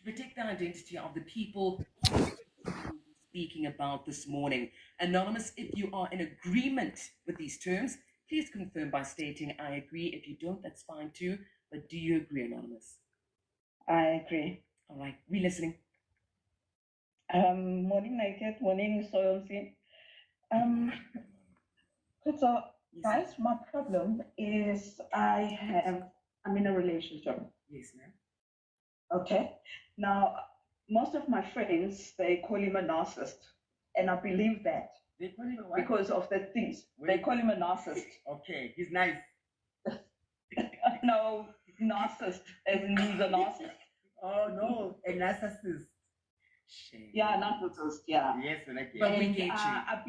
to protect the identity of the people speaking about this morning. Anonymous, if you are in agreement with these terms, please confirm by stating, I agree. If you don't, that's fine too. But do you agree, Anonymous? I agree. All right, re-listening. Morning, Naked. Morning, Soilsy. So, guys, my problem is I'm in a relationship. Yes, ma'am. Okay. Now, most of my friends, they call him a narcissist. And I believe that. They call him a what? Because of the things. They call him a narcissist. Okay, he's nice. No, narcissist, as in he's a narcissist. Oh, no, a narcissist. Shame. Yeah, narcissist, yeah. Yes, I like it. But we get you. I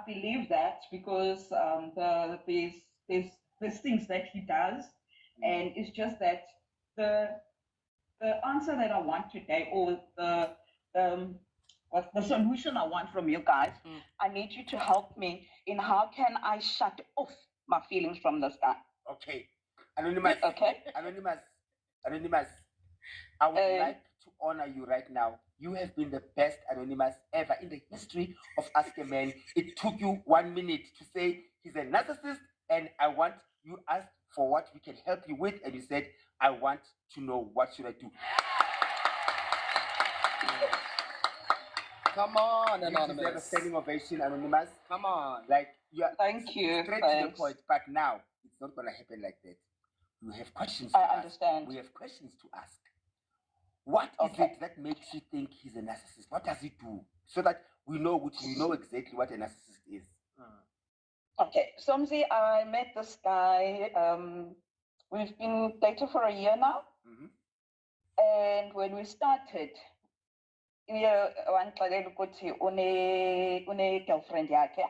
believe that because there's things that he does, and it's just that the answer that I want today, or the solution I want from you guys, I need you to help me in how can I shut off my feelings from this guy. Okay, Anonymous. Okay. Anonymous. I would like to honor you right now. You have been the best Anonymous ever in the history of Ask a Man. It took you 1 minute to say he's a narcissist, and I want you asked for what we can help you with, and you said, I want to know what should I do. Come on, Anonymous. You deserve a standing ovation, Anonymous. Come on. Like you are Thank you. straight to the point, but now it's not gonna happen like that. We have questions to I ask. understand. We have questions to ask. What is it that makes you think he's a narcissist? What does he do? So that we know exactly what a narcissist is. Okay, Somzi, I met this guy. We've been dating for a year now. And when we started, one girlfriend yakhe.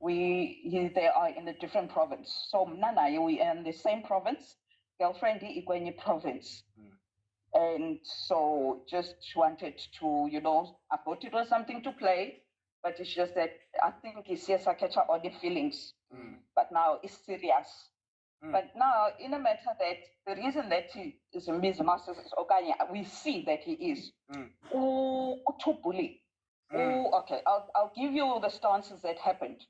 They are in a different province. So Nana, we are in the same province. Girlfriend is province. And so just wanted to, I thought it was something to play, but it's just that I think it's yes, I catch up on the feelings. But now it's serious. But now, in a matter that the reason that he is a mismaster is okay, we see that he is. Too bully. Okay, I'll give you the stances that happened.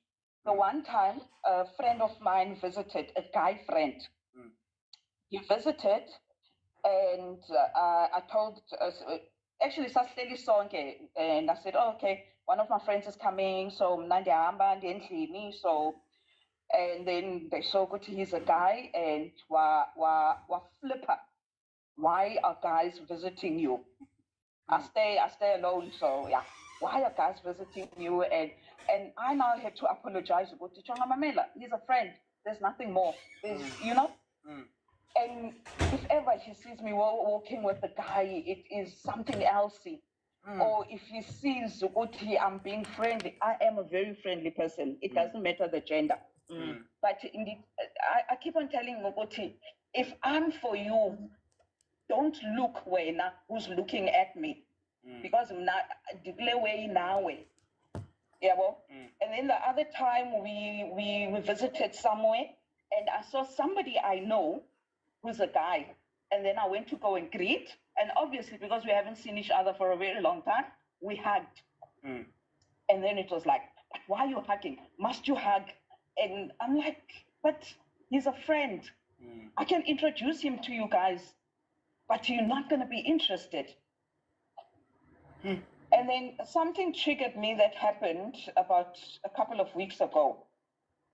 The one time, a friend of mine visited, a guy friend. He visited, and I told, actually, Saturday song, and I said, oh, okay, one of my friends is coming, so Nandi Amba and so. And then they saw good he's a guy and wa flipper. Why are guys visiting you? I stay alone, so yeah. Why are guys visiting you? And I now had to apologize. He's a friend. There's nothing more. There's And if ever he sees me walking with a guy, it is something else. Or if he sees I'm being friendly, I am a very friendly person. It doesn't matter the gender. But indeed, I keep on telling Mogoti, if I'm for you, don't look where who's looking at me. Because I'm not way now way. Yeah, well. And then the other time we visited somewhere and I saw somebody I know who's a guy. And then I went to go and greet. And obviously, because we haven't seen each other for a very long time, we hugged. And then it was like, why are you hugging? Must you hug? And I'm like, but he's a friend. I can introduce him to you guys, but you're not going to be interested. And then something triggered me that happened about a couple of weeks ago.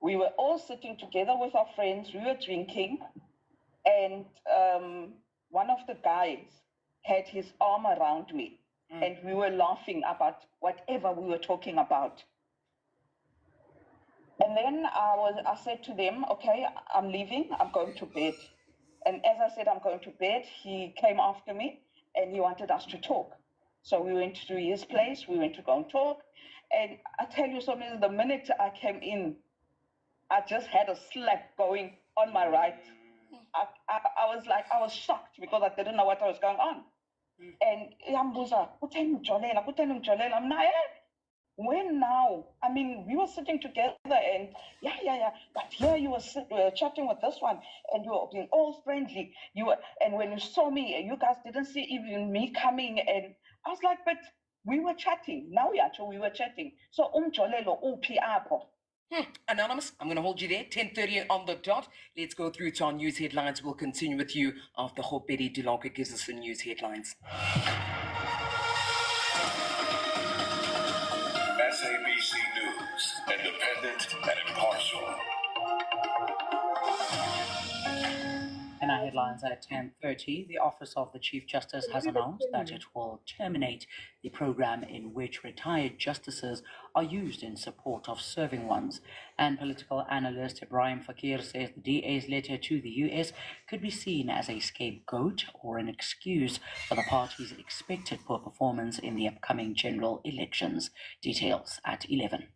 We were all sitting together with our friends. We were drinking. And one of the guys had his arm around me. And we were laughing about whatever we were talking about. And then I said to them, okay, I'm leaving, I'm going to bed. And as I said, I'm going to bed, he came after me and he wanted us to talk. So we went to his place, we went to go and talk. And I tell you something, the minute I came in, I just had a slap going on my right. I was shocked because I didn't know what was going on. And Yambuza, I'm not, When now? I mean, we were sitting together and yeah. But here you were chatting with this one and you were being all friendly. And when you saw me, you guys didn't see even me coming. And I was like, but we were chatting. Now we were chatting. So umjolelo upi apho. Anonymous, I'm going to hold you there. 10:30 on the dot. Let's go through to our news headlines. We'll continue with you after Hopedi Dilonka gives us the news headlines. SABC News, independent and impartial. In our headlines at 10:30, the Office of the Chief Justice has announced that it will terminate the program in which retired justices are used in support of serving ones. And political analyst Ibrahim Fakir says the DA's letter to the US could be seen as a scapegoat or an excuse for the party's expected poor performance in the upcoming general elections. Details at 11.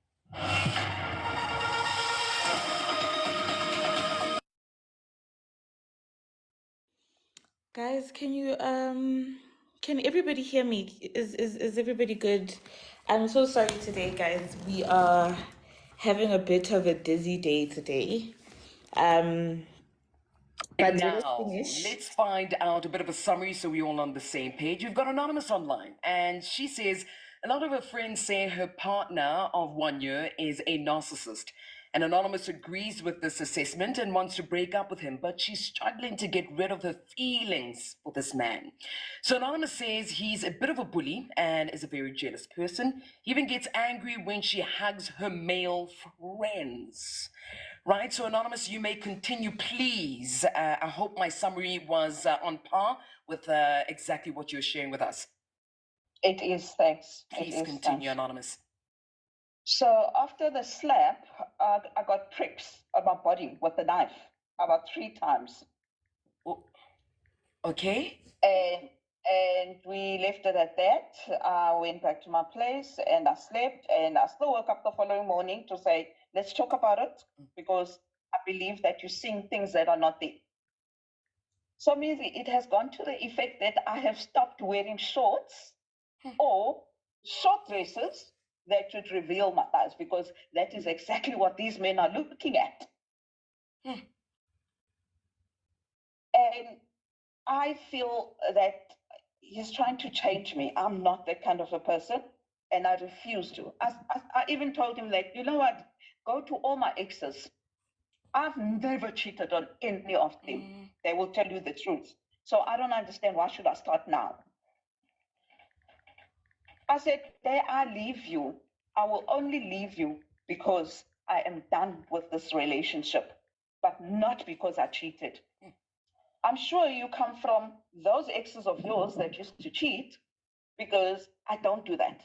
Guys, can everybody hear me? Is everybody good? I'm so sorry today, guys. We are having a bit of a dizzy day today. But Now, let's find out a bit of a summary so we're all on the same page. We've got Anonymous online, and she says a lot of her friends say her partner of 1 year is a narcissist. And Anonymous agrees with this assessment and wants to break up with him, but she's struggling to get rid of her feelings for this man. So Anonymous says he's a bit of a bully and is a very jealous person. He even gets angry when she hugs her male friends. Right, so Anonymous, you may continue, please. I hope my summary was on par with exactly what you're sharing with us. It is, thanks. Please continue, thanks. Anonymous. So after the slap, I got pricks on my body with a knife about 3 times. Oh, okay. And we left it at that. I went back to my place and I slept, and I still woke up the following morning to say, let's talk about it, because I believe that you're seeing things that are not there. So maybe it has gone to the effect that I have stopped wearing shorts or short dresses that would reveal my thighs, because that is exactly what these men are looking at. And I feel that he's trying to change me. I'm not that kind of a person, and I refuse to. I even told him that, you know what, go to all my exes. I've never cheated on any of them. They will tell you the truth. So I don't understand, why should I start now? I said, there I leave you. I will only leave you because I am done with this relationship, but not because I cheated. I'm sure you come from those exes of yours that used to cheat, because I don't do that.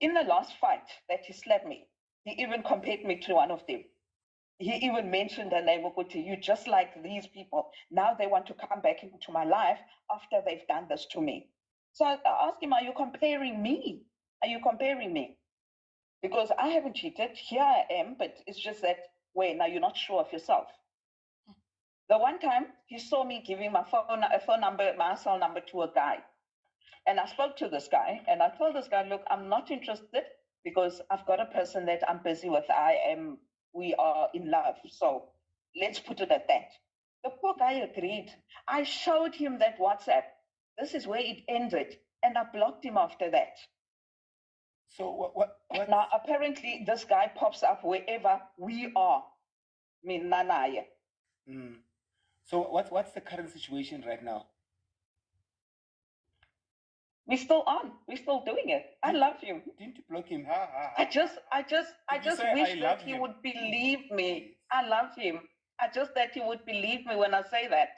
In the last fight that he slapped me, he even compared me to one of them. He even mentioned the name Okuti, you just like these people. Now they want to come back into my life after they've done this to me. So I asked him, are you comparing me? Are you comparing me? Because I haven't cheated. Here I am, but it's just that, wait, now you're not sure of yourself. The one time he saw me giving my phone number, my cell number to a guy. And I spoke to this guy and I told this guy, look, I'm not interested because I've got a person that I'm busy with. We are in love. So let's put it at that. The poor guy agreed. I showed him that WhatsApp. This is where it ended. And I blocked him after that. So what? Now, apparently this guy pops up wherever we are. Nanaye. So what's the current situation right now? We're still on. We're still doing it. I love you. Didn't you block him? I just wish that he would believe me. I love him. I just that he would believe me when I say that.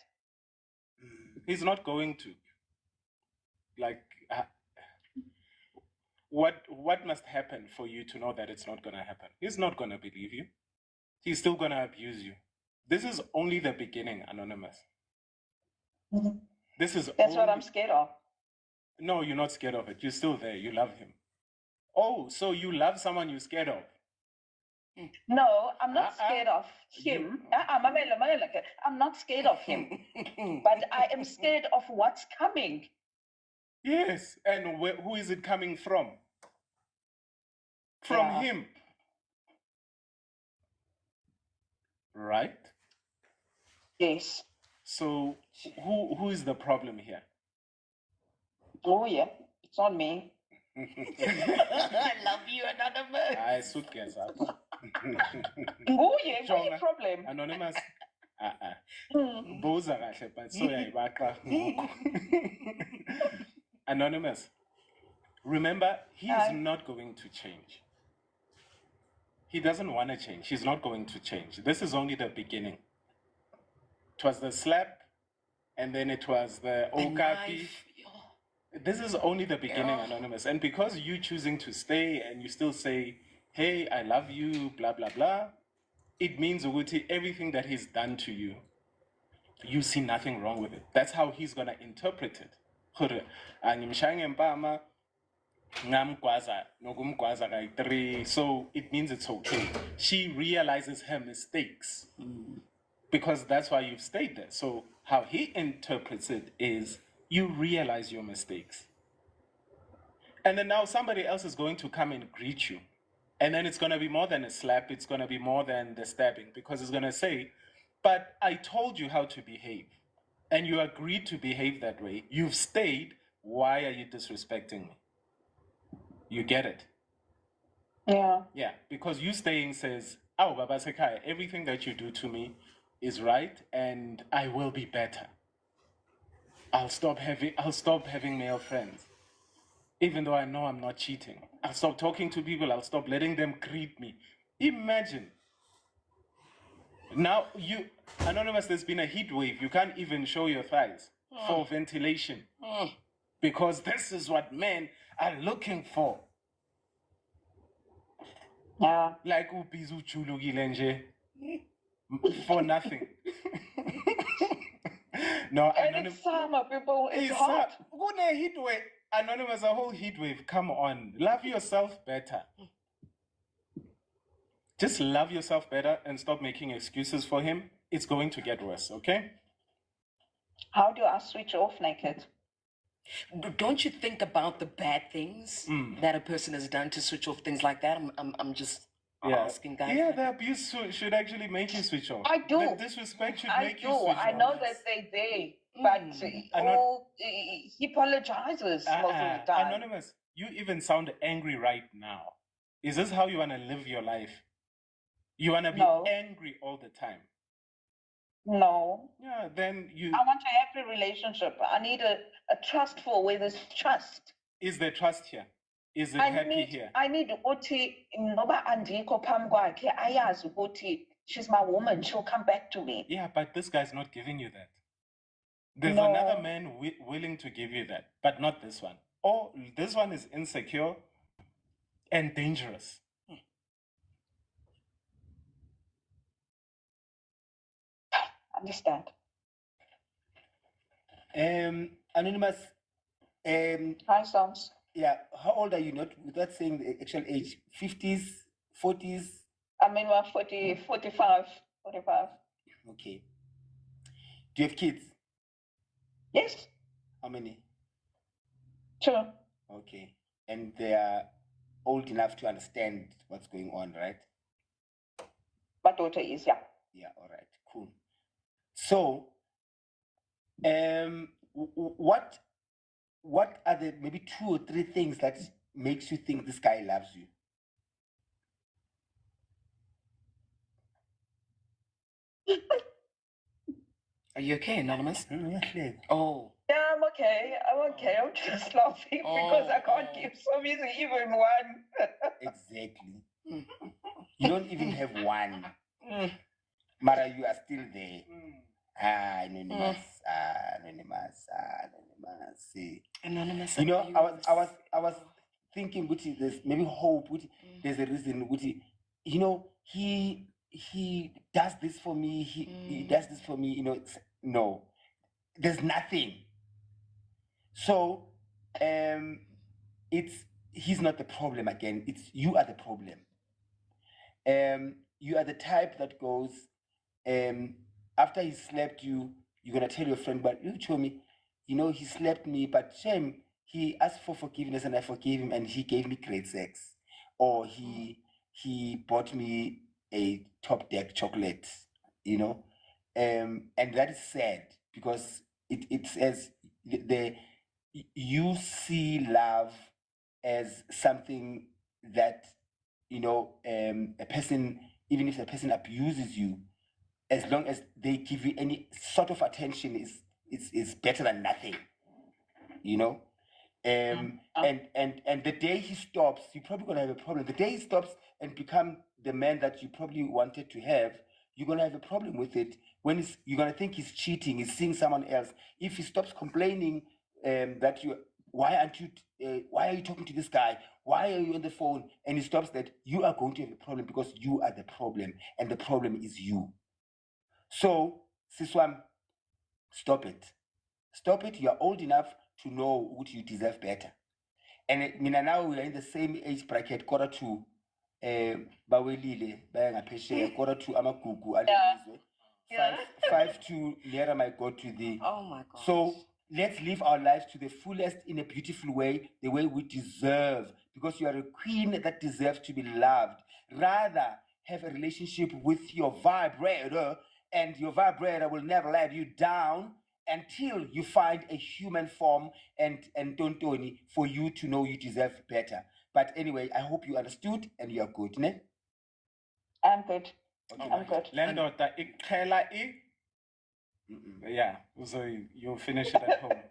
He's not going to. Like, what must happen for you to know that it's not going to happen? He's not going to believe you. He's still going to abuse you. This is only the beginning, Anonymous. That's what I'm scared of. No, you're not scared of it. You're still there. You love him. Oh, so you love someone you're scared of? No, I'm not scared of him. I'm not scared of him. But I am scared of what's coming. Yes, and who is it coming from? from Yeah. him. Right? Yes. So who is the problem here? Oh yeah, it's not me. I love you, Anonymous. I suitcase up. Oh yeah, what's Jonga. the problem? Anonymous. Mm. Boza kahle, but so yayibaka ngoku. Anonymous. Remember, he's Hi. not going to change. He doesn't want to change. He's not going to change. This is only the beginning. It was the slap, and then it was the okapi. Knife. This is only the beginning, Yeah. Anonymous. And because you choosing to stay and you still say, hey, I love you, blah, blah, blah, it means Uguti, everything that he's done to you, you see nothing wrong with it. That's how he's going to interpret it. Gore, angimshaya ngempama, ngamgwaza, nokumgwaza kayi-3, so it means it's okay. She realizes her mistakes because that's why you've stayed there. So how he interprets it is you realize your mistakes. And then now somebody else is going to come and greet you. And then it's going to be more than a slap. It's going to be more than the stabbing because it's going to say, but I told you how to behave. And you agreed to behave that way. You've stayed. Why are you disrespecting me? You get it? Yeah. Yeah, because you staying says, oh, Baba Sekai, everything that you do to me is right and I will be better. I'll stop having male friends. Even though I know I'm not cheating. I'll stop talking to people. I'll stop letting them greet me. Imagine. Now, Anonymous, there's been a heat wave. You can't even show your thighs for ventilation. Because this is what men are looking for. Yeah. Like ubizu chulugile nje. For nothing. No, And Anonymous. it's summer, people. It's hot. Kune heat wave. Anonymous, a whole heat wave. Come on. Love yourself better. Just love yourself better and stop making excuses for him. It's going to get worse, okay? How do I switch off naked? Don't you think about the bad things that a person has done to switch off things like that? I'm just asking guys. Yeah, the abuse should actually make you switch off. I do. The disrespect should I make do. you switch I off. know that they're there, but he apologizes most of the time. Anonymous, you even sound angry right now. Is this how you want to live your life? You want to be angry all the time? No. Yeah, then you... I want a happy relationship. I need a trustful where there's trust. Is there trust here? Is it happy here? I need ukuthi noba andikho phambi kwakhe ayazi ukuthi she's my woman, she'll come back to me. Yeah, but this guy's not giving you that. There's another man willing to give you that, but not this one. Oh, this one is insecure and dangerous. Understand. Anonymous. Hi, Psalms. Yeah, how old are you? Not without saying the actual age. 50s, 40s? I mean, we're 45. Okay. Do you have kids? Yes. How many? 2. Okay. And they are old enough to understand what's going on, right? My daughter is, yeah. Yeah, all right, cool. So, what are the maybe 2 or 3 things that makes you think this guy loves you? Are you okay, Anonymous? Yeah, Oh. Yeah, I'm okay. I'm just laughing because I can't give some reason even one. exactly. You don't even have one. Mara, you are still there. Anonymous. See. Anonymous. You know, I was thinking, Guti, there's maybe hope. Guti, there's a reason. Guti, you know, he does this for me. He does this for me. You know, no, there's nothing. So, he's not the problem again. It's you are the problem. You are the type that goes, after he slapped you, you're gonna tell your friend, but you told me, you know, he slapped me, but shame, he asked for forgiveness and I forgave him and he gave me great sex. or he bought me a top deck chocolate, and that is sad because it says the you see love as something that a person, even if a person abuses you, as long as they give you any sort of attention, is better than nothing, you know. And the day he stops, you're probably gonna have a problem. The day he stops and become the man that you probably wanted to have, you're gonna have a problem with it. You're gonna think he's cheating, he's seeing someone else. If he stops complaining, that why are you talking to this guy? Why are you on the phone? And he stops that, you are going to have a problem because you are the problem, and the problem is you. So, Siswam, stop it. Stop it. You are old enough to know what you deserve better. And now we are in the same age bracket, quarter to bawelile bayangaphesheya, quarter to amagugu alelizwe. Yeah. Five to Lera might go to the. Oh my God. So let's live our lives to the fullest in a beautiful way, the way we deserve, because you are a queen that deserves to be loved. Rather have a relationship with your vibrator, and your vibrator will never let you down until you find a human form and tontoni for you to know you deserve better. But anyway, I hope you understood and you are good, ne? I'm good. Okay. I'm good. Landota, yeah, so you'll finish it at home.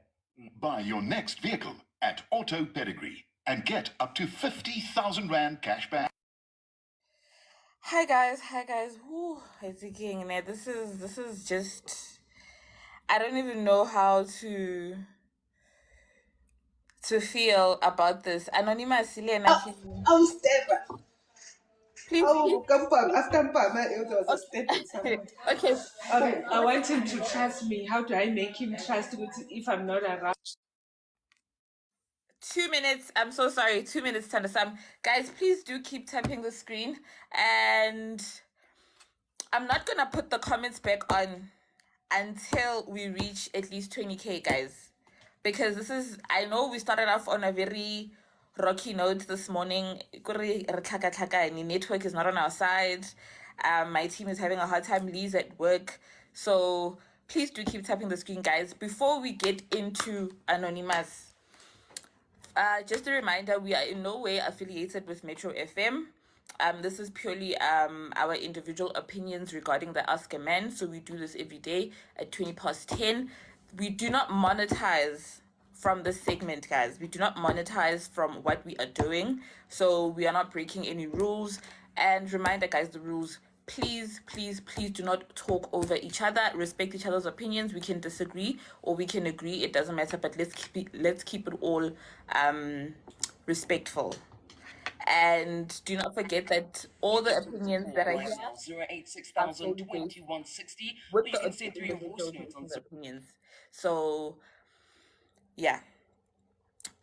Buy your next vehicle at Auto Pedigree and get up to 50,000 Rand cash back. Hi guys. Ooh, it's again. This is just, I don't even know how to feel about this. Anonymous, Steph. please. I've come back. It was a statement somewhere. Okay. Okay, I want him to trust me. How do I make him trust me if I'm not around? 2 minutes. I'm so sorry. 2 minutes, Tandasam. Guys, please do keep tapping the screen. And I'm not going to put the comments back on until we reach at least 20K, guys. Because I know we started off on a very rocky note this morning. Network is not on our side. My team is having a hard time. Lee's at work. So please do keep tapping the screen, guys. Before we get into Anonymous, just a reminder, we are in no way affiliated with Metro FM. This is purely our individual opinions regarding the Ask a Man. So we do this every day at 10:20. We do not monetize from this segment, guys. We do not monetize from what we are doing. So we are not breaking any rules. And reminder, guys, the rules. Please do not talk over each other. Respect each other's opinions. We can disagree or we can agree. It doesn't matter, but let's keep it all respectful. And do not forget that all the opinions that I hear 086,02160, with you the can send through your voice individual notes on person's opinions. So yeah.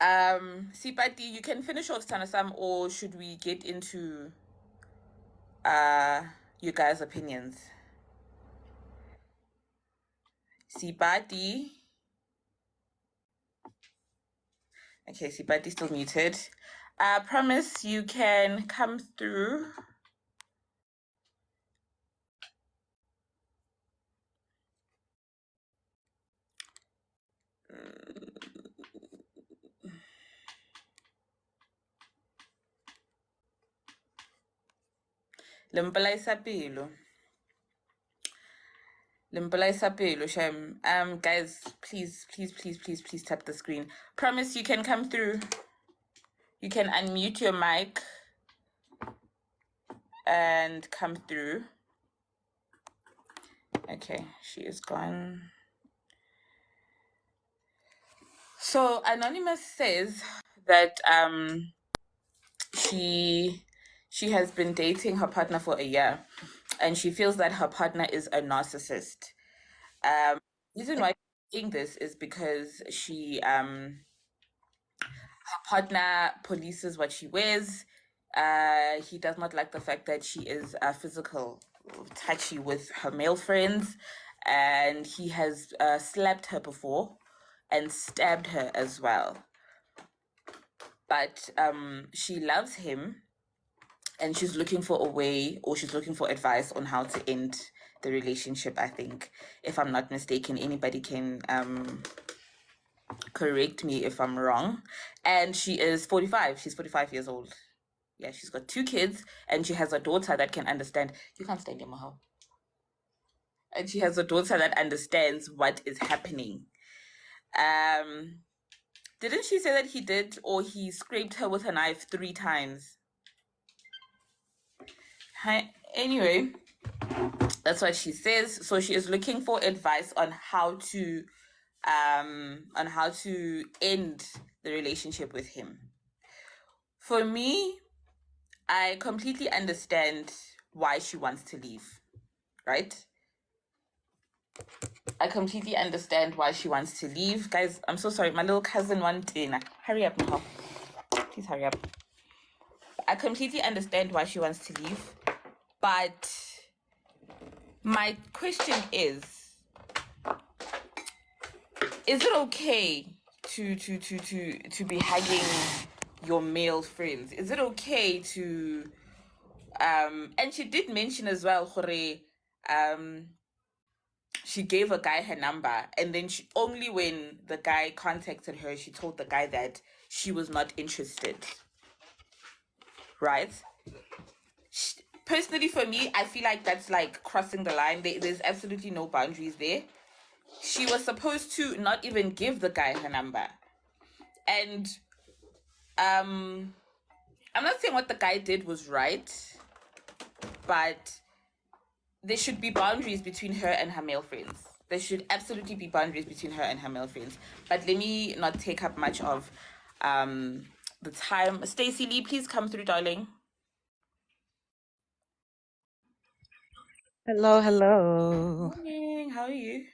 Sipati, you can finish off Sanasam, or should we get into you guys' opinions? Sipati. Okay, Sipati still muted. Promise you can come through. Limpalaisa pelo, Shem. Guys, please tap the screen. Promise you can come through. You can unmute your mic and come through. Okay, she is gone. So Anonymous says that she has been dating her partner for a year, and she feels that her partner is a narcissist. Reason why she's saying this is because her partner polices what she wears. He does not like the fact that she is physical, touchy with her male friends, and he has slapped her before and stabbed her as well. But she loves him, and she's looking for a way, or she's looking for advice on how to end the relationship. I think, if I'm not mistaken, anybody can correct me if I'm wrong. And she is 45. She's 45 years old. Yeah, she's got 2 kids, and she has a daughter that can understand. You can't stand him, Mahal. And she has a daughter that understands what is happening. Didn't she say that he did, or he scraped her with a knife 3 times? Anyway, that's what she says. So she is looking for advice on how to end the relationship with him. For me, I completely understand why she wants to leave, right? I completely understand why she wants to leave. Guys, I'm so sorry. My little cousin wants dinner. Hurry up, Mahal. Please hurry up. I completely understand why she wants to leave. But my question is it okay to be hugging your male friends? Is it okay to and she did mention as well, Hore, she gave a guy her number, and then she only when the guy contacted her, she told the guy that she was not interested. Right? Personally, for me, I feel like that's like crossing the line. There's absolutely no boundaries there. She was supposed to not even give the guy her number. And I'm not saying what the guy did was right, but there should be boundaries between her and her male friends. There should absolutely be boundaries between her and her male friends. But let me not take up much of the time. Stacey Lee, please come through, darling. Hello, hello. Morning. How are you?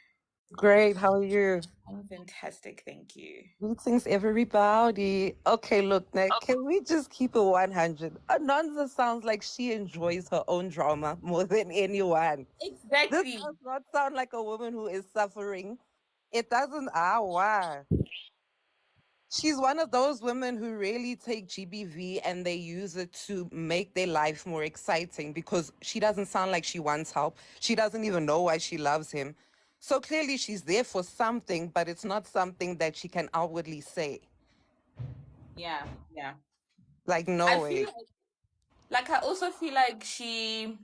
Great, how are you? I'm fantastic, thank you. Greetings, everybody. Okay, look, now, can we just keep it 100? Anonza sounds like she enjoys her own drama more than anyone. This Exactly. does not sound like a woman who is suffering. It doesn't, why? She's one of those women who really take GBV and they use it to make their life more exciting because she doesn't sound like she wants help. She doesn't even know why she loves him. So clearly she's there for something, but it's not something that she can outwardly say. Yeah. Like, no I way. feel like I also feel like she's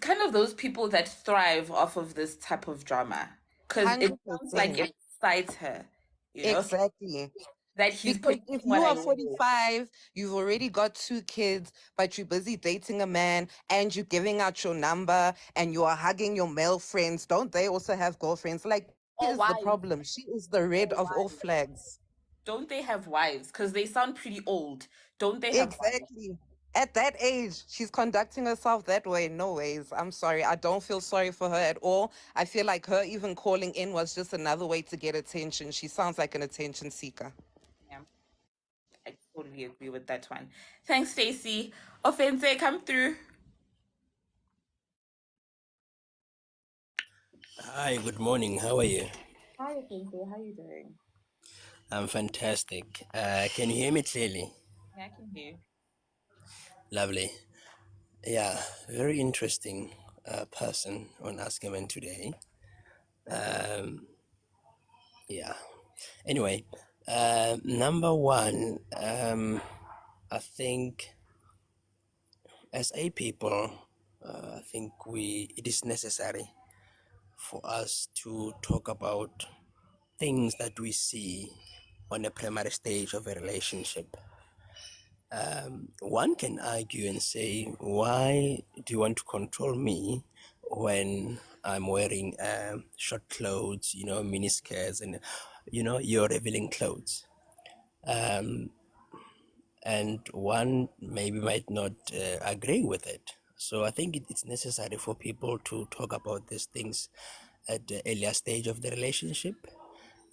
kind of those people that thrive off of this type of drama because it sounds like 100%. it excites her, you know, Exactly. that he's Because putting if what you I are know. 45, you've already got 2 kids, but you're busy dating a man and you're giving out your number and you are hugging your male friends, don't they also have girlfriends? Like, Or here's the wives. problem. She is the red Or of all wives. flags. Don't they have wives? Because they sound pretty old. Don't they have wives? Exactly. At that age, she's conducting herself that way. No ways. I'm sorry. I don't feel sorry for her at all. I feel like her even calling in was just another way to get attention. She sounds like an attention seeker. Yeah, I totally agree with that one. Thanks, Stacey. Offense, come through. Hi, good morning. How are you? Hi, Offense. How are you doing? I'm fantastic. Can you hear me clearly? Yeah, I can hear you. Lovely. Yeah, very interesting person on Ask a Man today. Yeah. Anyway, number one, I think as a people, I think it is necessary for us to talk about things that we see on a primary stage of a relationship. One can argue and say, why do you want to control me when I'm wearing short clothes, mini skirts, and you're revealing clothes? And one maybe might not agree with it. So I think it's necessary for people to talk about these things at the earlier stage of the relationship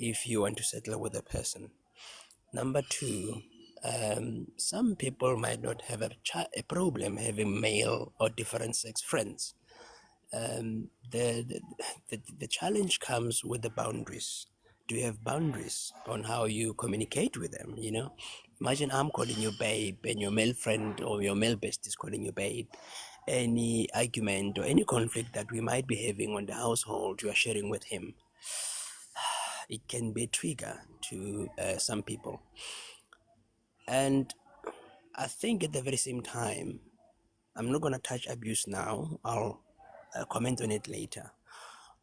if you want to settle with a person. Number two, some people might not have a problem having male or different sex friends. The challenge comes with the boundaries do you have boundaries on how you communicate with them? You know, imagine I'm calling you babe and your male friend or your male best is calling you babe. Any argument or any conflict that we might be having on the household, you are sharing with him. It can be a trigger to some people. And I think at the very same time, I'm not going to touch abuse now. I'll comment on it later.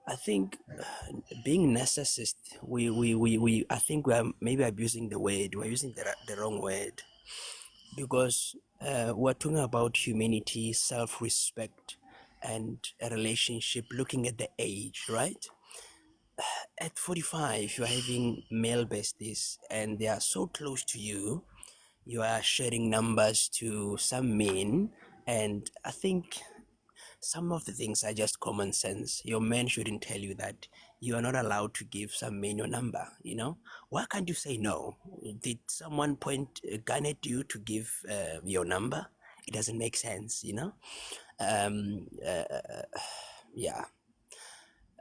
I think being narcissist, I think we are maybe abusing the word. We're using the wrong word because we're talking about humanity, self-respect, and a relationship. Looking at the age, right? At 45, you're having male besties, and they are so close to you. You are sharing numbers to some men, and I think some of the things are just common sense. Your man shouldn't tell you that you are not allowed to give some men your number, you know? Why can't you say no? Did someone point a gun at you to give your number? It doesn't make sense, you know? Um, uh, yeah.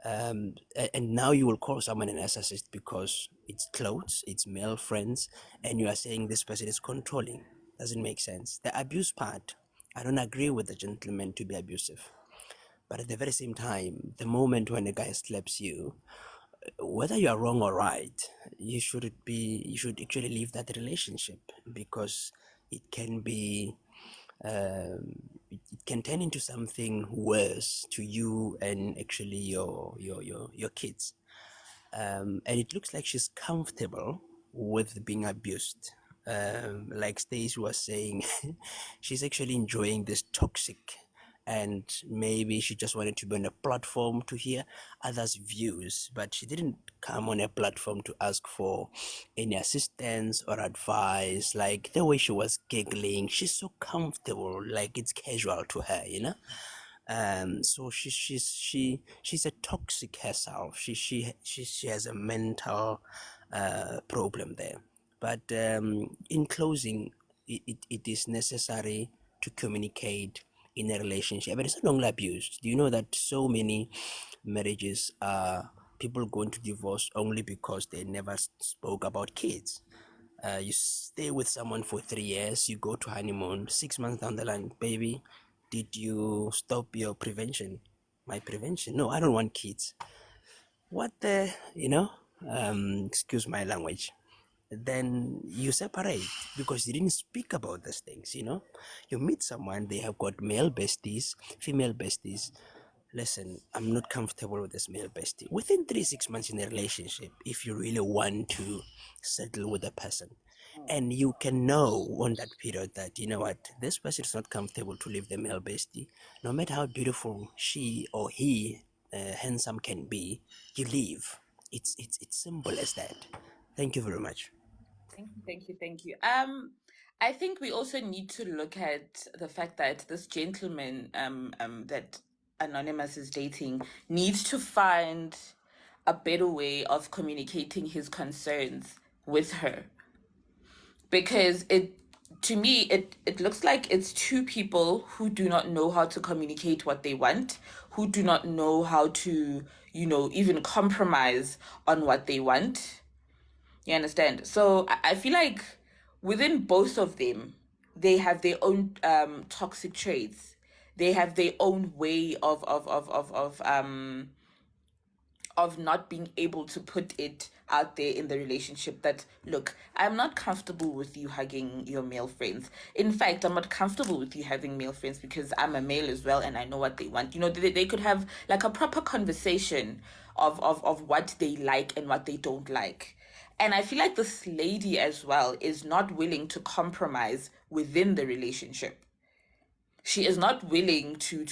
And now you will call someone an narcissist because it's clothes, it's male friends, and you are saying this person is controlling. Doesn't make sense. The abuse part, I don't agree with the gentleman to be abusive. But at the very same time, the moment when a guy slaps you, whether you are wrong or right, you should actually leave that relationship because it can be it can turn into something worse to you and actually your kids. And it looks like she's comfortable with being abused. Like Stacey was saying, she's actually enjoying this toxic, and maybe she just wanted to be on a platform to hear others' views, but she didn't come on a platform to ask for any assistance or advice. Like the way she was giggling, she's so comfortable, like it's casual to her, you know. So she's a toxic herself. She has a mental problem there. But in closing, it is necessary to communicate in a relationship, but it's not only abuse. Do you know that so many marriages are people going to divorce only because they never spoke about kids? You stay with someone for 3 years, you go to honeymoon, 6 months down the line, baby, did you stop your prevention? My prevention? No, I don't want kids. What the, you know? Excuse my language. Then you separate because you didn't speak about these things, you know? You meet someone, they have got male besties, female besties. Listen, I'm not comfortable with this male bestie. Within 3 6 months in a relationship, if you really want to settle with a person, and you can know on that period that, you know what, this person is not comfortable to leave the male bestie, no matter how beautiful she or he handsome can be, you leave. It's simple as that. Thank you very much. Thank you. I think we also need to look at the fact that this gentleman, that Anonymous is dating, needs to find a better way of communicating his concerns with her, because to me it looks like it's two people who do not know how to communicate what they want, who do not know how to, even compromise on what they want. You understand? So I feel like within both of them, they have their own toxic traits. They have their own way of not being able to put it out there in the relationship that, look, I'm not comfortable with you hugging your male friends. In fact, I'm not comfortable with you having male friends because I'm a male as well and I know what they want. They could have like a proper conversation of what they like and what they don't like. And I feel like this lady as well is not willing to compromise within the relationship. She is not willing to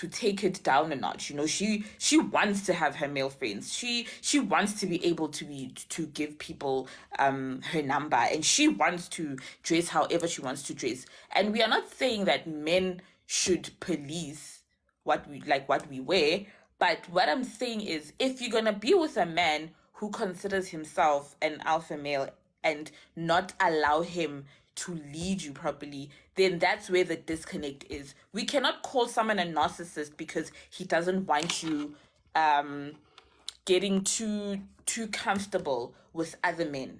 take it down a notch. She wants to have her male friends. She wants to be able to give people her number, and she wants to dress however she wants to dress. And we are not saying that men should police what we wear, but what I'm saying is, if you're gonna be with a man who considers himself an alpha male and not allow him to lead you properly, then that's where the disconnect is. We cannot call someone a narcissist because he doesn't want you getting too comfortable with other men.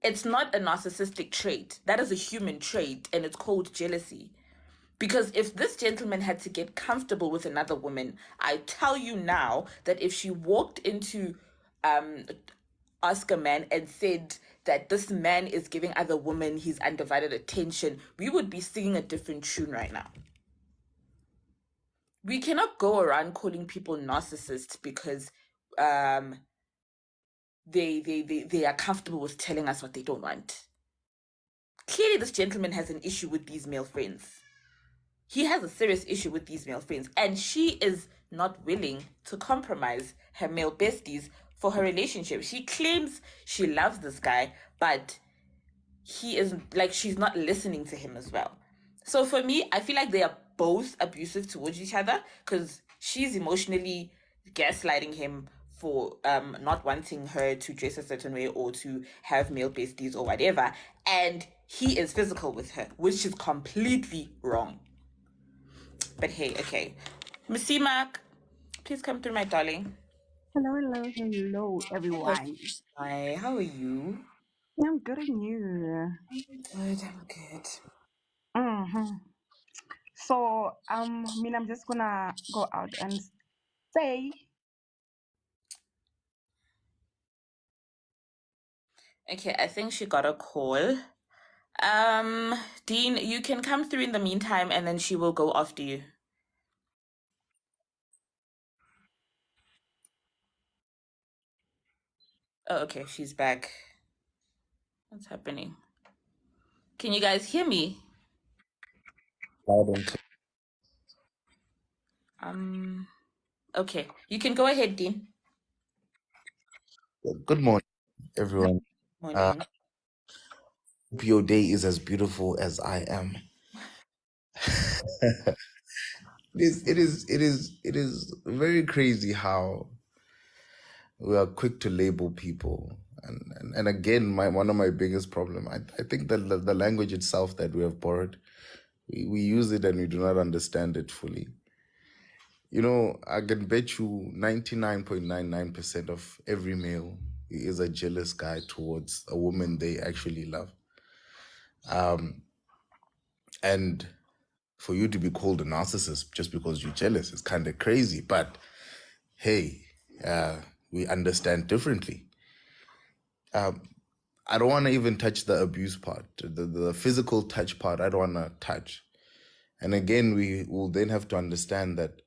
It's not a narcissistic trait. That is a human trait, and it's called jealousy. Because if this gentleman had to get comfortable with another woman, I tell you now that if she walked into ask a man and said that this man is giving other women his undivided attention, we would be singing a different tune right now. We cannot go around calling people narcissists because they are comfortable with telling us what they don't want. Clearly, this gentleman has an issue with these male friends. He has a serious issue with these male friends, and she is not willing to compromise her male besties for her relationship. She claims she loves this guy, but he is like, she's not listening to him as well. So for me, I feel like they are both abusive towards each other, because she's emotionally gaslighting him for not wanting her to dress a certain way or to have male besties or whatever, and he is physical with her, which is completely wrong. But hey, okay. Missy Mark, please come through, my darling. Hello, everyone. Hi, how are you? I'm good, and you? Good, I'm good. Mm-hmm. So, I'm just gonna go out and say, Okay, I think she got a call. Dean, you can come through in the meantime, and then she will go after you. Oh, okay, she's back. What's happening? Can you guys hear me? Okay, you can go ahead, Dean. Good morning, everyone. Morning. Hope your day is as beautiful as I am. It is very crazy how we are quick to label people. And again, one of my biggest problem, I think that the language itself that we have borrowed, we use it and we do not understand it fully. You know, I can bet you 99.99% of every male is a jealous guy towards a woman they actually love. And for you to be called a narcissist just because you're jealous is kind of crazy. But hey, we understand differently. I don't want to even touch the abuse part, the physical touch part. I don't want to touch. And again, we will then have to understand that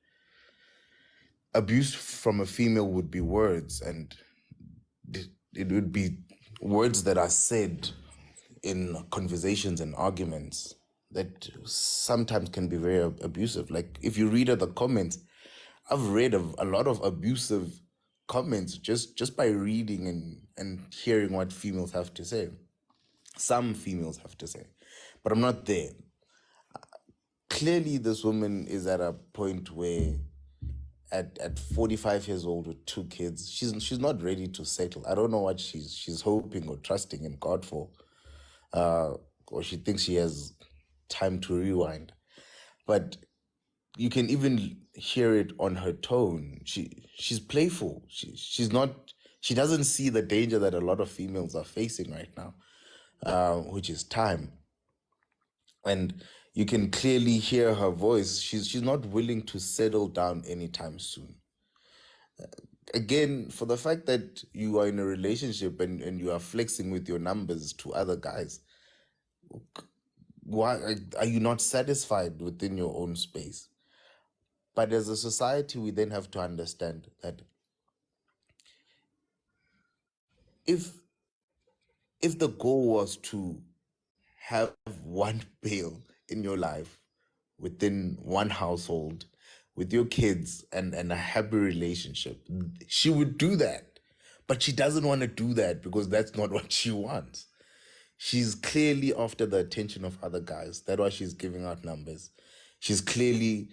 abuse from a female would be words, and it would be words that are said in conversations and arguments that sometimes can be very abusive. Like if you read the comments, I've read a lot of abusive comments just by reading and hearing what females have to say. Some females have to say, but I'm not there. Clearly, this woman is at a point where at 45 years old with 2 kids, she's not ready to settle. I don't know what she's hoping or trusting in God for. Or she thinks she has time to rewind. But you can even hear it on her tone. She's playful. She doesn't see the danger that a lot of females are facing right now, which is time. And you can clearly hear her voice. She's not willing to settle down anytime soon. Again, for the fact that you are in a relationship and you are flexing with your numbers to other guys, why are you not satisfied within your own space? But as a society, we then have to understand that if the goal was to have one male in your life within one household with your kids and a happy relationship, she would do that. But she doesn't want to do that because that's not what she wants. She's clearly after the attention of other guys. That's why she's giving out numbers. She's clearly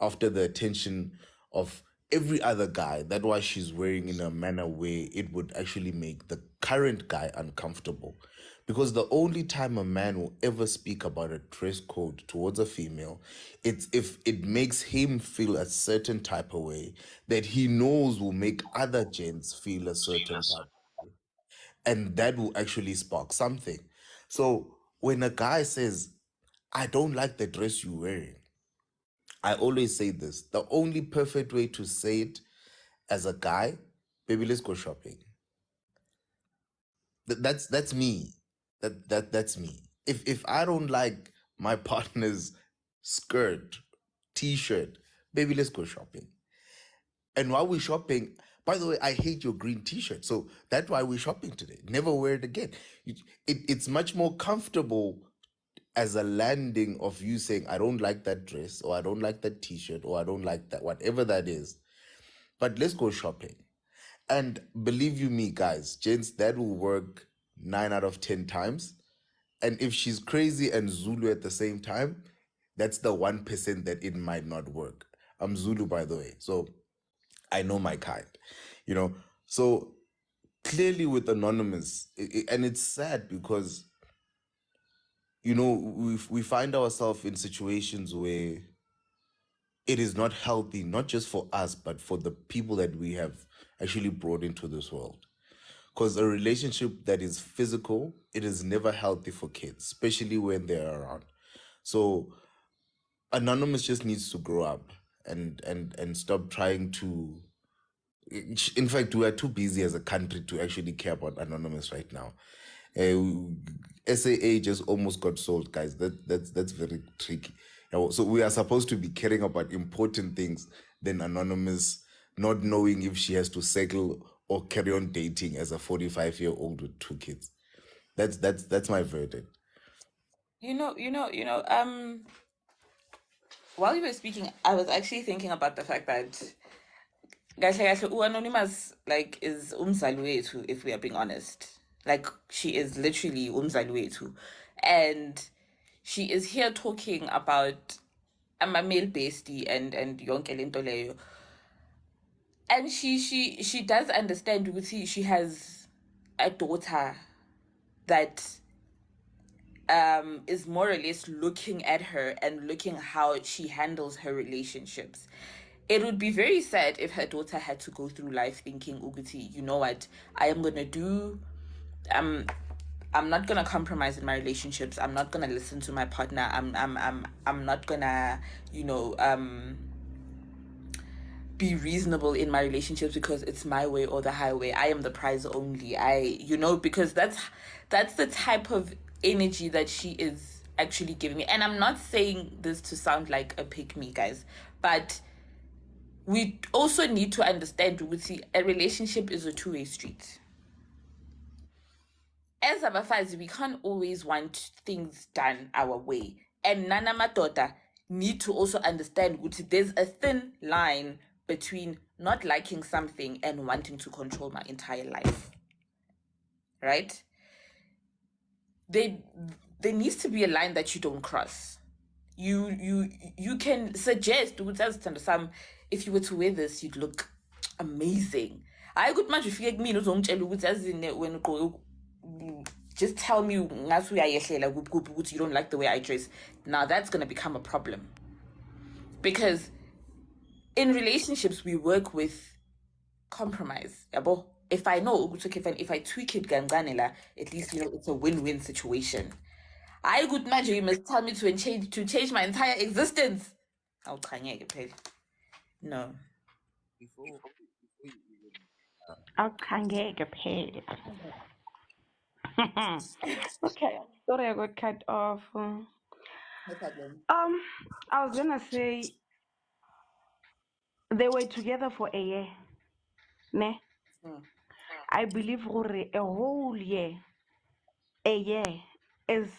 after the attention of every other guy, that's why she's wearing in a manner where it would actually make the current guy uncomfortable. Because the only time a man will ever speak about a dress code towards a female, it's if it makes him feel a certain type of way that he knows will make other gents feel a certain type. And that will actually spark something. So when a guy says, I don't like the dress you're wearing, I always say this. The only perfect way to say it as a guy, baby, let's go shopping. That's me. That's me. If I don't like my partner's skirt, t-shirt, baby, let's go shopping. And while we're shopping, by the way, I hate your green t-shirt. So that's why we're shopping today. Never wear it again. It's much more comfortable as a landing of you saying, I don't like that dress, or I don't like that t-shirt, or I don't like that, whatever that is. But let's go shopping. And believe you me, guys, gents, that will work 9 out of 10 times. And if she's crazy and Zulu at the same time, that's the 1% that it might not work. I'm Zulu, by the way, so I know my kind, you know. So clearly with Anonymous, and it's sad because, you know, we find ourselves in situations where it is not healthy, not just for us, but for the people that we have actually brought into this world. Because a relationship that is physical, it is never healthy for kids, especially when they're around. So Anonymous just needs to grow up and stop trying to. In fact, we are too busy as a country to actually care about Anonymous right now. SAA just almost got sold, guys. That's very tricky. So we are supposed to be caring about important things than Anonymous not knowing if she has to settle or carry on dating as a 45-year-old with 2 kids. That's my verdict. While you were speaking, I was actually thinking about the fact that Anonymous like is umzali wethu, if we are being honest. Like she is literally umzali wethu. And she is here talking about a male bestie and yonke lento leyo. And she does understand ukuthi she has a daughter that is more or less looking at her and looking how she handles her relationships. It would be very sad if her daughter had to go through life thinking, Uguti, you know what, I am gonna do I'm not gonna compromise in my relationships. I'm not gonna listen to my partner. I'm not gonna, be reasonable in my relationships because it's my way or the highway. I am the prize only. Because that's the type of energy that she is actually giving me. And I'm not saying this to sound like a pick me, guys, but we also need to understand a relationship is a two-way street. As abafazi, we can't always want things done our way. And Nana Matota need to also understand that there's a thin line between not liking something and wanting to control my entire life. Right? There needs to be a line that you don't cross. You can suggest if you were to wear this, you'd look amazing. I could much if you me when just tell me you don't like the way I dress. Now that's gonna become a problem. Because in relationships we work with compromise. If I know if I tweak it ganganela, at least it's a win-win situation. I could imagine you must tell me to change my entire existence. No. Okay, sorry I got cut off. No problem. I was gonna say they were together for a year. Ne? I believe a whole year. A year is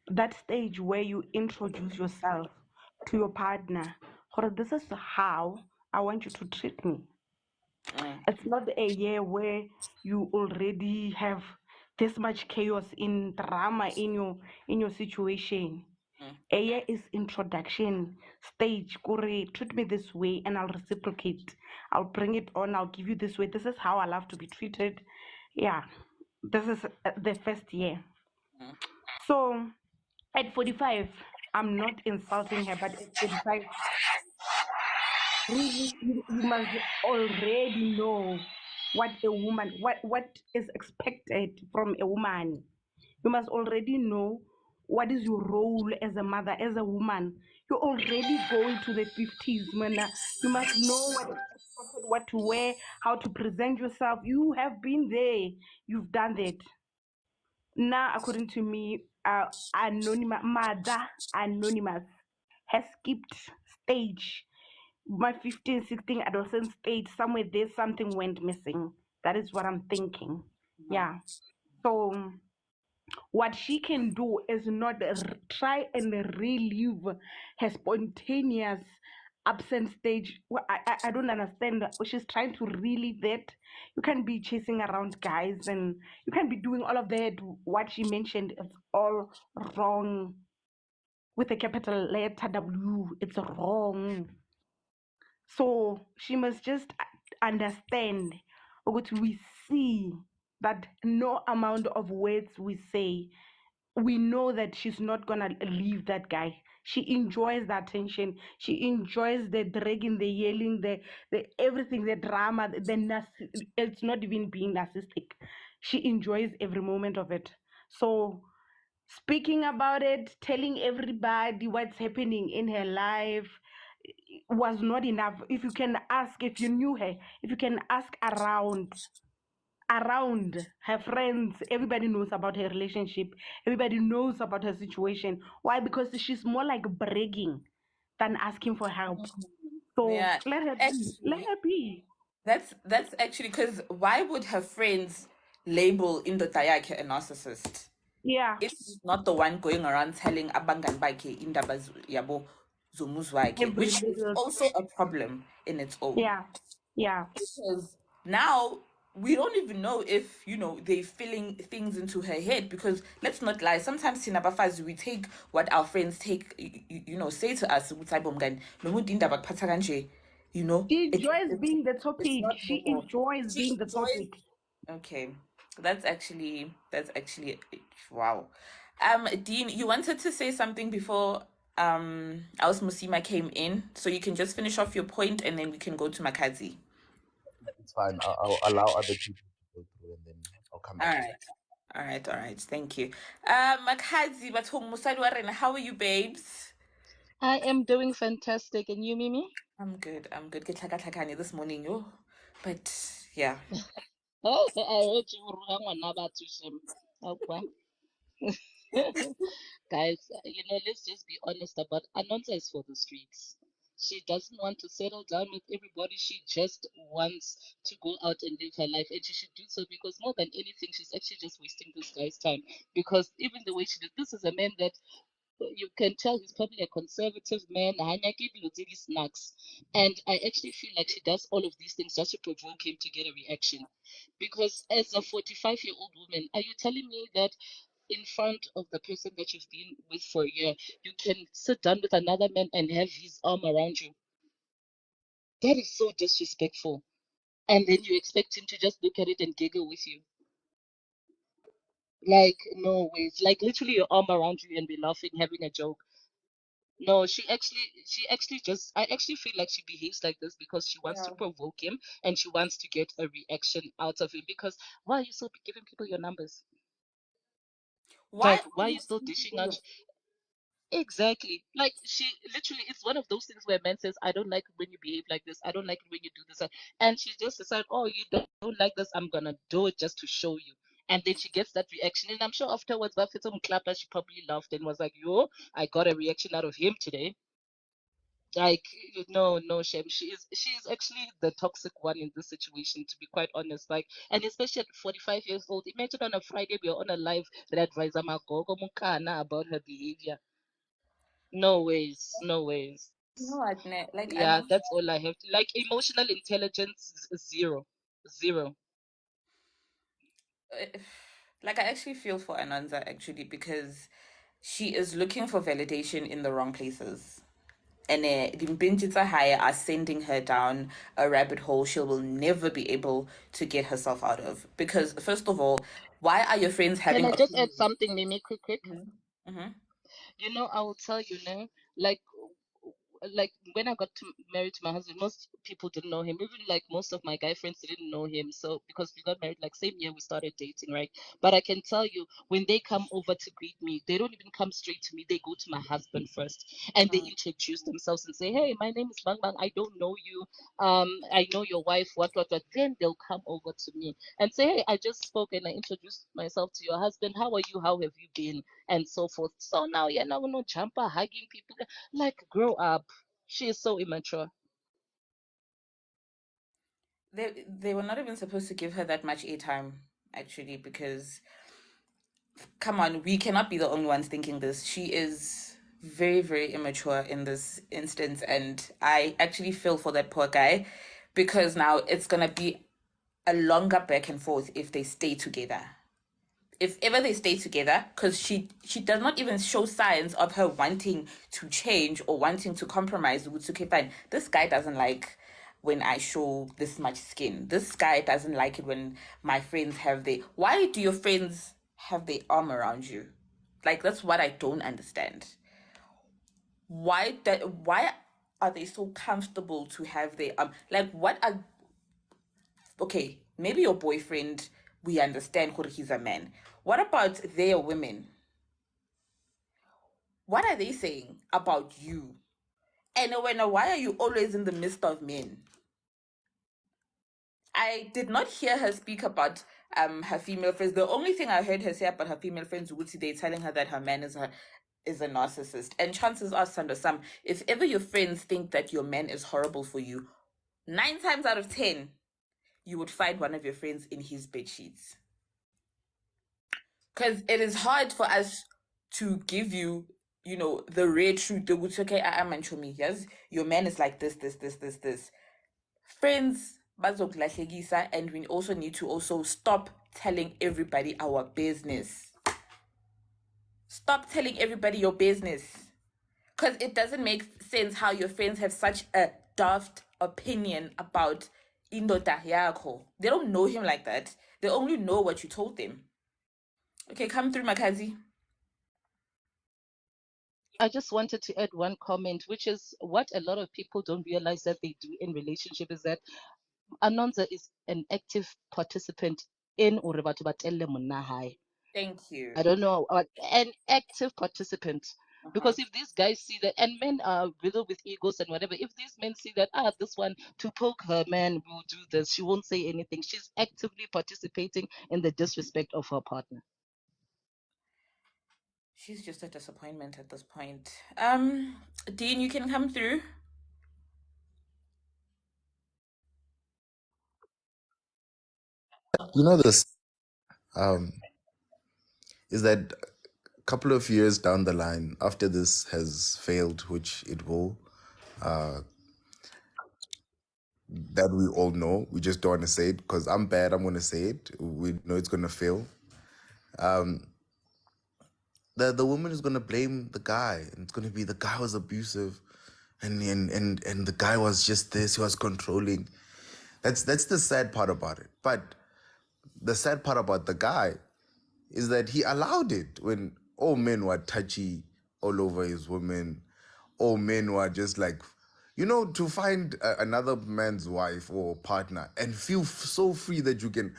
that stage where you introduce yourself to your partner. This is how I want you to treat me. It's not a year where you already have this much chaos in drama in your situation. Aya is introduction stage. Kore, treat me this way and I'll reciprocate. I'll bring it on. I'll give you this way. This is how I love to be treated. Yeah, this is the first year. So at 45, I'm not insulting her, but at 45, really, you must already know what a woman, what is expected from a woman. You must already know what is your role as a mother, as a woman. You're already going to the 50s, man. You must know what to wear, how to present yourself. You have been there. You've done that. Now, according to me, Mother Anonymous has skipped stage. My 15, 16 adolescent stage, somewhere there, something went missing. That is what I'm thinking. Yeah. So what she can do is not try and relive her spontaneous absent stage. I don't understand. She's trying to relive that. You can't be chasing around guys and you can't be doing all of that. What she mentioned is all wrong. With a capital letter W, it's wrong. So she must just understand, what we see that no amount of words we say, we know that she's not gonna leave that guy. She enjoys the attention. She enjoys the dragging, the yelling, the everything, the drama, it's not even being narcissistic. She enjoys every moment of it. So speaking about it, telling everybody what's happening in her life was not enough. If you can ask, if you knew her, if you can ask around her friends, everybody knows about her relationship, everybody knows about her situation. Why? Because she's more like bragging than asking for help. So Yeah, let her be. Let her be. that's actually because why would her friends label Indoda yakhe a narcissist? Yeah. If she's not the one going around telling abangani bakhe indaba yabo zomuzi wakhe, which is also a problem in its own. Yeah. Yeah. Because now we don't even know if they're filling things into her head, because let's not lie, sometimes in abafazi we take what our friends say to us ukuthi, "Hayi bo mngani, lo muntu indaba akuphatha kanje," She enjoys being the it's topic. not She normal. enjoys being the topic. Okay, that's actually wow. Dean, you wanted to say something before Alice Musima came in, so you can just finish off your point and then we can go to Makazi. It's fine. I'll allow other people to go through and then I'll come back. All right. Thank you. Makazi, Bathong Musadi wa rena, how are you, babes? I am doing fantastic. And you, Mimi? I'm good. Ke tlhakatlhakane this morning, yo. But yeah. Oh, I heard you were wrong on about Shem. Okay. Guys, let's just be honest about Anonza is for the streets. She doesn't want to settle down with everybody. She just wants to go out and live her life. And she should do so because more than anything, she's actually just wasting this guy's time. Because even the way she did, this is a man that you can tell he's probably a conservative man. Snacks. And I actually feel like she does all of these things just to provoke him to get a reaction. Because as a 45-year-old woman, are you telling me that in front of the person that you've been with for a year, you can sit down with another man and have his arm around you? That is so disrespectful. And then you expect him to just look at it and giggle with you. Like, no ways. Like, literally your arm around you and be laughing, having a joke. No, she actually just, I actually feel like she behaves like this because she wants to provoke him and she wants to get a reaction out of him. Because why are you still giving people your numbers? Why are you still dishing out? Exactly. Like, she literally, it's one of those things where a man says, I don't like it when you behave like this. I don't like it when you do this. And she just decided, oh, you don't like this. I'm going to do it just to show you. And then she gets that reaction. And I'm sure afterwards, she probably laughed and was like, yo, I got a reaction out of him today. Like, no, shame. She is actually the toxic one in this situation, to be quite honest. Like, and especially at 45 years old, imagine on a Friday we're on a live that advisor Magogo Mukana about her behavior. No ways. No, like, yeah, that's all I have. Like, emotional intelligence, zero. Like, I actually feel for Ananza actually, because she is looking for validation in the wrong places. And the Mpintshitsa higher are sending her down a rabbit hole she will never be able to get herself out of. Because, first of all, why are your friends Can having I just add opinions? something, Mimi, quick? Mm-hmm. You know, I will tell you now, like when I got married to my husband, most people didn't know him. Even like most of my guy friends didn't know him. So because we got married like same year we started dating, right? But I can tell you, when they come over to greet me, they don't even come straight to me. They go to my husband first, and they introduce themselves and say, "Hey, my name is Bang Bang. I don't know you. I know your wife. What. Then they'll come over to me and say, "Hey, I just spoke and I introduced myself to your husband. How are you? How have you been?" And so forth. So now you're now no jumper hugging people. Like, grow up. She is so immature. They were not even supposed to give her that much airtime, actually, because come on, we cannot be the only ones thinking this. She is very, very immature in this instance, and I actually feel for that poor guy because now it's gonna be a longer back and forth if they stay together. If ever they stay together, because she does not even show signs of her wanting to change or wanting to compromise with okay, fine. This guy doesn't like when I show this much skin. This guy doesn't like it when my friends have their why do your friends have their arm around you? Like that's what I don't understand. Why are they so comfortable to have their like what are okay, maybe your boyfriend, we understand who he's a man. What about their women? What are they saying about you? And when why are you always in the midst of men? I did not hear her speak about her female friends. The only thing I heard her say about her female friends would they telling her that her man is a narcissist. And chances are, Sandra, if ever your friends think that your man is horrible for you, 9 times out of 10, you would find one of your friends in his bed sheets. Because it is hard for us to give you, the rare truth. The good, okay, I am Manchomi. Yes, your man is like this. Friends, bazokulahlekisa, and we also need to also stop telling everybody our business. Stop telling everybody your business. Because it doesn't make sense how your friends have such a daft opinion about indoda yakho. They don't know him like that. They only know what you told them. Okay, come through, Makazi. I just wanted to add one comment, which is what a lot of people don't realize that they do in relationship is that Anonza is an active participant in Urebatu Batelle Munahai. Thank you. I don't know, an active participant. Because if these guys see that, and men are riddled with egos and whatever, if these men see that, this one to poke her man will do this, she won't say anything. She's actively participating in the disrespect of her partner. She's just a disappointment at this point. Dean, you can come through. You know this is that a couple of years down the line, after this has failed, which it will, that we all know, we just don't want to say it because I'm bad. I'm going to say it. We know it's going to fail. The woman is going to blame the guy, and it's going to be the guy was abusive, and the guy was just this. He was controlling. That's the sad part about it. But the sad part about the guy is that he allowed it when all men were touchy all over his woman. All men were just like, to find another man's wife or partner and feel so free that you can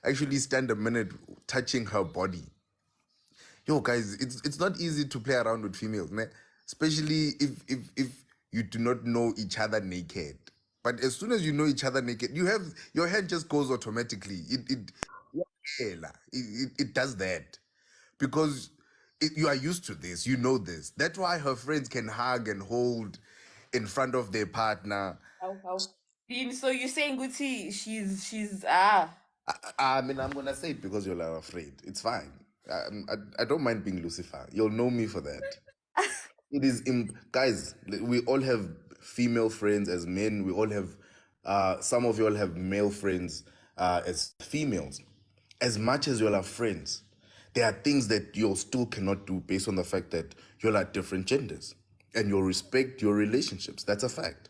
actually stand a minute touching her body. Yo, guys, it's not easy to play around with females, né? Especially if you do not know each other naked. But as soon as you know each other naked, your hand just goes automatically. It does that because you are used to this. You know this. That's why her friends can hug and hold in front of their partner. Dean, so you're saying Guti, she's I mean, I'm gonna say it because you're afraid. It's fine. I don't mind being Lucifer. You'll know me for that. It is, guys. We all have female friends as men. We all have. Some of you all have male friends as females. As much as you all have friends, there are things that you still cannot do based on the fact that you're like different genders and you'll respect your relationships. That's a fact.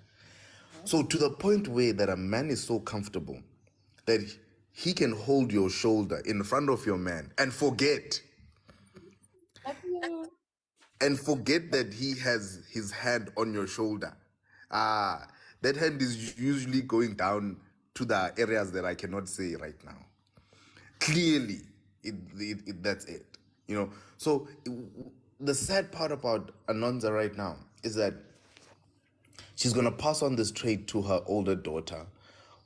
So to the point where that a man is so comfortable that he can hold your shoulder in front of your man and forget that he has his hand on your shoulder. That hand is usually going down to the areas that I cannot say right now. Clearly, that's it. So the sad part about Anonza right now is that she's gonna pass on this trait to her older daughter,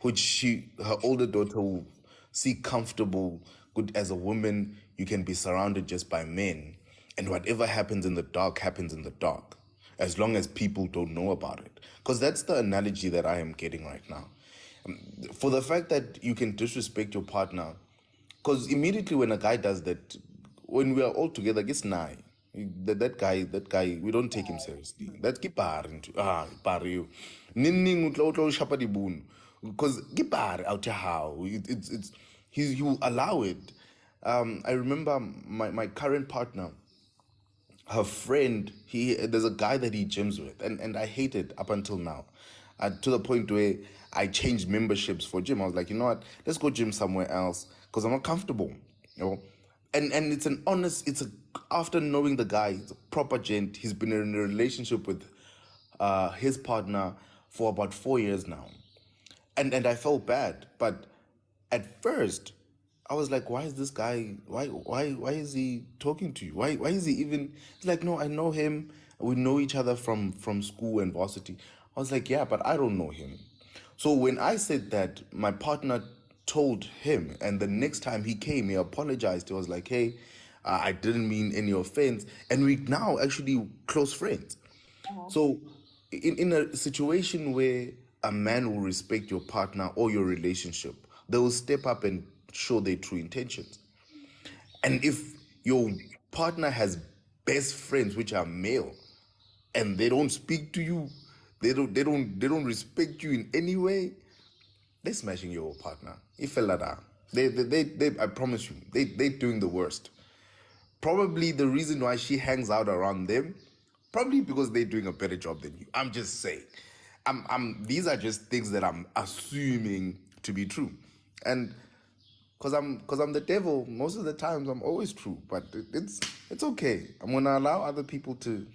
which her older daughter will see comfortable. Good, as a woman, you can be surrounded just by men, and whatever happens in the dark happens in the dark, as long as people don't know about it. Because that's the analogy that I am getting right now. For the fact that you can disrespect your partner, because immediately when a guy does that, when we are all together, gets nigh. That guy, we don't take him seriously. That's kipari into pari you. Ninning utlo shapa di boon. Because kipari out how it's he will allow it. I remember my current partner, her friend, there's a guy that he gyms with, and I hate it up until now. To the point where I changed memberships for gym. I was like, you know what, let's go gym somewhere else because I'm not comfortable. And after knowing the guy, he's a proper gent. He's been in a relationship with his partner for about 4 years now. And I felt bad, but at first I was like, why is this guy, why is he talking to you? Why is he even, he's like, no, I know him. We know each other from school and varsity. I was like, yeah, but I don't know him. So when I said that, my partner told him, and the next time he came, he apologized. He was like, hey, I didn't mean any offense. And we now actually close friends. So in a situation where a man will respect your partner or your relationship, they will step up and show their true intentions. And if your partner has best friends which are male and they don't speak to you, they don't respect you in any way, they're smashing your partner. If they I promise you, they're doing the worst. Probably the reason why she hangs out around them, probably because they're doing a better job than you. I'm just saying. These are just things that I'm assuming to be true. And because I'm the devil, most of the times I'm always true. But it's okay. I'm gonna allow other people to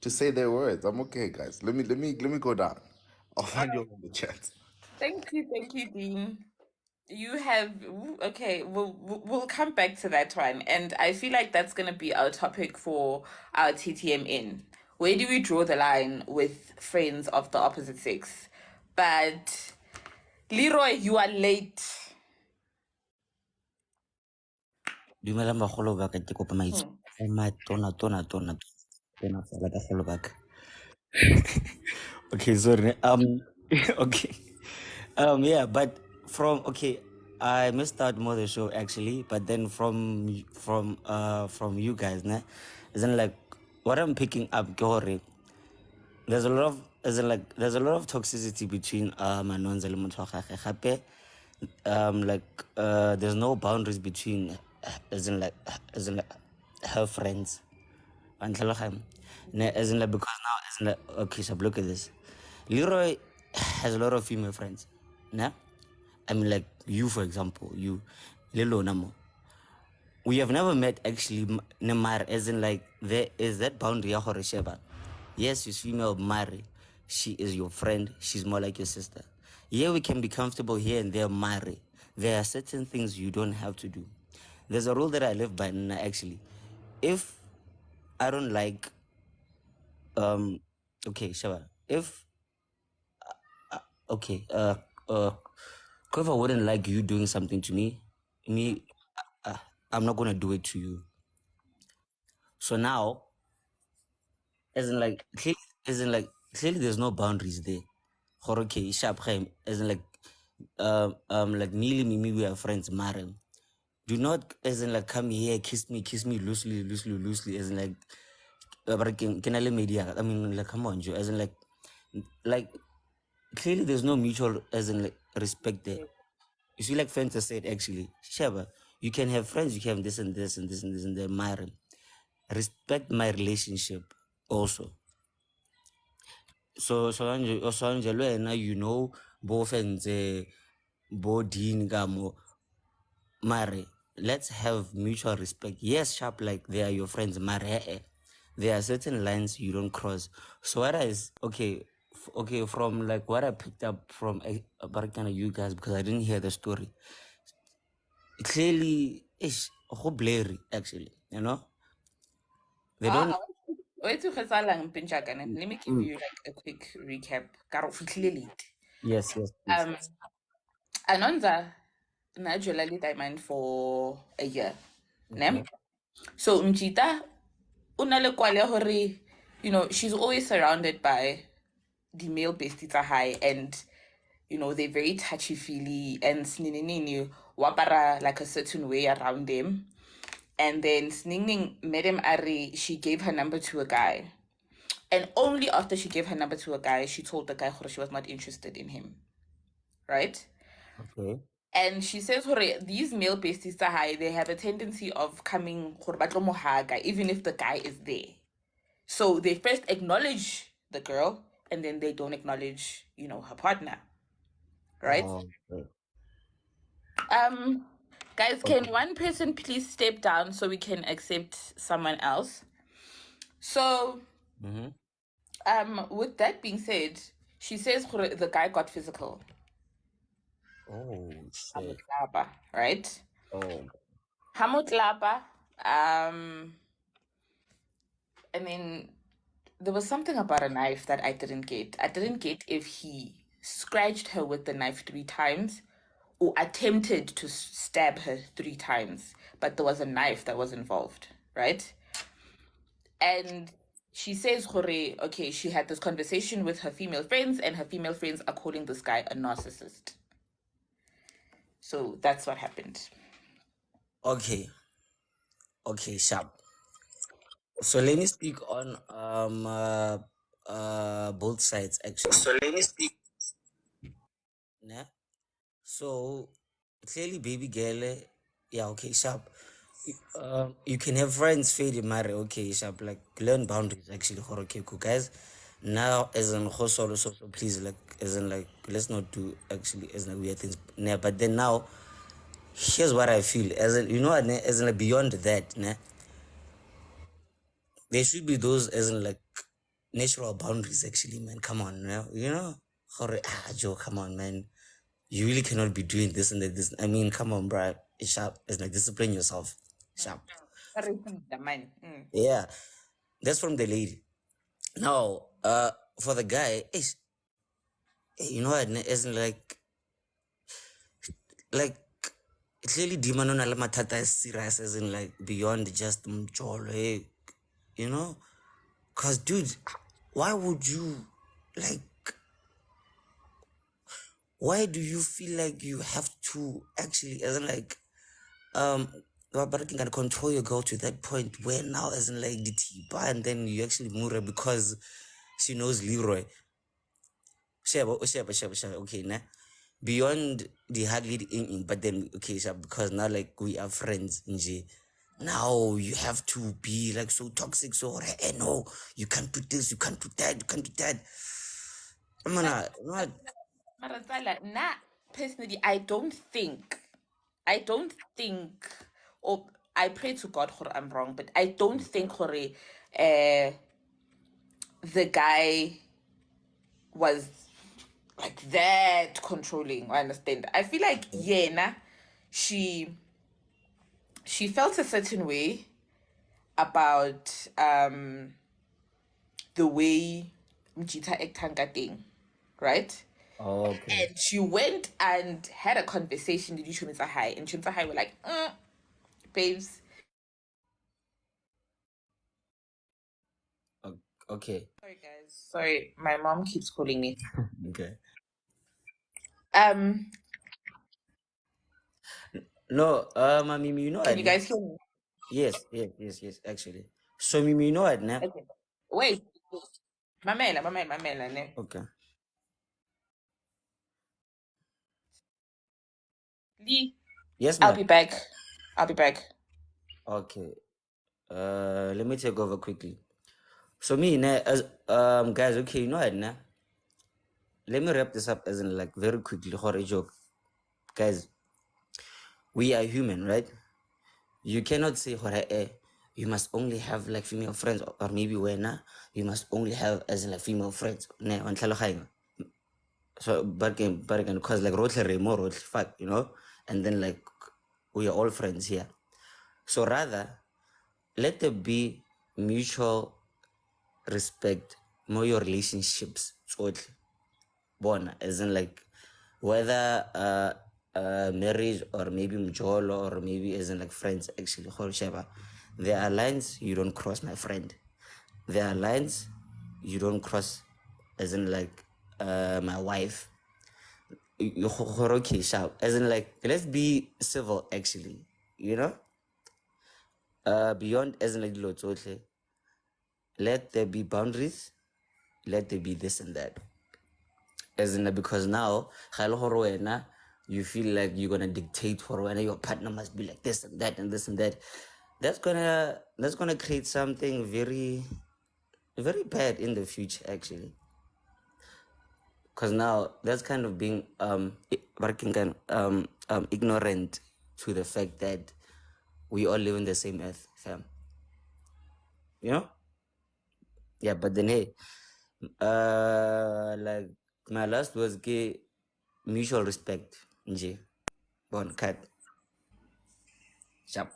say their words. I'm okay, guys. Let me go down. I'll find you on the chat. Thank you, Dean. You have okay. We'll come back to that one, and I feel like that's gonna be our topic for our TTMN. Where do we draw the line with friends of the opposite sex? But Leroy, you are late. Dumelang bagolo ba ka, ke kopa maitshwaro a matona fela bagolo ba ka. Okay, sorry. Okay. Yeah, but okay, I missed out more the show actually, but then from you guys, ne, isn't like what I'm picking up, Gori. There's a lot of toxicity between Manonza le motho wa gagwe. Gape, there's no boundaries between as in like her friends. As in like, because now as in like, okay, so look at this. Leroy has a lot of female friends. Nah? I mean, like you, for example, you, Lilo Namo. We have never met actually, Nemar, as in like there is that boundary ya gore sheba. Yes, she's female, Mari. She is your friend. She's more like your sister. Yeah, we can be comfortable here and there, Mari. There are certain things you don't have to do. There's a rule that I live by, actually. If I don't like, okay, Shaba, if, okay, whoever wouldn't like you doing something to me, I'm not gonna do it to you. So now, as in like, clearly there's no boundaries there. Okay, sharp, as in like me, we are friends, Marim. Do not, as in like, come here, kiss me loosely, as in like, can I let media? I mean, like, come on, Joe, as in like, clearly there's no mutual, as in like, respect there. You see, like Fenta said, actually, Shaba, you can have friends, you can have this and this and this and this and that. Mara, respect my relationship also. So wena, you know, both and bo Dean Gamo, Mare, let's have mutual respect. Yes, sharp, like they are your friends, Mare. There are certain lines you don't cross. So what is okay? Okay, from like what I picked up from about kind of you guys, because I didn't hear the story. Clearly, it's blurry actually. You know, they don't. Wait to Let me give you like a quick recap. Clearly. Yes, yes, yes. Anonza naturally diamond for a year. Okay. Ne? So Mchita unale kwale hore, you know, she's always surrounded by the male besties are high, and you know they're very touchy-feely and sninini wapara like a certain way around them. And then Sningning met him she gave her number to a guy. And only after she gave her number to a guy, she told the guy she was not interested in him. Right? Okay. And she says these male besties are high, they have a tendency of coming even if the guy is there. So they first acknowledge the girl and then they don't acknowledge, you know, her partner. Right? Oh, okay. Guys, can one person please step down so we can accept someone else? So with that being said, she says the guy got physical. Oh shit. Right? Oh. Hamutlapa. I mean, there was something about a knife that I didn't get. I didn't get if he scratched her with the knife 3 times or attempted to stab her 3 times, but there was a knife that was involved, right? And she says, okay, she had this conversation with her female friends, and her female friends are calling this guy a narcissist. So that's what happened. Okay. Okay, sharp. So let me speak on both sides actually. So let me speak. Yeah. So clearly, baby girl, yeah, okay, sharp. You can have friends fade marry, okay, sharp. Like learn boundaries actually. Okay, cool guys. Now, as in so please, like as in like let's not do actually as in weird things. Nah, but then now, here's what I feel. As in, you know, as in like beyond that, nah, there should be those as in like natural boundaries actually, man. Come on, you know, Joe, come on, man. You really cannot be doing this and that, this. I mean, come on, bro. It's sharp. It's like discipline yourself. Sharp. Yeah. That's from the lady. Now, for the guy, you know what? It's like clearly demon on matata is serious, as in like beyond just mjolo, you know? Cause dude, why would you like? Why do you feel like you have to actually, as in like, but you can control your girl to that point where now, as in like the tipa, and then you actually move her because she knows Leroy. Sheba, okay, nah. Beyond the hard lead in, but then okay, so because now like we are friends, nje. Now you have to be like so toxic, so no, you can't do this, you can't do that, you can't do that. I'm gonna not. Nah, personally, I don't think, or I pray to God I'm wrong, but I don't think the guy was like that controlling. I understand. I feel like she felt a certain way about the way Mjita Ektanga thing, right? Okay. And she went and had a conversation with Chumita High, and Chumita High were like, babes. Okay. Sorry, guys. Sorry, my mom keeps calling me. Okay. No, Mimi, you know Can what? you guys hear me? Yes, actually. So Mimi, you know what, nah? Okay. Wait. Mamela, ne? Okay. Lee, Yes, I'll ma'am. be back. I'll be back. Okay. Let me take over quickly. So me, as guys, okay, you know what, nah? Let me wrap this up as in like very quickly. Horror joke, guys. We are human, right? You cannot say horror. You must only have like female friends, or maybe when you must only have as in like female friends. Nah, on tlhaloganyo. So bargain, cause like rotary more fuck, you know, and then like we are all friends here. So rather, let there be mutual respect, more your relationships. Born as in like whether marriage or maybe mjolo or maybe as in like friends actually whatever. There are lines you don't cross, my friend. There are lines you don't cross as in like my wife. Okay, sharp. As in like let's be civil actually, you know? Beyond as in like let there be boundaries, let there be this and that. As in because now you feel like you're gonna dictate for when your partner must be like this and that and this and that. That's gonna create something very very bad in the future actually. Because now that's kind of being ignorant to the fact that we all live in the same earth, fam. You know? Yeah, but then hey, like my last was gay mutual respect. Nje. Bon cut. Sharp.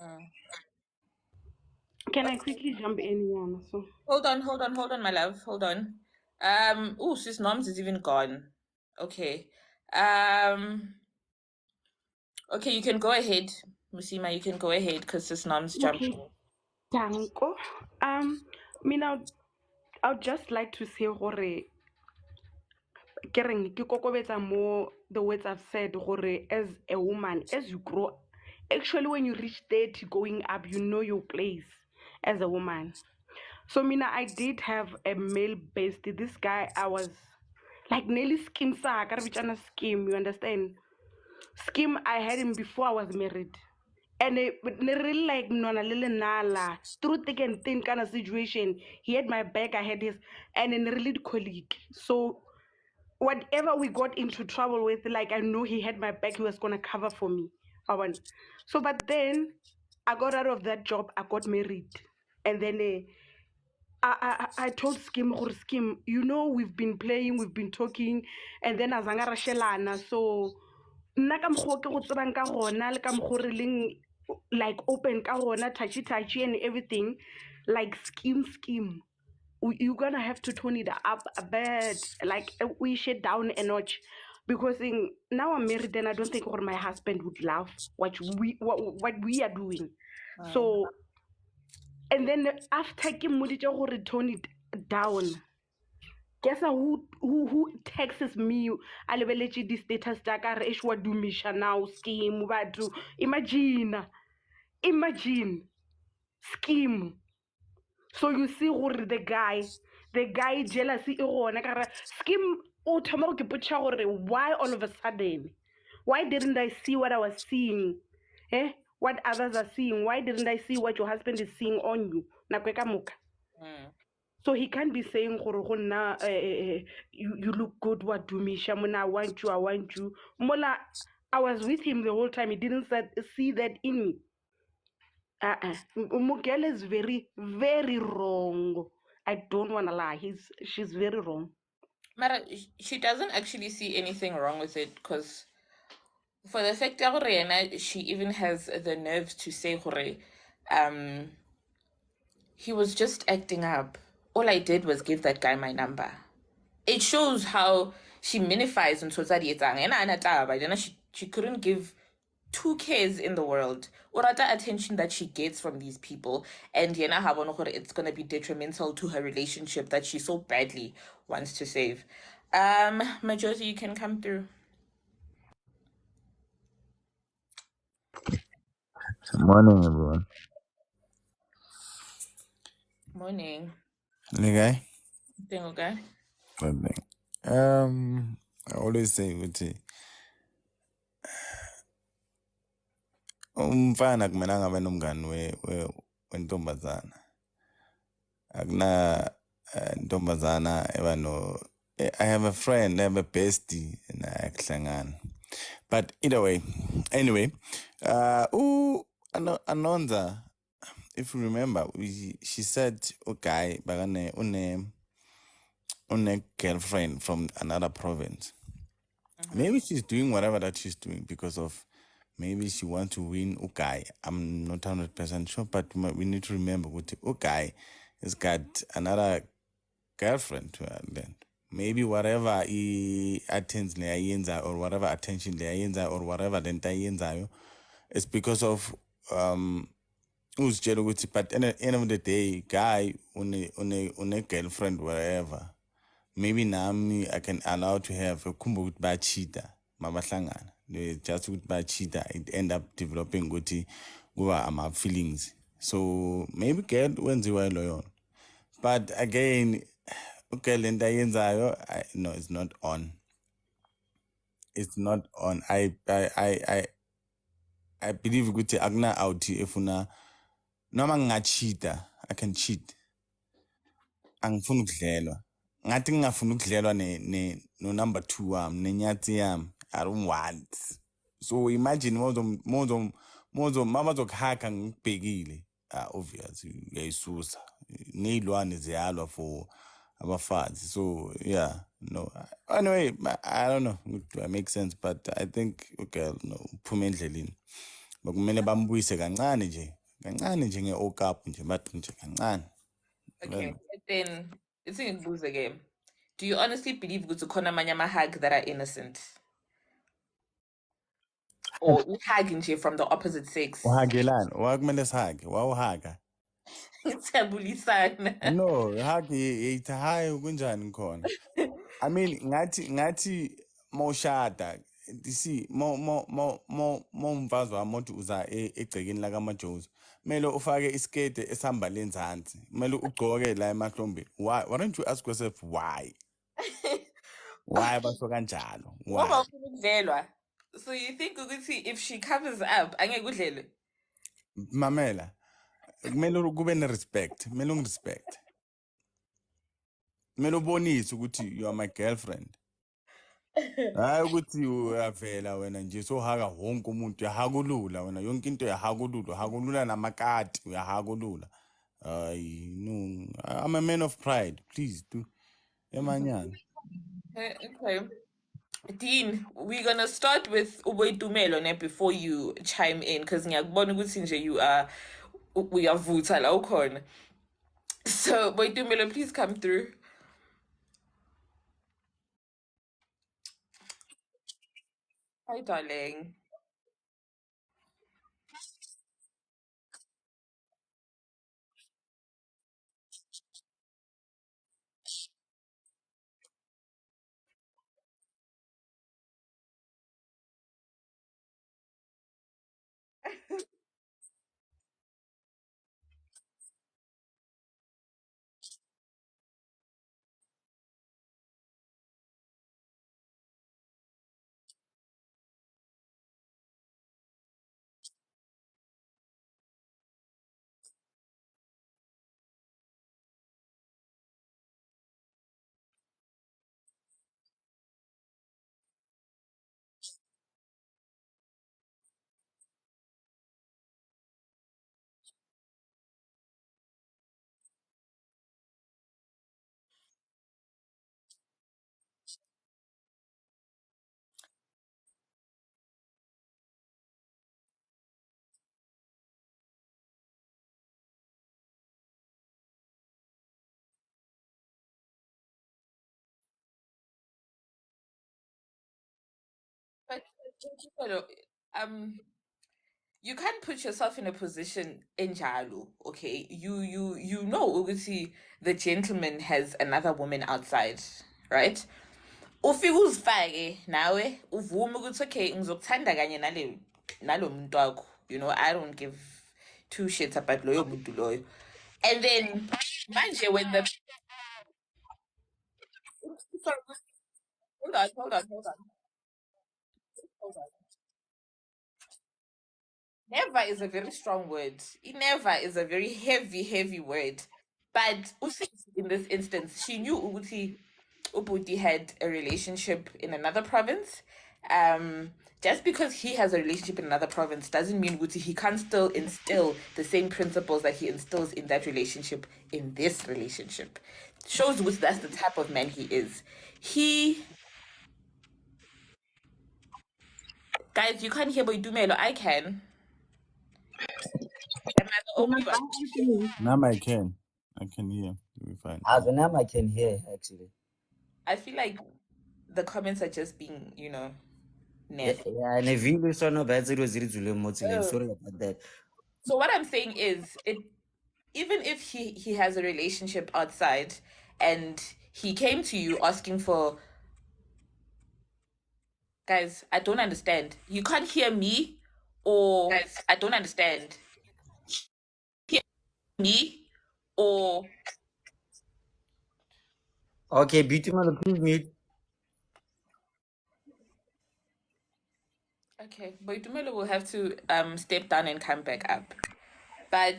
Can I quickly jump in, Yana? So Hold on, my love. Hold on. Oh, sis Noms is even gone. Okay. Okay, you can go ahead, Musima. You can go ahead because sis Noms jumped. okay, Danko. I would just like to say gore ke kokobetsa more the words I've said gore as a woman, as you grow, actually when you reach 30 going up, you know your place as a woman. So I did have a male bestie. This guy, I was like nearly skim scheme, you understand? Scheme, I had him before I was married. And it really like nona lele nala through thick and thin kind of situation. He had my back, I had his, and then really colleague. So whatever we got into trouble with, like I know he had my back, he was gonna cover for me. So but then I got out of that job, I got married. And then I told Skim, you know, we've been playing, we've been talking, and then azanga rashelana. So nna ka mokgwa ke go tsebang ka gona le ka mokgwa re leng like open ka gona, touchy and everything, like scheme. You're gonna have to tone it up a bit, like we shut down a notch, because now I'm married and I don't think my husband would love what we are doing. So and then after ke moditse gore tone it down, guess who texts me a lebeletse di-status tsa ka re wa dumisha now scheme batho. Imagine scheme. So you see gore the guy jealousy e gona ka scheme o thoma go ke potša gore why all of a sudden, why didn't I see what I was seeing, what others are seeing? Why didn't I see what your husband is seeing on you? Nako e ka moka. So he can't be saying you look good, what do Misha, I want you. Mola, I was with him the whole time. He didn't see that in me. Mugel is very, very wrong. I don't wanna lie. She's very wrong. Mara, she doesn't actually see anything wrong with it because for the fact that she even has the nerve to say he was just acting up. All I did was give that guy my number. It shows how she minifies and she couldn't give 2 cares in the world or other attention that she gets from these people, and it's going to be detrimental to her relationship that she so badly wants to save. Majosi, you can come through. Morning, everyone. Morning. Okay. Thing okay? Good thing. I always say, Uti, umfana akumelanga abe nomngani wentombazana. Akuna ntombazana eba no. I have a friend, I have a bestie, and I kuhlangana. But either way, anyway, Anonza, if you remember, she said, okay, bagane une girlfriend from another province. Maybe she's doing whatever that she's doing because of maybe she wants to win Ukai. I'm not 100% sure, but we need to remember what Ukai has got another girlfriend to her then. Maybe whatever he attends or whatever attention or whatever then it's because of uzitshela ukuthi but at the end of the day guy une girlfriend wherever maybe nami I can allow to have ukhumba ukuthi bayachita mabahlangana just ukuthi bayachita it end up developing ukuthi kuba ama feelings so maybe girl wenziwa loyo but again okay lento ayenzayo no it's not on I believe ukuthi akuna out efuna noma ngingachita I can cheat angifuni ukudlelwa ngathi ngingafuni ukudlelwa no number 2 wami nenyathi yami I don't want so imagine mabazokuhaka ngikubhekile obvious uyayisusa nezilwane ziyalwa for abafazi so yeah no anyway I don't know do I make sense but I think okay no uphuma endleleni bakumele bambuyise kancane nje ngeokap nje bathi nje kancane. Okay, then it's in lose again. Do you honestly believe ukuthi khona amanye ama-hug that are innocent? Or hug nje from the opposite sex? Uhagelani wakumele sihage wawuhaga siyabulisana. no hagi ithi hayi kunjani khona I mean ngathi mawushada see umfazi wami uthi uza egcekeni lakamajozi kumele ufake iskete esihamba lenzansi kumele ugcoke la emahlombeni why don't you ask yourself why basho kanjalo Ngoba ufuna ukudlelwa. So you think ukuthi if she covers up angeke udlelwe? mamela kumele kube ne-respect kumele ungirespect kumele ubonise ukuthi you are my girlfriend hayi ukuthi uyavela wena nje sohaka wonke umuntu uyahakulula wena yonke into uyahakulula namakati uyahakulula hayi no I'm a man of pride please do emanyana. Okay. Dean, we're gonna start with Uboitumelo before you chime in because ngiyakubona ukuthi nje you are uyavutha la ukhona. So Boitumelo, please come through. Hi, darling. But you can't put yourself in a position in Jalu, okay? You know ukuthi the gentleman has another woman outside, right? Ufike uzifake nawe uvume ukuthi okay ngizokuthanda kanye nalo muntu wakho. You know, I don't give two shits about loyo muntu loyo. And then manje when the sorry, hold on. Hold on. Never is a very strong word. Never is a very heavy word. But in this instance, she knew Ubuti had a relationship in another province. Just because he has a relationship in another province doesn't mean Uti he can't still instill the same principles that he instills in that relationship in this relationship. Shows Uti that's the type of man he is. Guys, you can't hear Boydumelo. I can. Am I the only one? Now I can. I can hear. You'll be fine. As an I can hear actually. I feel like the comments are just being, nasty. Yeah, and if you listen to bad sorry about that. So what I'm saying is, even if he has a relationship outside, and he came to you asking for, guys, I don't understand. You can't hear me, or guys, I don't understand. Hear me, or Okay, beauty man, please mute. okay, Boitumelo will have to step down and come back up. But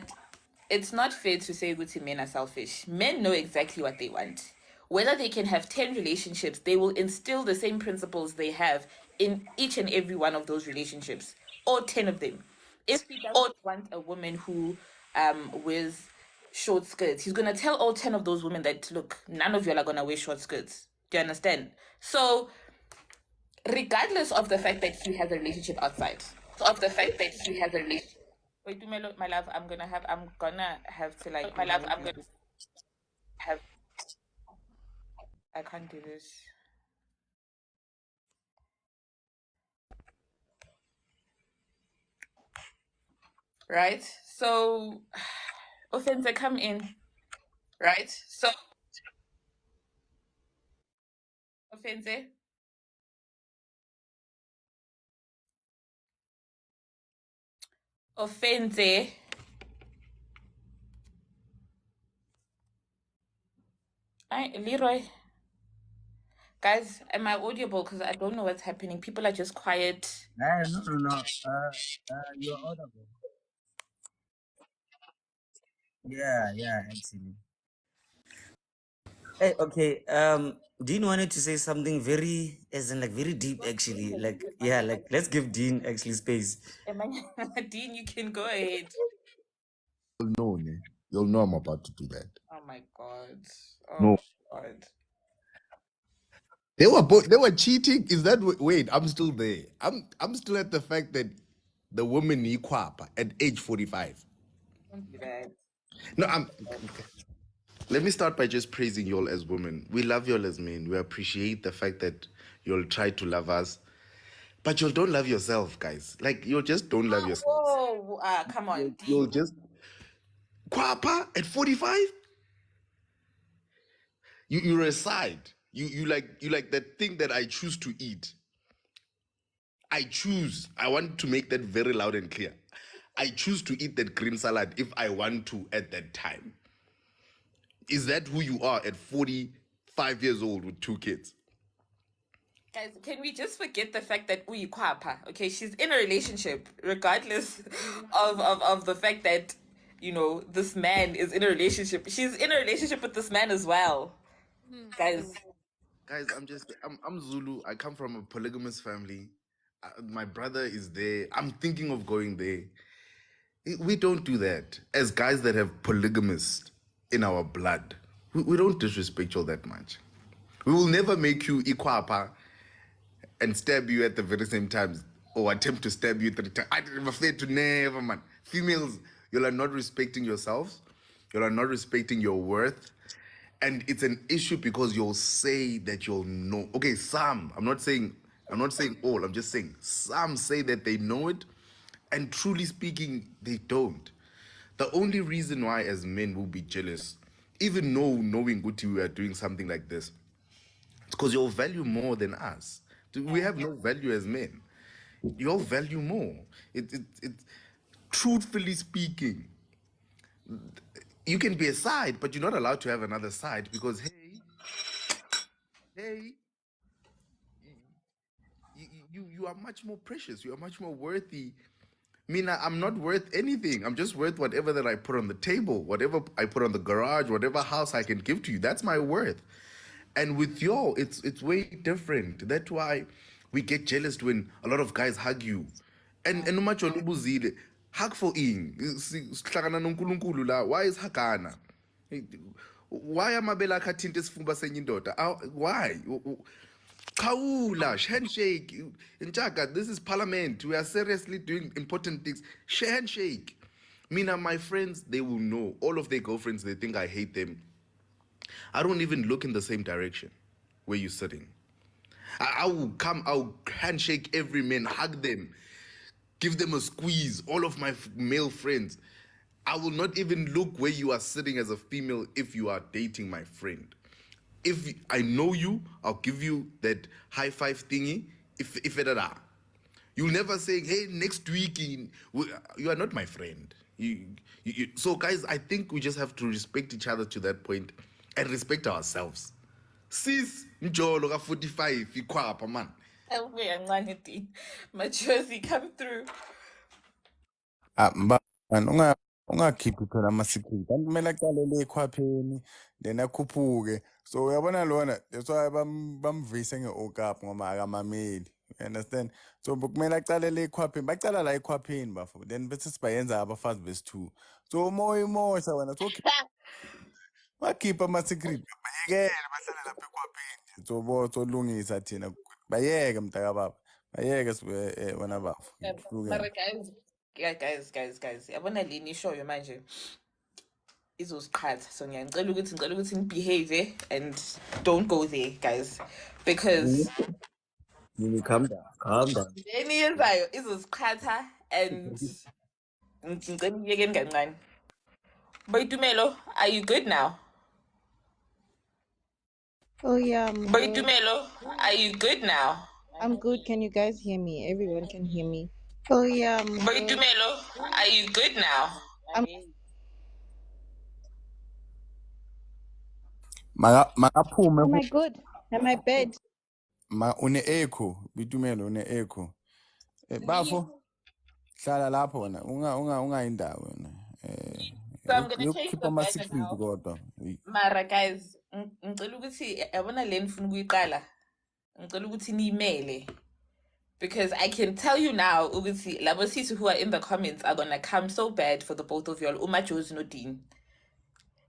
it's not fair to say Guti men are selfish. Men know exactly what they want. Whether they can have 10 relationships, they will instill the same principles they have in each and every one of those relationships, all 10 of them. If he doesn't want a woman who wears short skirts, he's going to tell all 10 of those women that, look, none of you are going to wear short skirts. Do you understand? So, regardless of the fact that he has a relationship outside, wait, Dumelo, my love, I'm gonna have to like, my love, I can't do this. Right? So, Offense, come in. Right? So, Offense. Offense. Leroy. Guys, am I audible? Because I don't know what's happening. People are just quiet. No. You're audible. Yeah, actually. Hey, okay. Dean wanted to say something very, as in like very deep, actually. Like, yeah, like let's give Dean actually space. Dean, you can go ahead. You'll know, ne? You'll know I'm about to do that. Oh my God. No. God. They were cheating. Is that wait? I'm still there. I'm still at the fact that the woman Ikwapa at age 45. Don't do that. No, let me start by just praising y'all as women. We love y'all as men. We appreciate the fact that y'all try to love us. But y'all don't love yourself, guys. Like you just don't love yourself. Oh, come on, You'll Dean. just Kwapa at 45? You're a side. You like that thing that I choose to eat. I want to make that very loud and clear. I choose to eat that green salad if I want to at that time. Is that who you are at 45 years old with 2 kids? Guys, can we just forget the fact that Uyikwapa, okay, she's in a relationship, regardless of the fact that, this man is in a relationship. She's in a relationship with this man as well. Guys, I'm Zulu. I come from a polygamous family. My brother is there. I'm thinking of going there. We don't do that. As guys that have polygamist in our blood, we don't disrespect you that much. We will never make you Ikwapa and stab you at the very same time or attempt to stab you 3 times. I refer to never, man. Females, you are not respecting yourselves. You are not respecting your worth. And it's an issue because you'll say that you'll know. Okay, some. I'm not saying all. I'm just saying some say that they know it, and truly speaking, they don't. The only reason why, as men, we'll be jealous, even knowing Guti, we are doing something like this, it's because you'll value more than us. We have no value as men. You'll value more. It truthfully speaking, you can be a side, but you're not allowed to have another side because hey, you are much more precious. You are much more worthy. Mina, I'm not worth anything. I'm just worth whatever that I put on the table, whatever I put on the garage, whatever house I can give to you. That's my worth. And with y'all, it's way different. That's why we get jealous when a lot of guys hug you. And no matter ubuzile, hug for in. Sihlangana noNkulunkulu la. Why is hagana? Why am I bela khathinte isifumba senye indoda? Why? Kaula, handshake. Nchaka, this is parliament. We are seriously doing important things. Handshake. Mina, my friends, they will know. All of their girlfriends, they think I hate them. I don't even look in the same direction where you're sitting. I will come, I'll handshake every man, hug them, give them a squeeze, all of my male friends. I will not even look where you are sitting as a female if you are dating my friend. If I know you, I'll give you that high five thingy. If it are. You'll never say, hey, next week, you are not my friend. So, guys, I think we just have to respect each other to that point and respect ourselves. Sis, njolo ka 45, ikwapa, man. Machozi come through. Ungakhiphi phela ama-secret kanti kumele aqalele ekhwapheni then akhuphuke so uyabona lona that's why bamvise nge-okap ngoba akamameli you understand so kumele acalele ekhwapheni bacala la ekhwapheni bafo then bese sibayenza abafazi besi-2 so umoya imosha wena so wakhipha ama-secret bayekele bahlale lapha ekhwapheni so lungisa thina bayeke mntakababa bayeke wena bafo Mara guys, yabona lini ishoyo manje izosiqhatha so ngicela ukuthi nibehave and don't go there guys because Calm down. leni yenzayo izosiqhatha and ngicela uyekeni kancane. Boitumelo, are you good now? Oh yeah, I'm good. Boitumelo, are you good now? I'm good. Can you guys hear me? Everyone can hear me. Oh yeah, I'm good. Boitumelo, are you good now? makaphume Am I good? Am I bad? une-echo Bitumelo une-echo bafo hlala lapho wena ungayindawo wena So I'm gonna change yokukhipha the banner ama-secret now. kodwa Mara guys, ngicela ukuthi yabona le nifuna ukuyiqala. Ngicela ukuthi niyimele. Because I can tell you now, ukuthi labo sisi who are in the comments are gonna come so bad for the both of y'all. Umajozi no Dean.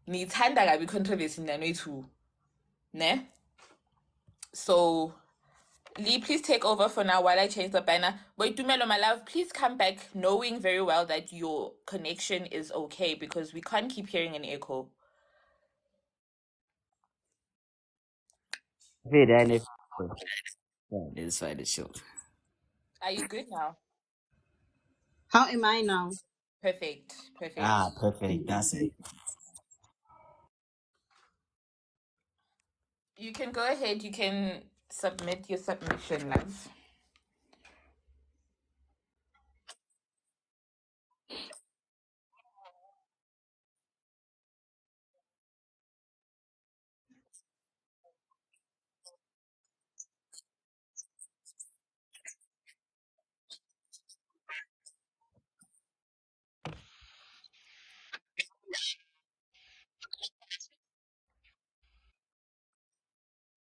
Nithanda kabi controversy nanoyi-2. Ne? So Lee, please take over for now while I change the banner. Boitumelo, my love, please come back knowing very well that your connection is okay because we can't keep hearing an echo. It's fine, it's sure. Are you good now? How am I now? Perfect. Perfect. That's it. You can go ahead. You can submit your submission, love.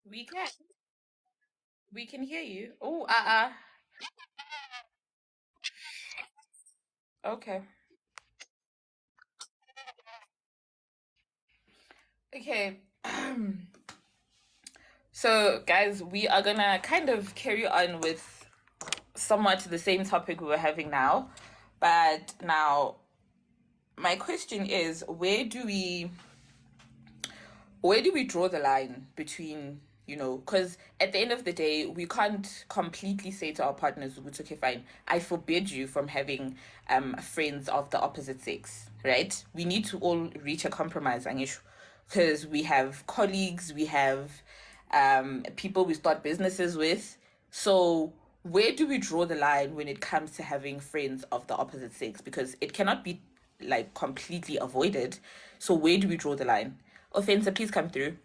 We can. We can hear you. Oh, Okay. Okay. So, guys, we are gonna kind of carry on with somewhat the same topic we were having now, but now my question is, where do we draw the line between, because at the end of the day, we can't completely say to our partners, okay, fine, I forbid you from having friends of the opposite sex, right? We need to all reach a compromise, Angishu, because we have colleagues, we have people we start businesses with. So where do we draw the line when it comes to having friends of the opposite sex? Because it cannot be like completely avoided. So where do we draw the line? Offensive, please come through.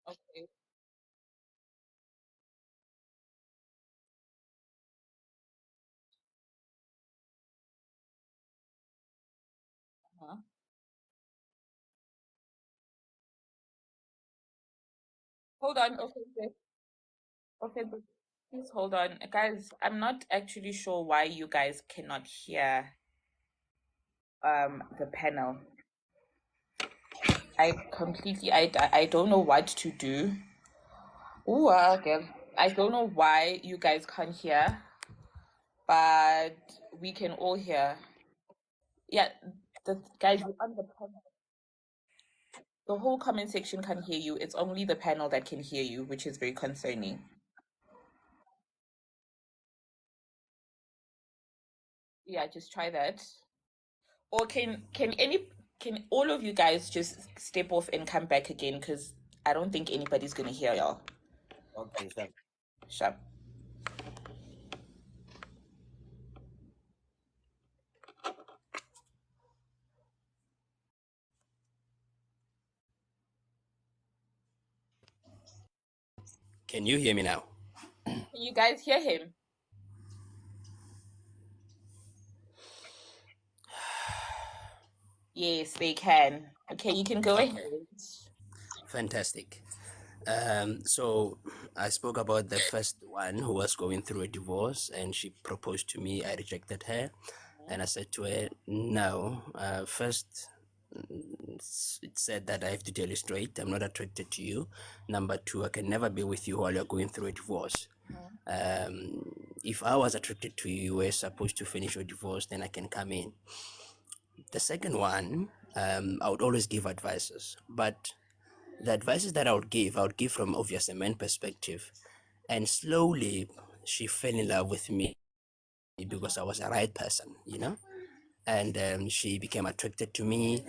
Okay. Uh-huh. Hold on. Okay. Okay. Okay. But please hold on, guys. I'm not actually sure why you guys cannot hear the panel. I don't know what to do. Ooh, okay. I don't know why you guys can't hear, but we can all hear. Yeah, the guys on the panel. The whole comment section can hear you. It's only the panel that can hear you, which is very concerning. Yeah, just try that. Or can all of you guys just step off and come back again? Because I don't think anybody's gonna hear y'all. Okay, sure. Sure. Can you hear me now? Can you guys hear him? Yes, they can. Okay, you can go ahead. Fantastic. So I spoke about the first one who was going through a divorce and she proposed to me. I rejected her and I said to her, no, first, it said that I have to tell you straight, I'm not attracted to you. Number two, I can never be with you while you're going through a divorce. If I was attracted to you, you were supposed to finish your divorce, then I can come in. The second one, I would always give advices, but the advices that I would give from obviously a man perspective. And slowly she fell in love with me because I was the right person, you know? And she became attracted to me.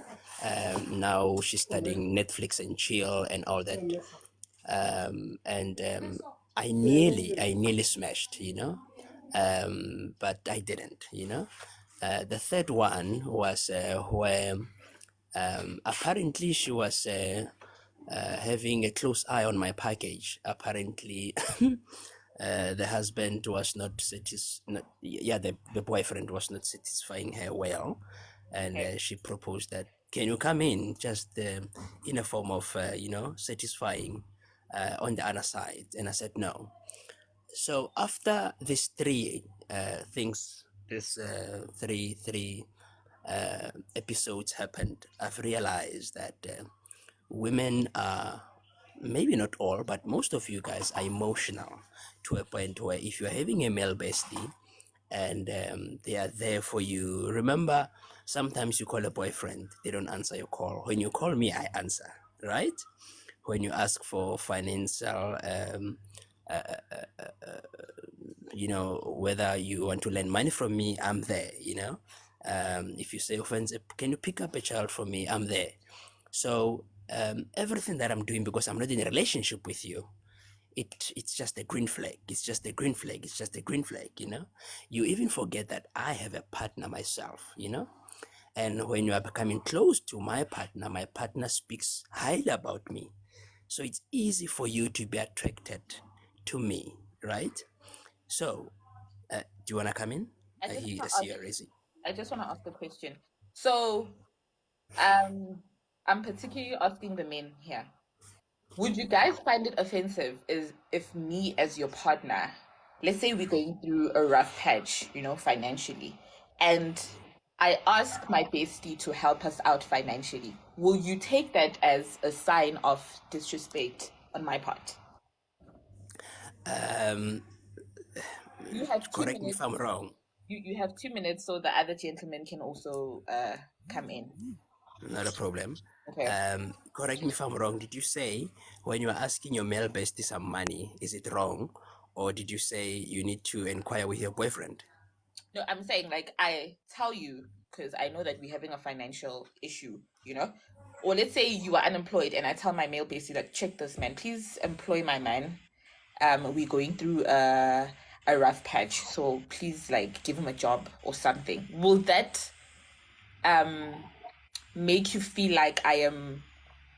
Now she's studying Netflix and chill and all that. I nearly smashed, you know? But I didn't, you know? The third one was where apparently she was having a close eye on my package. Apparently, the husband was not yeah, the boyfriend was not satisfying her well, and she proposed that, can you come in just in a form of satisfying on the other side, and I said no. So after these three things, this three episodes happened, I've realized that women are, maybe not all, but most of you guys are emotional to a point where if you're having a male bestie and they are there for you. Remember, sometimes you call a boyfriend, they don't answer your call. When you call me, I answer, right? When you ask for financial, whether you want to lend money from me, I'm there, you know? If you say, offensive, can you pick up a child for me? I'm there. So everything that I'm doing, because I'm not in a relationship with you, it's just a green flag. It's just a green flag. It's just a green flag, you know? You even forget that I have a partner myself, you know? And when you are becoming close to my partner speaks highly about me. So it's easy for you to be attracted to me, right? So, do you want to come in? I just want to See ask. you raising. I just want to ask a question. So, I'm particularly asking the men here. Would you guys find it offensive is if me as your partner, let's say we're going through a rough patch, financially, and I ask my bestie to help us out financially? Will you take that as a sign of disrespect on my part? Um, You have 2 correct me minutes. if I'm wrong. You have 2 minutes so the other gentleman can also come in. Not a problem. Okay. Correct me if I'm wrong. Did you say when you are asking your male bestie some money, is it wrong? Or did you say you need to inquire with your boyfriend? No, I'm saying like I tell you because I know that we're having a financial issue, Or let's say you are unemployed and I tell my male bestie that check this man, please employ my man. We're going through a rough patch, so please like give him a job or something. Will that make you feel like I am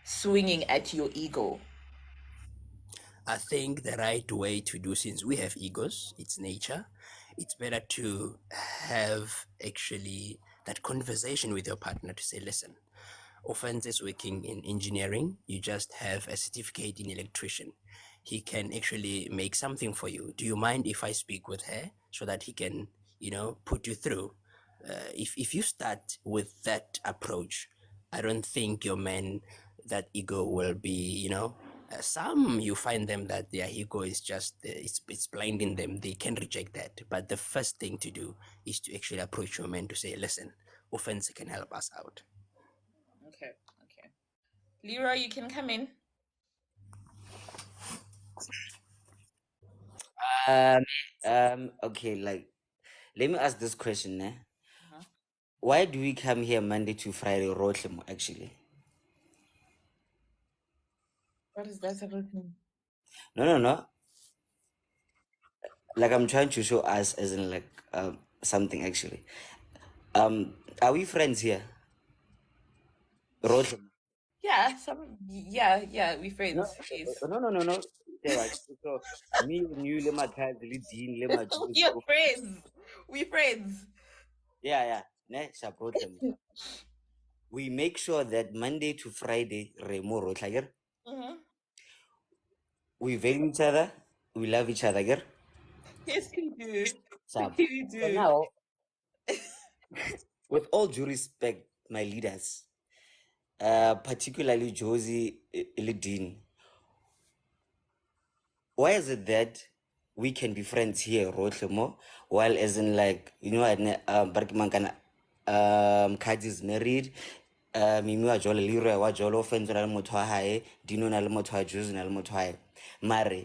swinging at your ego? I think the right way to do, since we have egos, it's nature, it's better to have actually that conversation with your partner to say, listen, Offense is working in engineering, you just have a certificate in electrician. He can actually make something for you. Do you mind if I speak with her so that he can, put you through? If you start with that approach, I don't think your man, that ego will be, some you find them that their ego is just, it's blinding them. They can reject that. But the first thing to do is to actually approach your man to say, listen, Offense can help us out. Okay. Leroy, you can come in. Okay, like, let me ask this question, eh? Uh-huh. Why do we come here Monday to Friday, Rotlemo, actually? What is that everything? No. Like, I'm trying to show us as in like something actually. Are we friends here? Rotlemo. Yeah, we No, friends. Yes. no. Yeah, right. So me and you, Lema Kaz, Dean, Lema We are friends. We friends. Yeah. Ne, sharp Rotlemo. We make sure that Monday to Friday, Remo Rotlager, Mm-hmm. we value each other, we love each other, girl. Yes, we do. Sharp. We So do. now, with all due respect, my leaders, particularly Josie Elidine, why is it that we can be friends here, Rotlemo, while as in like, Barkimankana, Kaji is married, Mimi wa jolo Leroy wa jolo friends na le motho wa hae, Dino na le motho wa Josie na le motho wa hae. Mare,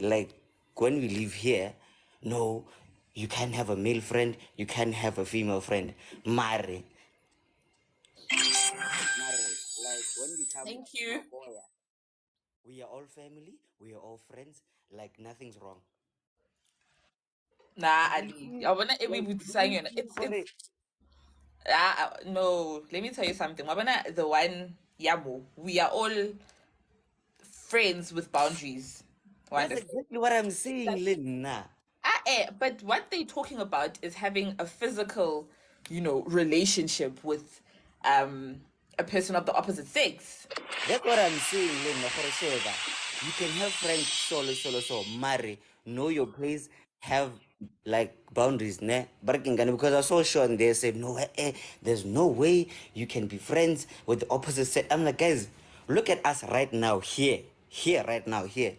like when we live here, no, you can't have a male friend, you can't have a female friend. Mare, like when we come Thank you. Maboya, we are all family, we are all friends, like nothing's wrong. Nah, Ali. I wanna Like, be do we saying feel for it's it? no. Let me tell you something. Wabana, the one Yamo, we are all friends with boundaries. That's Understand? exactly what I'm saying, Lena. But what they're talking about is having a physical, relationship with a person of the opposite sex. That's what I'm saying, Lena, for sure. You can have friends solo, marry, know your place, have like boundaries, ne? Because I saw Sean there said, no, there's no way you can be friends with the opposite sex. I'm like, guys, look at us right now, here, right now, here.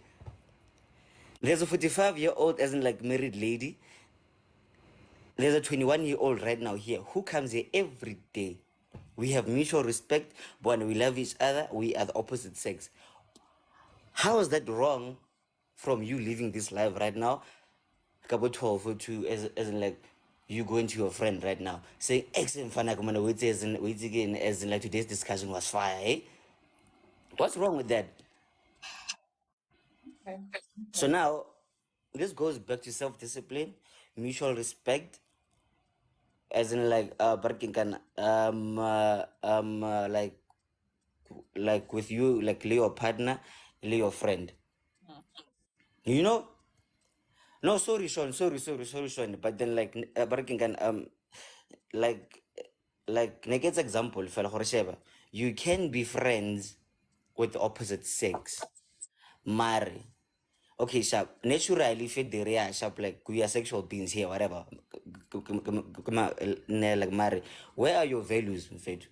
There's a 45-year-old, as in like married lady. There's a 21-year-old right now here who comes here every day. We have mutual respect, but when we love each other, we are the opposite sex. How is that wrong from you living this life right now? Couple 12 or 2, as in like you going to your friend right now, saying, excellent fun, as in like today's discussion was fire, eh? What's wrong with that? Okay. So now, this goes back to self-discipline, mutual respect, as in like barking can like with you, like your partner, your friend. You know? No, sorry, Sean. Sorry, Sean. But then like barking can like next example, fela gore sheba, you can be friends with the opposite sex. Mare. Okay, sharp. Naturally, fit the real sharp, like we are sexual beings here, whatever. Like Mare. Where are your values, Fed?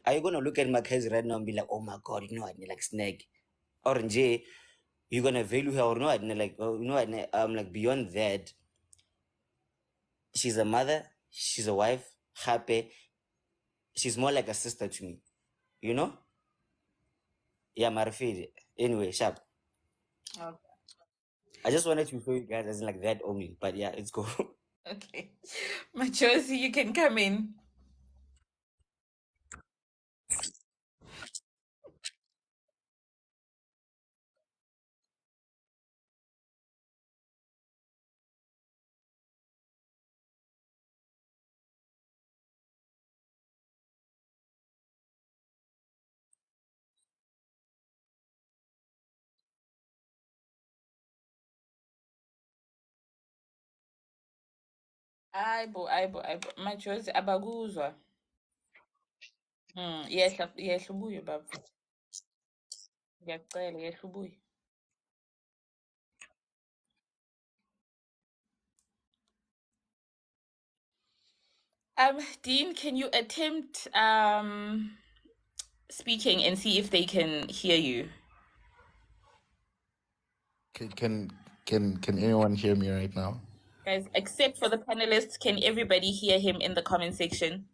Are you gonna look at my case right now and be like, oh my god, I need like snake? Or J, you're gonna value her or not? Like, like beyond that, she's a mother, she's a wife, happy. She's more like a sister to me, you know? Yeah, Marfid. Anyway, sharp. Okay. I just wanted to show you guys as in like that only, but yeah, it's cool. Okay. Machosi, you can come in. Aibo. Majozi abakuzwa. Yehla ubuye baba. Ngiyacela yehla ubuye. Dean, can you attempt speaking and see if they can hear you? Can anyone hear me right now? Guys, except for the panelists, can everybody hear him in the comment section?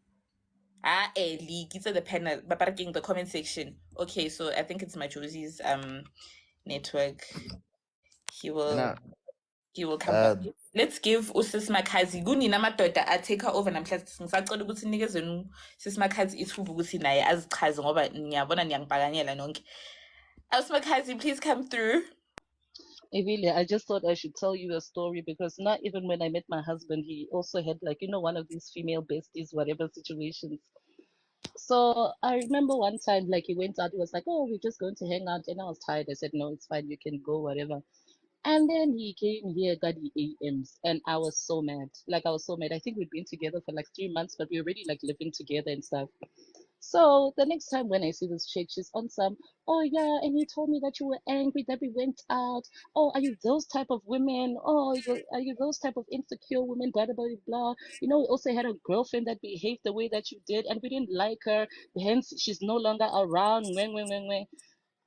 League, it's the panel, but in the comment section. Okay, so I think it's Majosi's network. He will come back. Let's give usis Makazi kunina madoda take her over namhlanje ngisacela ukuthi nikezeni sis Makazi ithuba ukuthi naye azichaze ngoba ngiyabona niyangibhakanyela nonke. Makazi, please come through. Emilia, I just thought I should tell you a story because not even when I met my husband, he also had like, one of these female besties, whatever situations. So I remember one time, like he went out, he was like, oh, we're just going to hang out. And I was tired. I said, no, it's fine. You can go, whatever. And then he came here, got the AMs, and I was so mad. Like, I was so mad. I think we'd been together for like 3 months, but we were already like living together and stuff. So the next time when I see this chick, she's on some, oh yeah, and you told me that you were angry that we went out. Oh, are you those type of women? Oh, are you those type of insecure women? Blah, blah, blah, blah. We also had a girlfriend that behaved the way that you did, and we didn't like her. Hence, she's no longer around. When.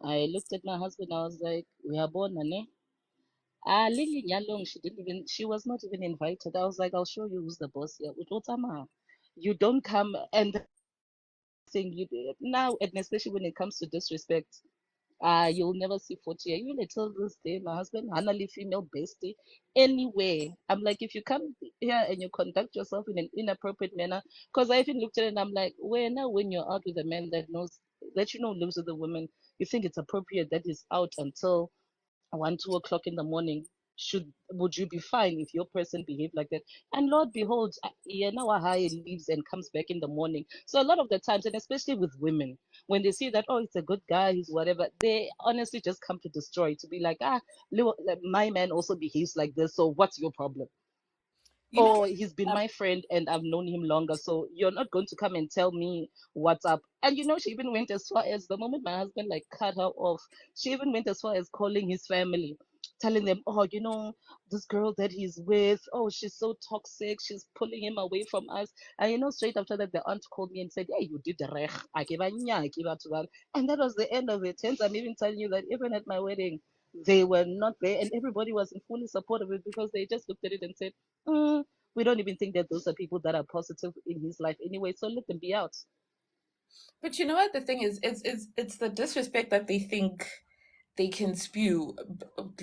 I looked at my husband. I was like, we are born, ne? Lily Nyalong, she was not even invited. I was like, I'll show you who's the boss here. You don't come and thing you do now, and especially when it comes to disrespect, you'll never see 40. Even until this day, my husband, Hanali female bestie, anyway. I'm like, if you come here and you conduct yourself in an inappropriate manner, because I even looked at it and I'm like, when you're out with a man that knows that lives with a woman, you think it's appropriate that he's out until 1, 2 o'clock in the morning. Would you be fine if your person behaved like that? And Lord behold, high leaves and comes back in the morning. So a lot of the times, and especially with women, when they see that, oh, it's a good guy, he's whatever, they honestly just come to destroy, to be like, my man also behaves like this, so what's your problem? He's been my friend and I've known him longer, so you're not going to come and tell me what's up. And she even went as far as, the moment my husband like cut her off, she even went as far as calling his family, telling them, this girl that he's with, she's so toxic, she's pulling him away from us. And straight after that, the aunt called me and said, hey, you did the rech. I gave her to her. And that was the end of it. Hence, I'm even telling you that even at my wedding, they were not there, and everybody was in fully support of it because they just looked at it and said, we don't even think that those are people that are positive in his life anyway, so let them be out. But you know what the thing is, it's the disrespect that they think they can spew.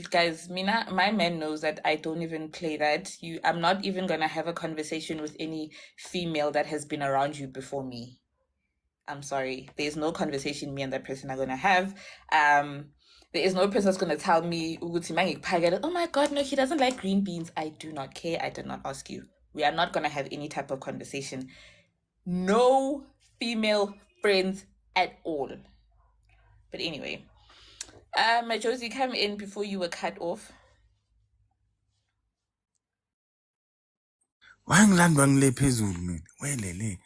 Guys, my man knows that I don't even play that. I'm not even gonna have a conversation with any female that has been around you before me. I'm sorry. There's no conversation me and that person are gonna have. There is no person that's gonna tell me, oh my god, no, he doesn't like green beans. I do not care. I did not ask you. We are not gonna have any type of conversation. No female friends at all. But anyway, Josie, come in before you were cut off. Wangilandwa ngile phezulu mina. Welele.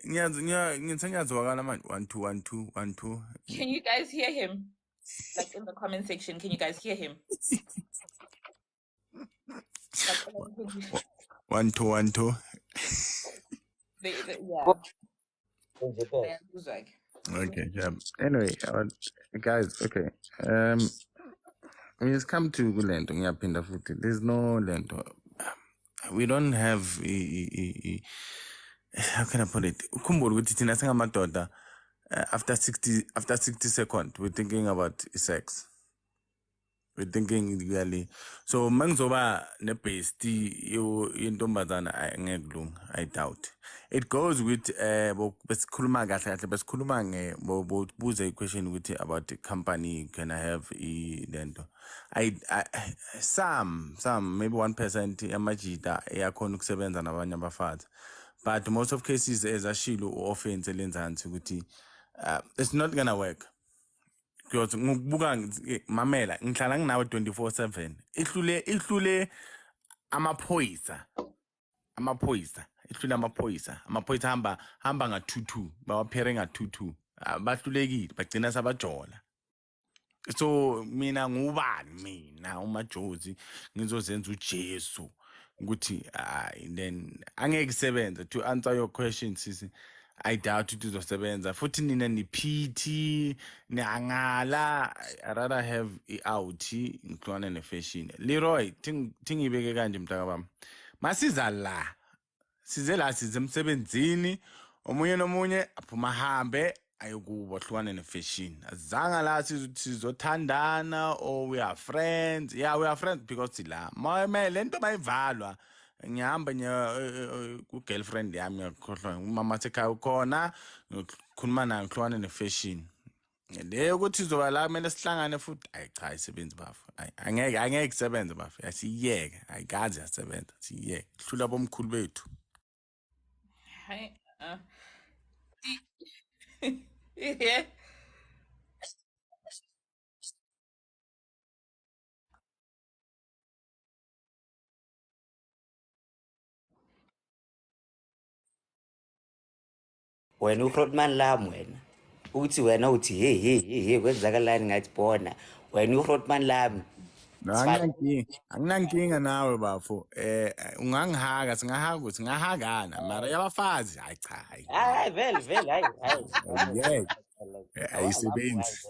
Ngiyazwakala manje 1 2 1 2 1 2. Can you guys hear him? Like in the comment section, can you guys hear him? 1 2 1 2. Yeah. Okay, yeah. Anyway, guys, okay. When it's come to Lento, ngiyaphinda futhi. There's no Lento. We don't have how can I put it? Ukhumbule ukuthi thina singamadoda, after 60 seconds we're thinking about sex. We're thinking really. So mangizoba nebestie yentombazana angeke kulunga, I doubt. It goes with besikhuluma kahle kahle besikhuluma buza question ukuthi about the company, can I have lento. I some maybe 1% yamajita yakhona ukusebenza nabanye abafazi. But most of cases ezashilo offense lenzansi ukuthi it's not gonna work. Because ngokubuka mamela ngihlala nginawe 24/7 ihlule amaphoyisa amaphoyisa ihlule amaphoyisa hamba nga-2-2 bawaphere nga-2-2 bahlulekile bagcina sabajola. So mina ngubani mina umajozi ngizozenza uJesu ukuthi then angeke kusebenza. To answer your question sisi, I doubt ukuthi izosebenza futhi nina niphithi niangala. I rather have i-out ngixolane ne-fashion. Leroy thingibeke kanje mntakabami, masiza la size emsebenzini, omunye nomunye aphuma ahambe ayokuba hlukane ne-fashion. Azange la sizothandana or we are friends. Yeah, we are friends because sila le nto bayivalwa ngihamba ku-girlfriend yami ngiyakhohlwa umama sekhaya ukhona ngikhuluma naye ngihlukane ne-fashion. Le ukuthi izoba la kumele sihlangane futhi ayi cha ayisebenzi bafu. Angeke kusebenze bafu. Asiyeke ayikaze yasebenza siyeke hlula bomkhulu bethu. Hi. Yeah. Wena uRotman lami wena. Uthi wena uthi hey kwenzakalani ngathi bona. Wena uRotman lami. Anginankinga nawe bafu. Ungangihaka singahakana mara yabafazi hayi cha Hayi vele hayi. ayisebenzi.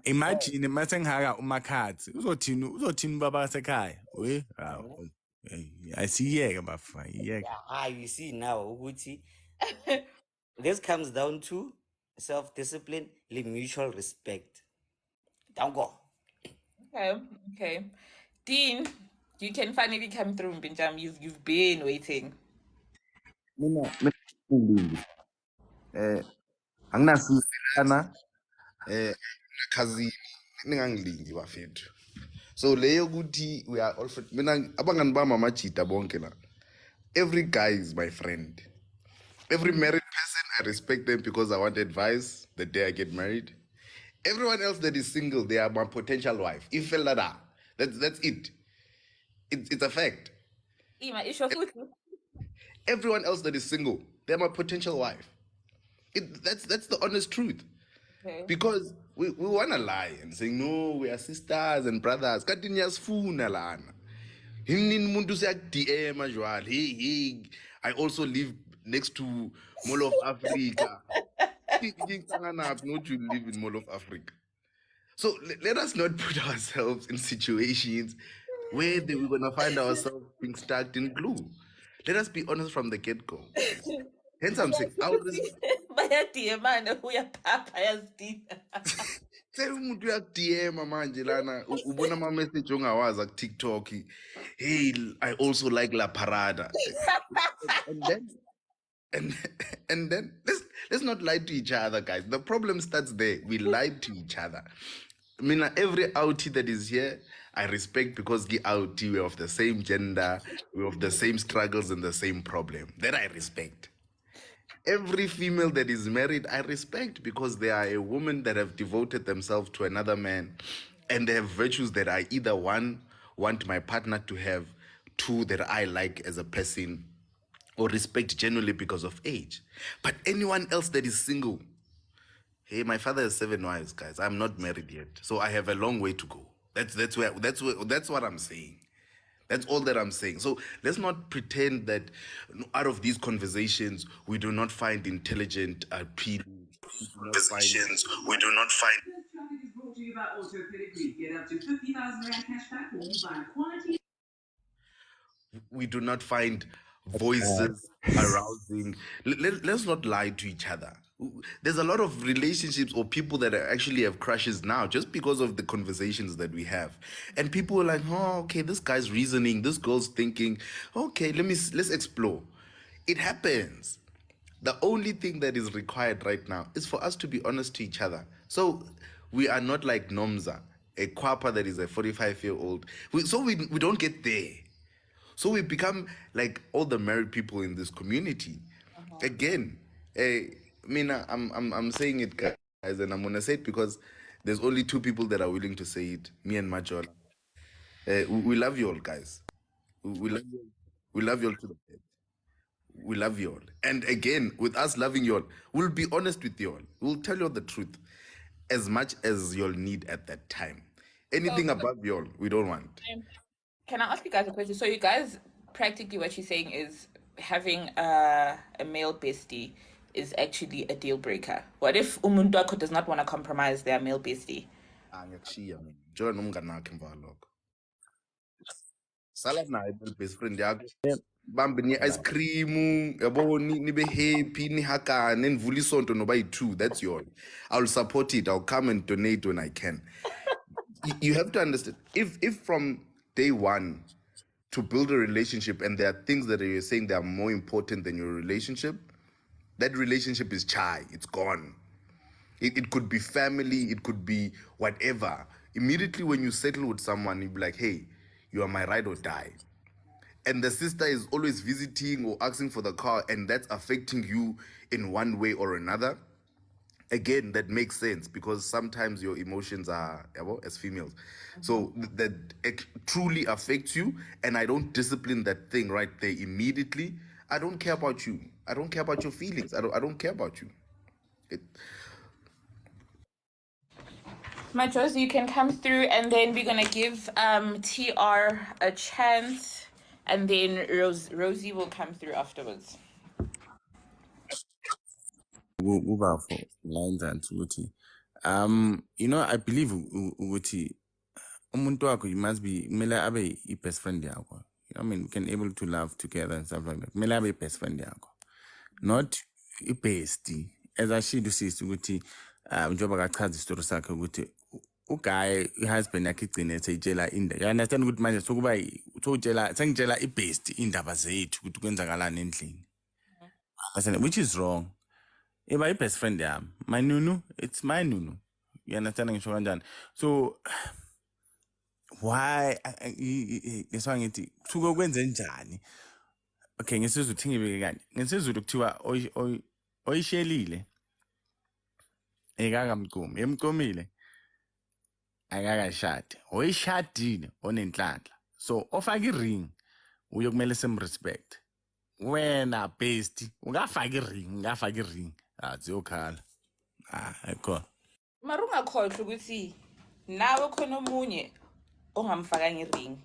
Imagine mase ngihaka umakhathi uzothini baba sekhaya we asiyeke bafu ayiyeke. You see now ukuthi this comes down to self-discipline, mutual respect. Don't go. Okay. Dean, you can finally come through, Binjam. You've been waiting. Mina anginasizelana nakhazini ningangilingi bafethu. So leyo ukuthi we are all friends. Mina abangani bami amajita bonke la. Every guy is my friend. Every married person, I respect them because I want advice the day I get married. Everyone else that is single, they are my potential wife. If that's it. It's a fact. Ima, it's your food. Everyone else that is single, they're my potential wife. That's the honest truth. Okay. Because we want to lie and say, no, we are sisters and brothers. Kanti niyasifuna lana. Himni muntu DM jwal. Hey, I also live next to Mall of Africa. Not you live in Mall of Africa. So let us not put ourselves in situations where we're gonna find ourselves being stuck in glue. Let us be honest from the get-go. Hence I'm saying bayadiyemana uyapapa yazidina. umuntu uyakudm manje lana ubona ama-message ongawazi aku-TikTok. Hey, I also like La Parada. and then let's not lie to each other, guys. The problem starts there. We lied to each other. I mean, every outie that is here, I respect because the outie, we're of the same gender, we're of the same struggles and the same problem. That I respect. Every female that is married, I respect because they are a woman that have devoted themselves to another man and they have virtues that I either want my partner to have, two, that I like as a person, or respect generally because of age. But anyone else that is single, hey, my father has 7 wives, guys. I'm not married yet, so I have a long way to go. That's what I'm saying. That's all that I'm saying. So let's not pretend that out of these conversations we do not find intelligent people. We do not find. We do not find voices arousing. Let's not lie to each other. There's a lot of relationships or people that actually have crushes now just because of the conversations that we have. And people are like, oh, okay, this guy's reasoning, this girl's thinking, okay, let's explore. It happens. The only thing that is required right now is for us to be honest to each other. So we are not like Nomza, a kwapa that is a 45-year-old. So we don't get there. So we become like all the married people in this community. Again, I'm saying it, guys, and I'm gonna say it because there's only 2 people that are willing to say it, me and Majola. We love you all, guys. We love you. We love y'all to the bed. We love y'all. And again, with us loving y'all, we'll be honest with y'all. We'll tell you the truth as much as y'all need at that time. Anything above y'all, we don't want. Can I ask you guys a question? So you guys, practically what you're saying is having a male bestie is actually a deal breaker. What if umuntu wakho does not want to compromise their male bestie? Angikushiya mina. Join umngani wakhe emva kwalokho. Sala naye best friend yakho. Bambe ni ice cream, yabo nibe happy, ni hakane, nivule isonto noba yi-2. That's y'all. I'll support it. I'll come and donate when I can. You have to understand, if from day one to build a relationship and there are things that you're saying that are more important than your relationship, that relationship is chai, it's gone. It could be family, it could be whatever. Immediately when you settle with someone, you be like, hey, you are my ride or die. And the sister is always visiting or asking for the car, and that's affecting you in one way or another. Again, that makes sense because sometimes your emotions are, as females, so that truly affects you. And I don't discipline that thing right there immediately. I don't care about you. I don't care about your feelings. I don't care about you. My Josie, you can come through, and then we're gonna give TR a chance, and then Rosie will come through afterwards. Uba for lines and ukuthi I believe ukuthi umuntu wakho you must be kumele abe i-best friend yakho. I mean, you can able to love together and stuff like that. Kumele abe i-best friend yakho, not i-bestie. As ashilo sisi ukuthi njengoba kachaza isitori sakhe ukuthi uguy i-husband yakhe igcine seyitshela indaba. You understand ukuthi manje sokuba sengitshela i-bestie indaba zethu ukuthi kwenzakalani endlini. Which is wrong. If I best friend yami, my nunu, it's my nunu. You understand ngisho kanjani? So why ngisho ngithi kusuke kwenze njani? Okay, ngesizulu uthi ngibeke kanje. Ngesizulu kuthiwa oyishelile ekakamgcomi, emgcomile akakashadi. Oyishadile onenhlanhla. So ofaka i-ring uyokumele simrespect. Wena bestie, ungafaka i-ring. Ziyokhala. Ayikho. Mara ungakhohlwa ukuthi nawe khona omunye ongamfakanga i-ring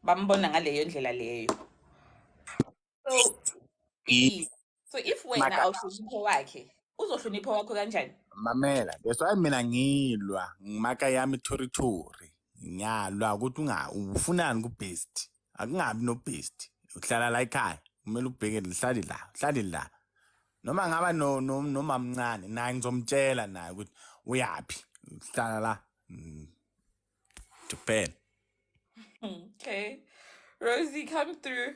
bambona ngaleyo ndlela leyo. So if wena awuhlonipho wakhe uzohlonipha wakho kanjani? Mamela, that's why mina ngilwa ngimaka yami territory. Ngiyalwa ukuthi ufunani ku-best. Akungabi no-best. Uhlala la ekhaya, kumele ubheke hlali la. Noma ngaba noma mncane, naye ngizomtshela naye ukuthi uyaphi. Uhlala la. Japan. Okay. Rosie, come through.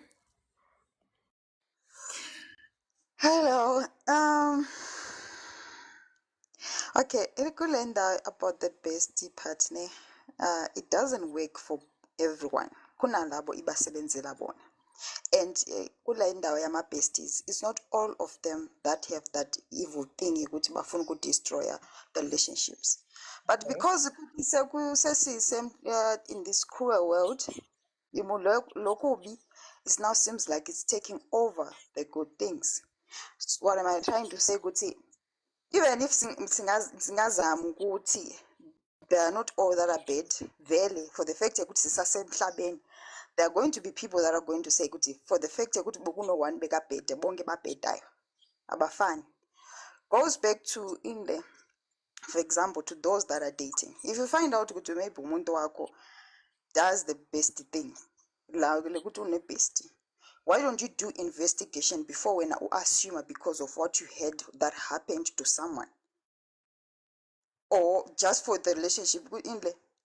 Hello. Okay, Kulenda about the bestie partner. It doesn't work for everyone. Kunalabo ibasebenzela bona. And kula indawo yama besties, it's not all of them that have that evil thing ukuthi bafuna uku destroy the relationships. But because in this cruel world, lokubi, it now seems like it's taking over the good things. So what am I trying to say? Even if singazama ukuthi they are not all that are bad, vele for the fact ukuthi sisasemhlabeni, there are going to be people that are going to say ukuthi for the fact ukuthi kuno one beka bad, bonke babhedayo abafani. Goes back to for example, to those that are dating. If you find out ukuthi maybe umuntu wakho does the best thing, la ukuthi une bestie, why don't you do investigation before when you assume because of what you heard that happened to someone, or just for the relationship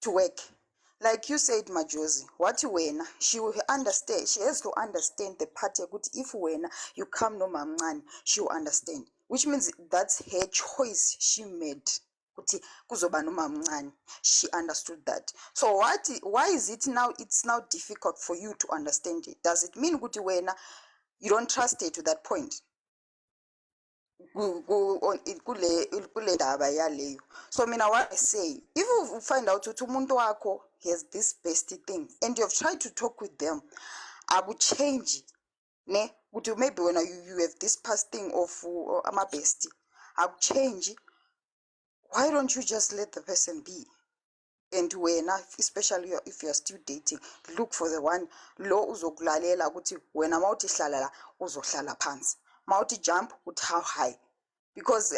to work? Like you said, Majosi, what when she will understand, she has to understand the party good. If when you come no mamman, she will understand, which means that's her choice she made. She understood that. So why is it now? It's now difficult for you to understand it. Does it mean good when you don't trust it to that point? So mina what I say, if you find out ukuthi umuntu wakho has this bestie thing and you have tried to talk with them, I would change ne ukuthi maybe when you have this past thing of ama-bestie change. Why don't you just let the person be? And wena, especially if you're still dating, look for the one lo uzokulalela ukuthi wena mawuthi hlala la uzohlala phansi, mawuthi jump uthi how high. Because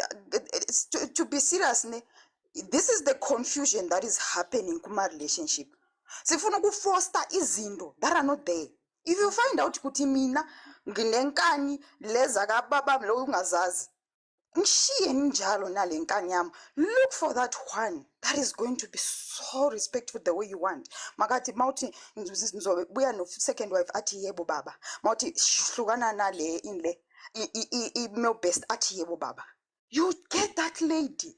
it's to be serious ne, this is the confusion that is happening kuma relationship. Sifuna ukufoster izinto that are not there. If you find out ukuthi mina nginenkani leza kababa lo ungazazi, ngishiye njalo nale nkani yami, look for that one that is going to be so respectful the way you want. Makathi mawuthi buya no second wife athi yebo baba, mawuthi hlukana nale inle i-male best athi yebo baba, you get that lady.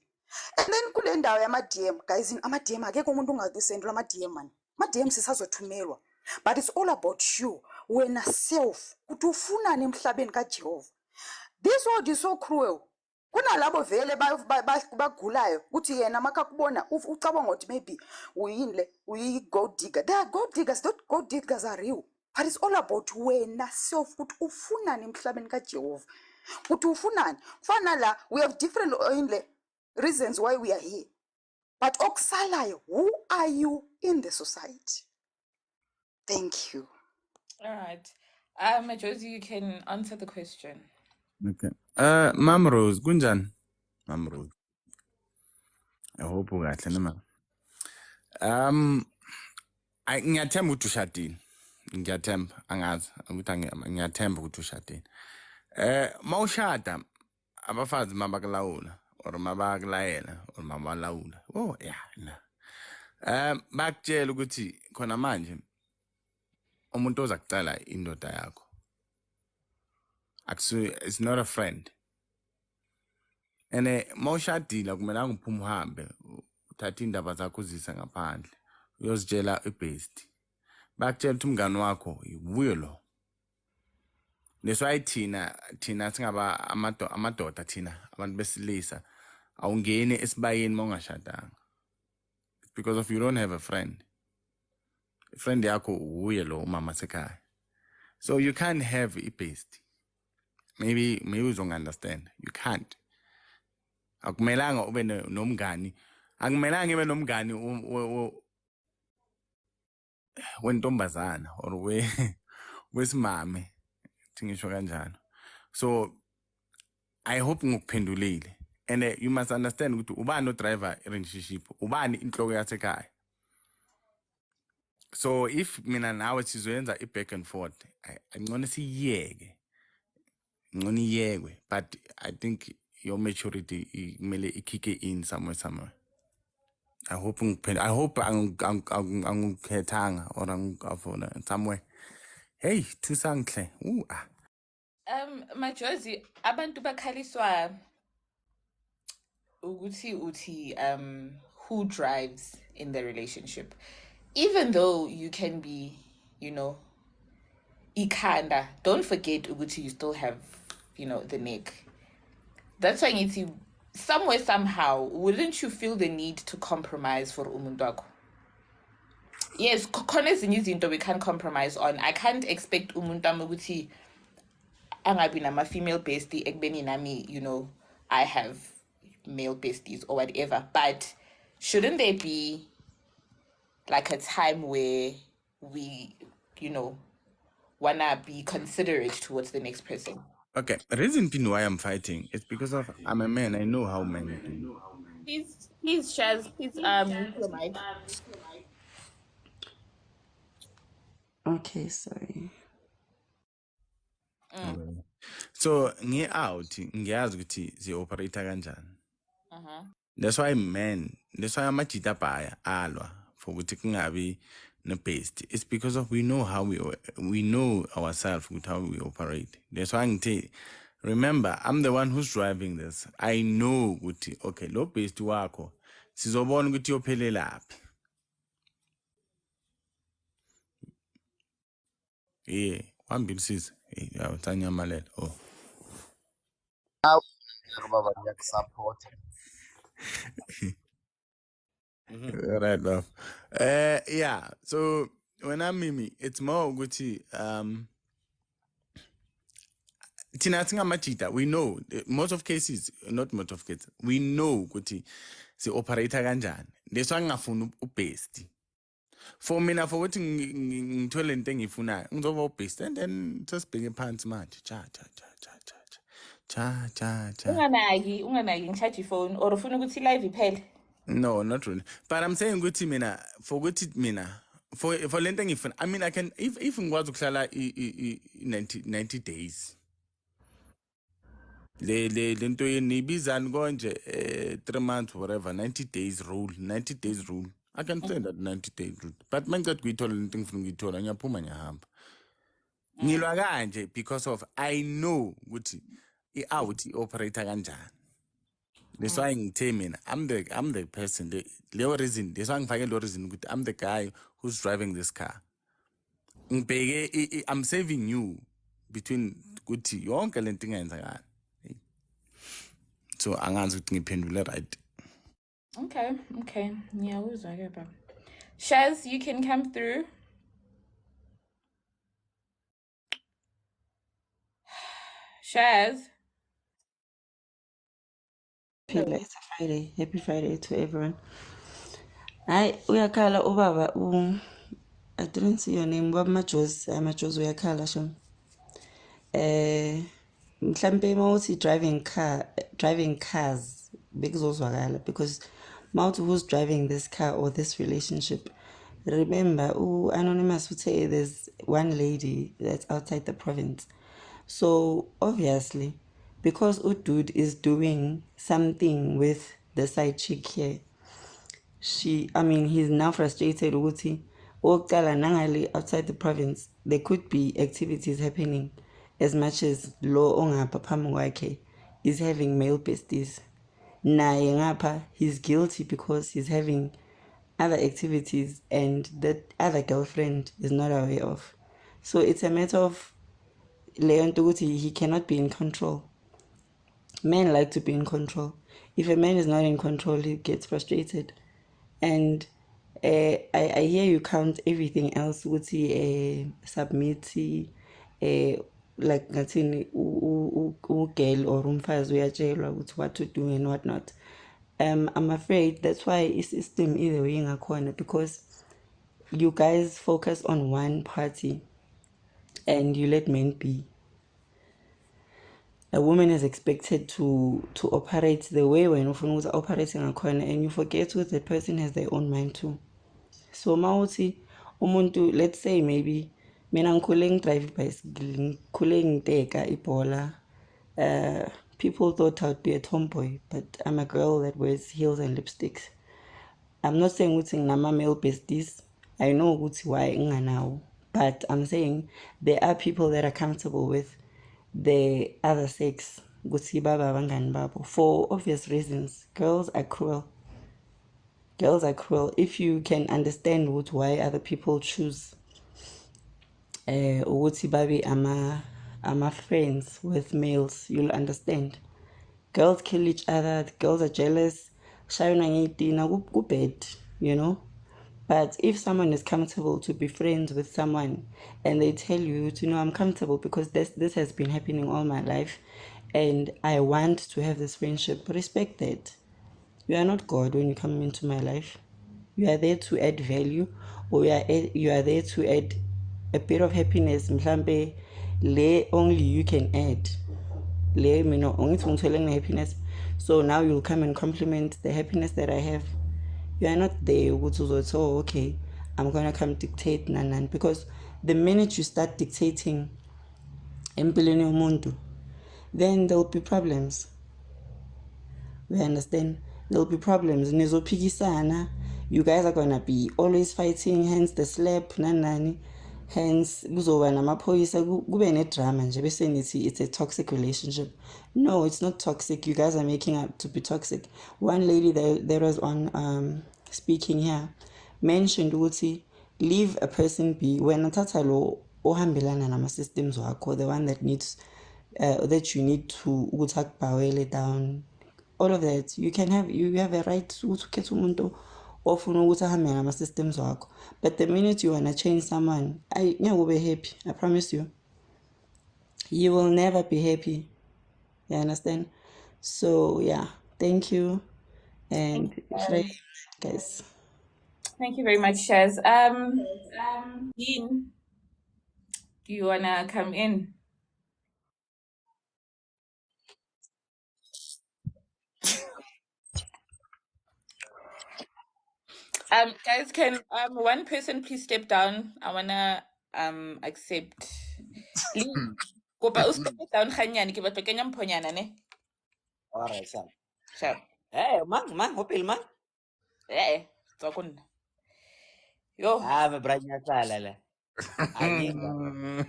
And then kule ndawo yama-DM, guys, ama-DM akekho umuntu ungakusendela ama-DM man, ama-DM sisazothumelwa. But it's all about you, wena self, ukuthi ufunani emhlabeni kaJehova. This world is so cruel. Kunalabo vele bagulayo ukuthi yena makakubona ucabanga ukuthi maybe uyinle uyi-gold digger. They are gold diggers, not gold diggers are real. But it's all about wena self, ukuthi ufunani emhlabeni kaJehova, ukuthi ufunani. Fana la, we have different reasons why we are here. But okusalayo, who are you in the society? Thank you. All right. Josie, you can answer the question. Okay. Mam Rose, kunjani? Mam Rose. I hope ukahle noma. Ngiyathemba ukuthi ushadile. Ngiyathemba angazi ukuthi ngiyathemba ukuthi ushadile. Mawushada abafazi mabakulawula or mabakulayela or mabalawula. Oh yeah, na. Bakutshela ukuthi khona manje umuntu ozakucala indoda yakho. It's not a friend. And mawushadile akumelanga uphume uhambe uthatha indaba zakho uzisa ngaphandle uyozitshela ibest. Bakutshela ukuthi umngane wakho ubuye lo. Leswayi thina singaba amadoda thina abantu besilisa awungeni esibayeni mawungashadanga. Because of you don't have a friend. A friend yakho ubuye lo mama sekhaya. So you can't have ibest. Maybe you don't understand. You can't. Akumelanga ube nomngani. Akumelanga ube nomngani wentombazana or wesimame thingisho kanjalo. So I hope ngikuphendulile. And you must understand ukuthi ubani no driver relationship, ubani inhloko yasekhaya. So if mina nawe sizoyenza back and forth, ngicela siyeke. Ngicela iyekwe, but I think your maturity kumele ikick in somewhere. I hope angikhethanga or angafuna somewhere. Hey, tusangle. Majozi, abantu bakhaliswa ukuthi uthi who drives in the relationship. Even though you can be, ikanda, don't forget ukuthi you still have, the neck. That's why it's somewhere, somehow, wouldn't you feel the need to compromise for umuntu wakho? Yes, khona ezinye izinto we can't compromise on. I can't expect umuntu wami ukuthi angabi nama female bestie ekubeni nami, I have male besties or whatever. But shouldn't there be like a time where we, wanna be considerate towards the next person? Okay, the reason why I'm fighting is because of I'm a man. I know how men do. Please, Shaz, please, mute your mic. Okay, sorry. So ngiyazi ukuthi zi-operate kanjani. That's why amajita bhaya alwa for ukuthi kungabi ne-best. It's because of we know ourselves with how we operate. That's why ngithi, remember, I'm the one who's driving this. I know ukuthi okay, lo best wakho sizobona ukuthi yophelelaphi. Yeah, one big sis. Yeah, Tanya Malet. Oh. Support. Right, love. Yeah. So when I'm Mimi, it's more good. thina singamajita, we know most of cases, not most of cases, we know ukuthi si-operator kanjani. Leso angingafuni ubest. For mina, for ukuthi ngithole into engiyifunayo, ngizoba ubest and then sesibheke phansi manje. Cha. Unganaki ngicharge phone or ufuna ukuthi live iphele. No, not really. But I'm saying ukuthi mina, for ukuthi mina, for lento engifuna, I mean, I can, if ngikwazi ukuhlala 90 days. Lento yenibizani konje 3 months, whatever, 90 days rule. I can say that 90 days rule. But mangicela ukuyithola lento engifuna ukuyithola, ngiyaphuma ngiyahamba. Ngilwa kanje because of I know ukuthi i-out operator kanjani. That's why ngithe mina, I'm the person. Leyo reason, that's why ngifake lo reason ukuthi I'm the guy who's driving this car. Ngibheke I'm saving you between ukuthi yonke lento ingenzakala. So angazi ukuthi ngiphendule right. Okay. Yeah, what was I about? Shaz, you can come through. Shaz. It's a Friday. Happy Friday to everyone. Uyakhala ubaba I didn't see your name. Majozi uyakhala sho. Mhlambe mawuthi driving cars bekuzozwakala because mawuthi who's driving this car or this relationship. Remember, Anonymous would say there's one lady that's outside the province. So obviously, because dude is doing something with the side chick here, he's now frustrated. Uthi, okokuqala nangale outside the province, there could be activities happening as much as lo ongapha phambi kwakhe is having male besties. Naye ngapha, he's guilty because he's having other activities and that other girlfriend is not aware of. So it's a matter of leyo nto ukuthi he cannot be in control. Men like to be in control. If a man is not in control, he gets frustrated. And I hear you count everything else ukuthi submit like ngathini ugirl or umfazi uyatshelwa ukuthi what to do and what not. I'm afraid that's why i-system either way ingakhona because you guys focus on one party and you let men be. A woman is expected to operate the way when ufuna ukuthi operating ngakhona and you forget that the person has their own mind too. So mawuthi umuntu, let's say maybe mina ngikhule ngidrive bicycle, ngikhule ngiteka ibhola. People thought I'd be a tomboy, but I'm a girl that wears heels and lipsticks. I'm not saying ukuthi nginama male besties. I know ukuthi why nganawo, but I'm saying there are people that are comfortable with the other sex ukuthi baba abangani babo for obvious reasons. Girls are cruel. If you can understand why other people choose ukuthi babe ama friends with males, you'll understand. Girls kill each other, girls are jealous, shayona ngiyitina kubed, you know. But if someone is comfortable to be friends with someone and they tell you to know I'm comfortable because this has been happening all my life and I want to have this friendship, respect that. You are not God when you come into my life. You are there to add value, or you are there to add a bit of happiness. Mhlambe le only you can add. Le mina only ngitholeng happiness. So now you'll come and compliment the happiness that I have. You are not there ukuthi oh okay, I'm gonna come dictate nanan, because the minute you start dictating empilweni yomuntu, then there'll be problems. We understand? There'll be problems. Nizophikisana. You guys are gonna be always fighting, hence the slap, nanani. Hence, kuzoba namaphoyisa kube ne-drama nje bese nithi it's a toxic relationship. No, it's not toxic. You guys are making up to be toxic. One lady that was on speaking here mentioned ukuthi leave a person be when athatha lo ohambelana nama-systems wakho, the one that needs that you need to ukuthi akubhawele down. All of that, you have a right to ukhetha umuntu ofuna ukuthi ahambe ngama-systems wakho. But the minute you want to change someone, ngeke ube happy, I promise you. you will never be happy. You understand? So yeah, thank you. And guys. Thank you very much, Shaz. Dean, do you wanna come in? Guys, can one person please step down? I wanna accept. Lee, kopa o step down ganyane ke batla kenya mphonyana ne. Alright, sharp. Sharp. Mang, hopil mang. Tswa ko nna. Yo. Me branya sala la. Anyinga.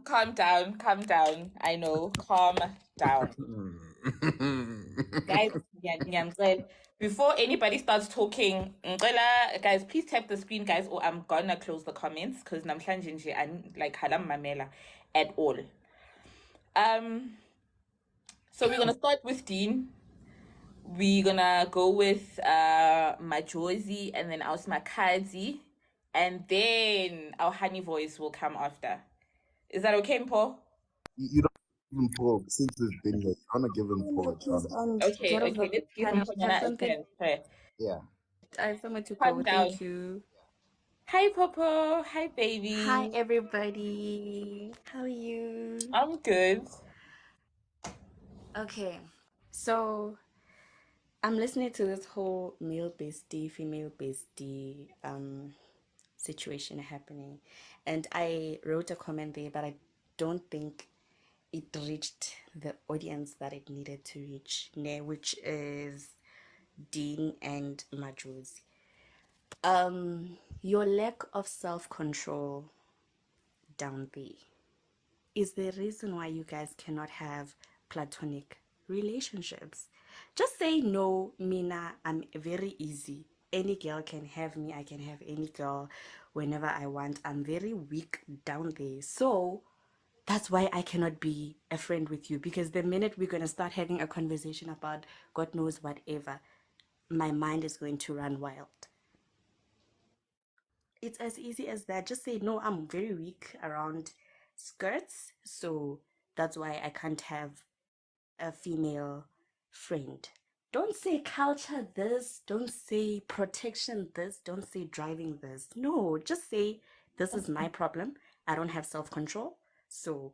Calm down. I know. Calm down. Guys, before anybody starts talking, guys, please tap the screen, guys, or I'm gonna close the comments because namhlanje nje like halam mamela at all. So we're gonna start with Dean. We're gonna go with Majosi and then our Smakadzi, and then our honey voice will come after. Is that okay, Mpo? You don't give him Paul since he's been here. I want to give him Paul. Okay, let's give him a chance. Yeah. I have somewhere to Calm go. down. Thank you. Hi, Popo. Hi, baby. Hi, everybody. How are you? I'm good. Okay, so I'm listening to this whole male bestie, female bestie situation happening, and I wrote a comment there, but I don't think it reached the audience that it needed to reach, which is Dean and Majosi. Your lack of self-control down there is the reason why you guys cannot have platonic relationships. Just say no, Mina, I'm very easy. Any girl can have me. I can have any girl whenever I want. I'm very weak down there. So that's why I cannot be a friend with you, because the minute we're going to start having a conversation about God knows whatever, my mind is going to run wild. It's as easy as that. Just say, no, I'm very weak around skirts, so that's why I can't have a female friend. Don't say culture this, don't say protection this, don't say driving this. No, just say, this is my problem. I don't have self-control, so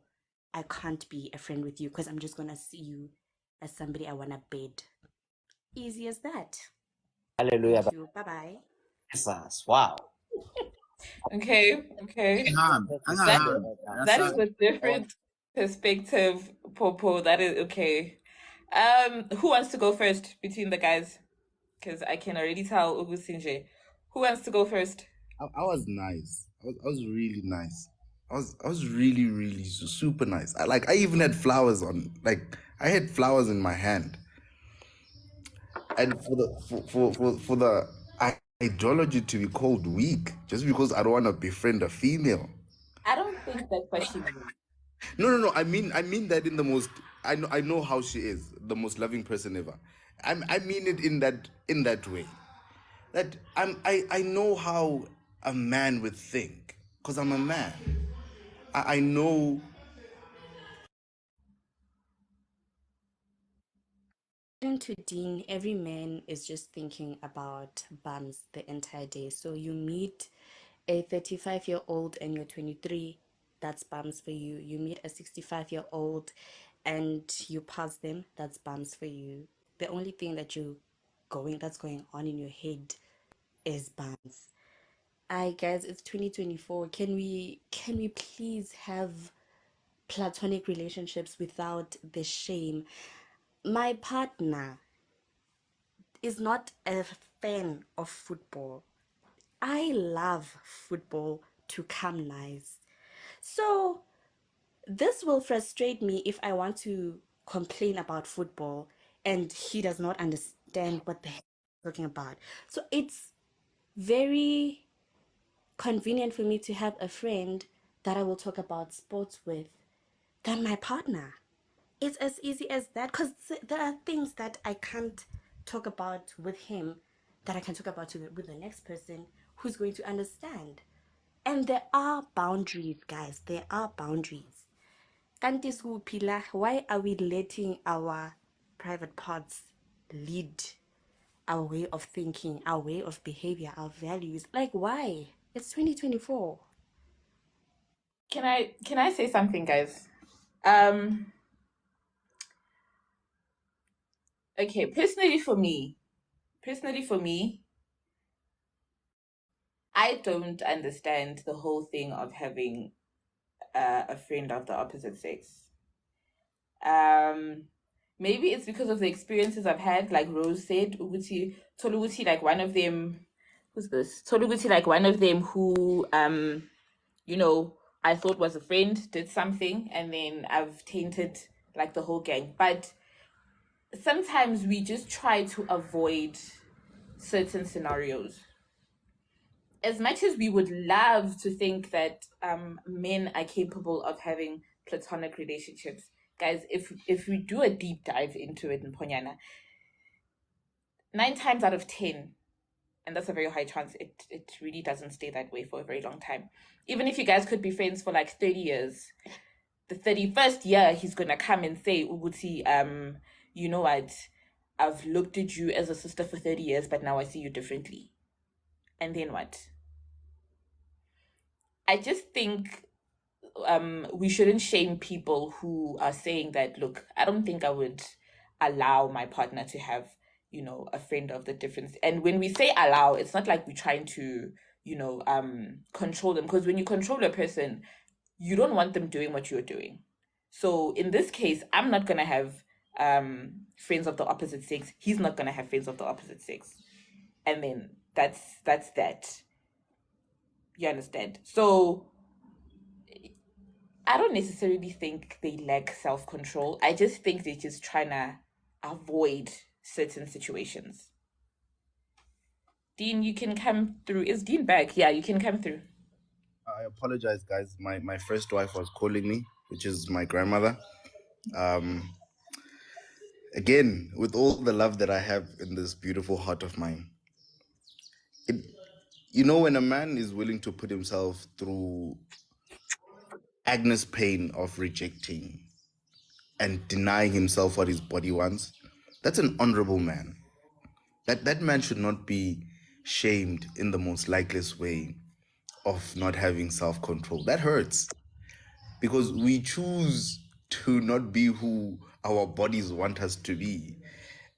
I can't be a friend with you because I'm just gonna see you as somebody I wanna bed. Easy as that. Hallelujah. Thank you. Bye-bye. Jesus, wow. Okay. That is a different perspective, Popo. That is okay. Who wants to go first between the guys? Because I can already tell Ugusinje. Who wants to go first? I was nice. I was really nice. I was really, really super nice. I even had flowers on. I had flowers in my hand. And for the ideology to be called weak just because I don't want to befriend a female. I don't think that's what she means. No. I mean that in the most. I know how she is, the most loving person ever. I mean it in that way. That I know how a man would think because I'm a man. I know. According to Dean, every man is just thinking about bums the entire day. So you meet a 35-year-old and you're 23, that's bums for you. You meet a 65-year-old and you pass them, that's bums for you. The only thing that's going on in your head is bums. Guys, it's 2024. Can we please have platonic relationships without the shame? My partner is not a fan of football. I love football to come nice. So this will frustrate me if I want to complain about football and he does not understand what the heck I'm talking about. So it's very convenient for me to have a friend that I will talk about sports with than my partner. It's as easy as that, because there are things that I can't talk about with him that I can talk about with the next person who's going to understand. And there are boundaries, guys. There are boundaries. Kanti Pila, why are we letting our private parts lead our way of thinking, our way of behavior, our values? Like, why? It's 2024. Can I say something, guys? Okay, personally for me, I don't understand the whole thing of having a friend of the opposite sex. Maybe it's because of the experiences I've had, like Rose said, Uguti, Toluguti, like one of them, who's this? Toluguti, like one of them who, you know, I thought was a friend, did something, and then I've tainted like the whole gang. But sometimes we just try to avoid certain scenarios. As much as we would love to think that men are capable of having platonic relationships, guys, if we do a deep dive into it in Ponyana, 9 times out of 10, and that's a very high chance, it really doesn't stay that way for a very long time. Even if you guys could be friends for like 30 years, the 31st year he's gonna come and say, Uguti, you know what, I've looked at you as a sister for 30 years, but now I see you differently. And then what? I just think we shouldn't shame people who are saying that, look, I don't think I would allow my partner to have, you know, a friend of the difference. And when we say allow, it's not like we're trying to, you know, control them. Because when you control a person, you don't want them doing what you're doing. So in this case, I'm not gonna have friends of the opposite sex. He's not gonna have friends of the opposite sex. And then that's that. You understand? So I don't necessarily think they lack self-control. I just think they're just trying to avoid certain situations. Dean, you can come through. Is Dean back? Yeah, you can come through. I apologize, guys. My first wife was calling me, which is my grandmother. Again, with all the love that I have in this beautiful heart of mine, you know, when a man is willing to put himself through Agnes' pain of rejecting and denying himself what his body wants, that's an honorable man. That man should not be shamed in the most likeliest way of not having self-control. That hurts because we choose to not be who our bodies want us to be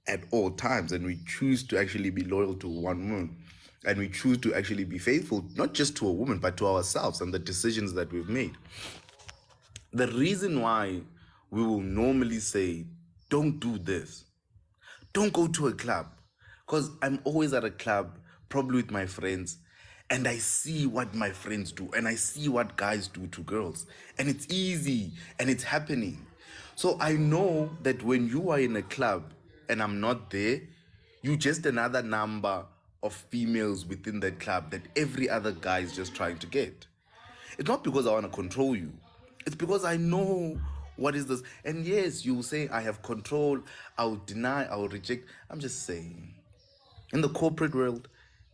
at all times, and we choose to actually be loyal to one woman, and we choose to actually be faithful not just to a woman but to ourselves and the decisions that we've made. The reason why we will normally say, don't do this, don't go to a club, because I'm always at a club, probably with my friends, and I see what my friends do, and I see what guys do to girls, and it's easy, and it's happening. So I know that when you are in a club and I'm not there, you're just another number of females within that club that every other guy is just trying to get. It's not because I want to control you. It's because I know what is this. And yes, you will say, I have control, I will deny, I will reject. I'm just saying, in the corporate world,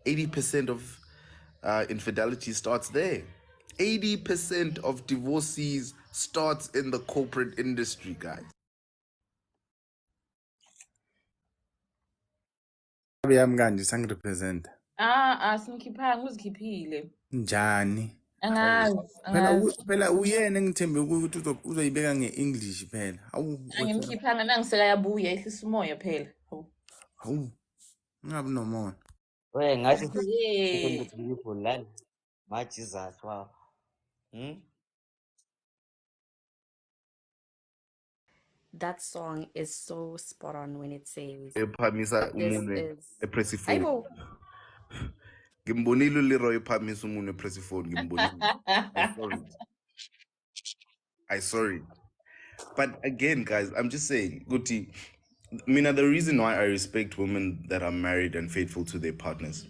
80% of infidelity starts there. 80% of divorcees starts in the corporate industry, guys. yami kanje sangirepresenta Simkhiphanga, uzikhiphile. njani phela uyena engithembe ukuthi uzoyibeka nge-English phela Angimkhiphanga, nangisekayabuya ehlisa umoya phela. hawu ungabi nomona ngathi Yeah. beautiful lana my Jesus wow That song is so spot on when it says, Ephamisa this umunwe is... epress Hayi phone. bo. Ngimbonile uLeroy ephamisa umunwe epress phone. Ngimbonile. I saw it. But again, guys, I'm just saying, Guti, Mina, the reason why I respect women that are married and faithful to their partners,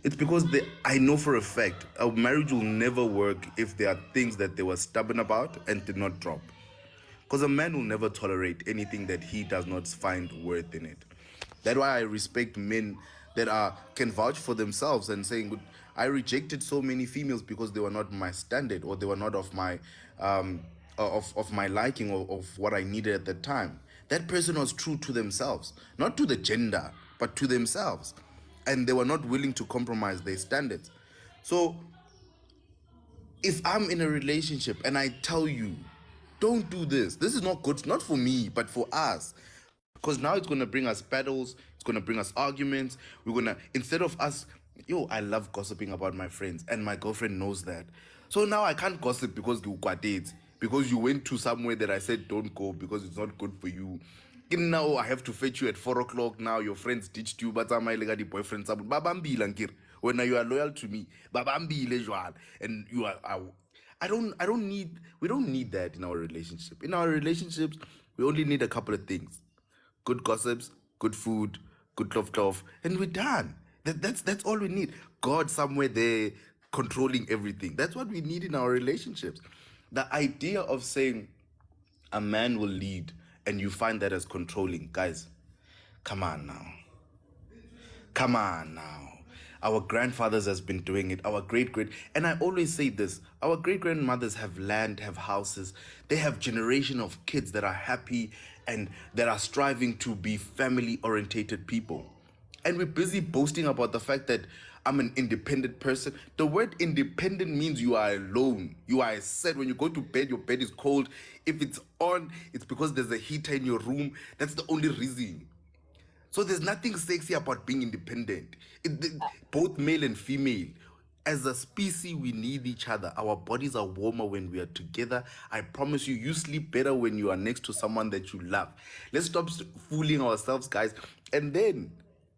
it's because I know for a fact a marriage will never work if there are things that they were stubborn about and did not drop. Because a man will never tolerate anything that he does not find worth in it. That's why I respect men that can vouch for themselves and saying, I rejected so many females because they were not my standard, or they were not of my of my liking, or of what I needed at that time. That person was true to themselves, not to the gender, but to themselves, and they were not willing to compromise their standards. So if I'm in a relationship and I tell you, don't do this, this is not good, not for me, but for us, because now it's going to bring us battles, it's going to bring us arguments. We're going to, instead of us, I love gossiping about my friends, and my girlfriend knows that. So now I can't gossip because you got dates, because you went to somewhere that I said don't go because it's not good for you. Now I have to fetch you at 4 o'clock. Now your friends ditched you, but my the boyfriend babambile nkere. When you are loyal to me, babambile jwale, and you are. I don't need. We don't need that in our relationship. In our relationships, we only need a couple of things: good gossips, good food, good love, and we're done. That's all we need. God somewhere there controlling everything. That's what we need in our relationships. The idea of saying a man will lead and you find that as controlling, guys, come on now. Come on now. Our grandfathers has been doing it. Our great, and I always say this, our great grandmothers have land, have houses. They have generation of kids that are happy and that are striving to be family orientated people. And we're busy boasting about the fact that I'm an independent person. The word independent means you are alone. You are set. When you go to bed, your bed is cold. If it's on, it's because there's a heater in your room. That's the only reason. So there's nothing sexy about being independent. Both male and female. As a species, we need each other. Our bodies are warmer when we are together. I promise you, you sleep better when you are next to someone that you love. Let's stop fooling ourselves, guys. And then,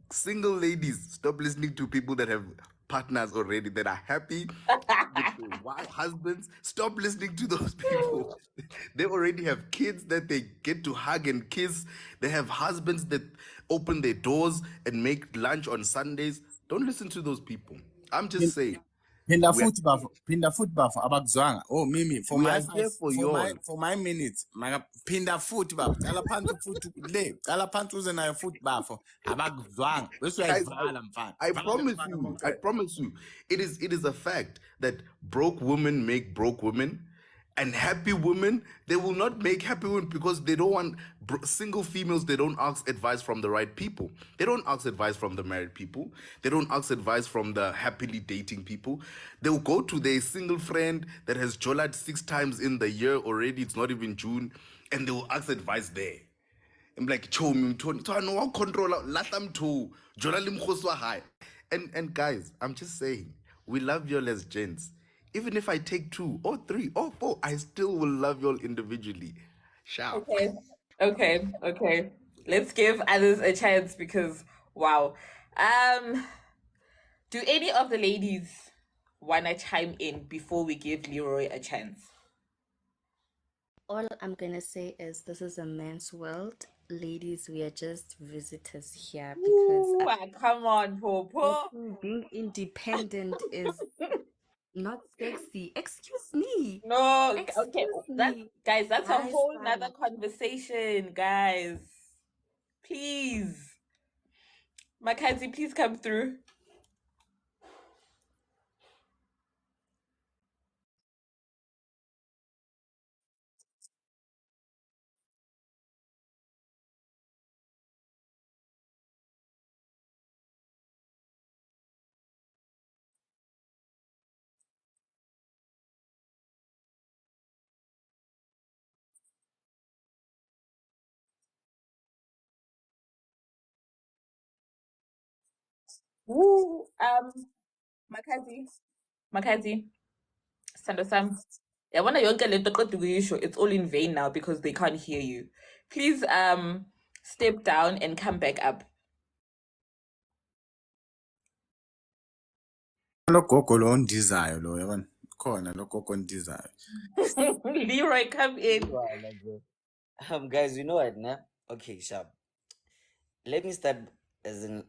single ladies, stop listening to people that have partners already, that are happy with their husbands. Stop listening to those people. They already have kids that they get to hug and kiss. They have husbands that open their doors and make lunch on Sundays. Don't listen to those people. I'm just saying. Pinda We are, foot buff abakuzwanga. Oh Mimi, we are here for y'all. for my minutes. Maka pinda foot buff. Cala phansi foot le. Cala phansi uze nayo foot buff. Abakuzwanga. Bese Guys, uyayivala mfana. I promise you, it is a fact that broke women make broke women, and happy women, they will not make happy women because they don't want single females. They don't ask advice from the right people. They don't ask advice from the married people. They don't ask advice from the happily dating people. They'll go to their single friend that has jolad 6 times in the year already. It's not even June, and they will ask advice there. I'm like, cho mtoni, so I know how control last time to journalism high. And guys, I'm just saying, we love y'all as gents. Even if I take 2 or 3 or 4, I still will love y'all individually. Sharp. Okay. Let's give others a chance because wow. Do any of the ladies wanna chime in before we give Leroy a chance? All I'm gonna say is this is a man's world. Ladies, we are just visitors here because Come on, Popo. being independent is not sexy. Excuse me. No, okay. Excuse That me. guys, that's a Hi, whole son. nother conversation, guys. Please. Mackenzie, please come through. Woo. Mackenzie, Sando Sam. Yabona yonke le nto oqeda ukuyisho, it's all in vain now because they can't hear you. Please step down and come back up. lo gogo lo ondizayo lo yabona. Khona lo gogo ondizayo. Leroy, come in. Guys, you know what, nah? Okay, sharp. Let me start as in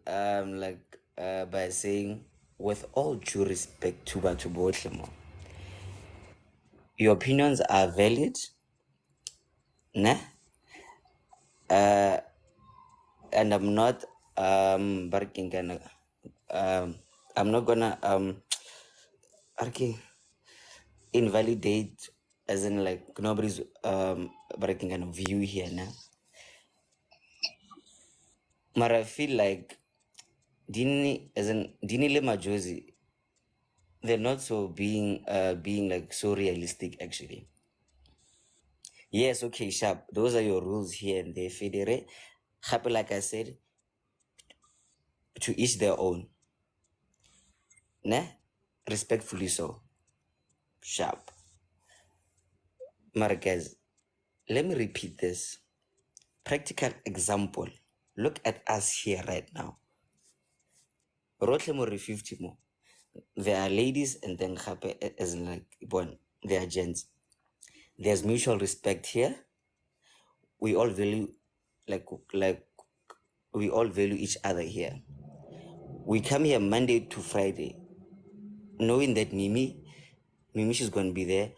by saying, with all due respect to Batubotlemo, your opinions are valid, nah? And I'm not I'm not gonna okay, invalidate, as in like nobody's breaking a view here now. But I feel like Dini, as in Dini le Majosi, they're not so being like so realistic actually. Yes, okay, sharp. Those are your rules here and there, Federe. Happy, like I said, to each their own. Ne? Respectfully so. Sharp. Marquez, let me repeat this. Practical example. Look at us here right now. Rotle more 50 more. There are ladies and then happy as in like one. There are gents. There's mutual respect here. We all value like we all value each other here. We come here Monday to Friday, knowing that Mimi is going to be there,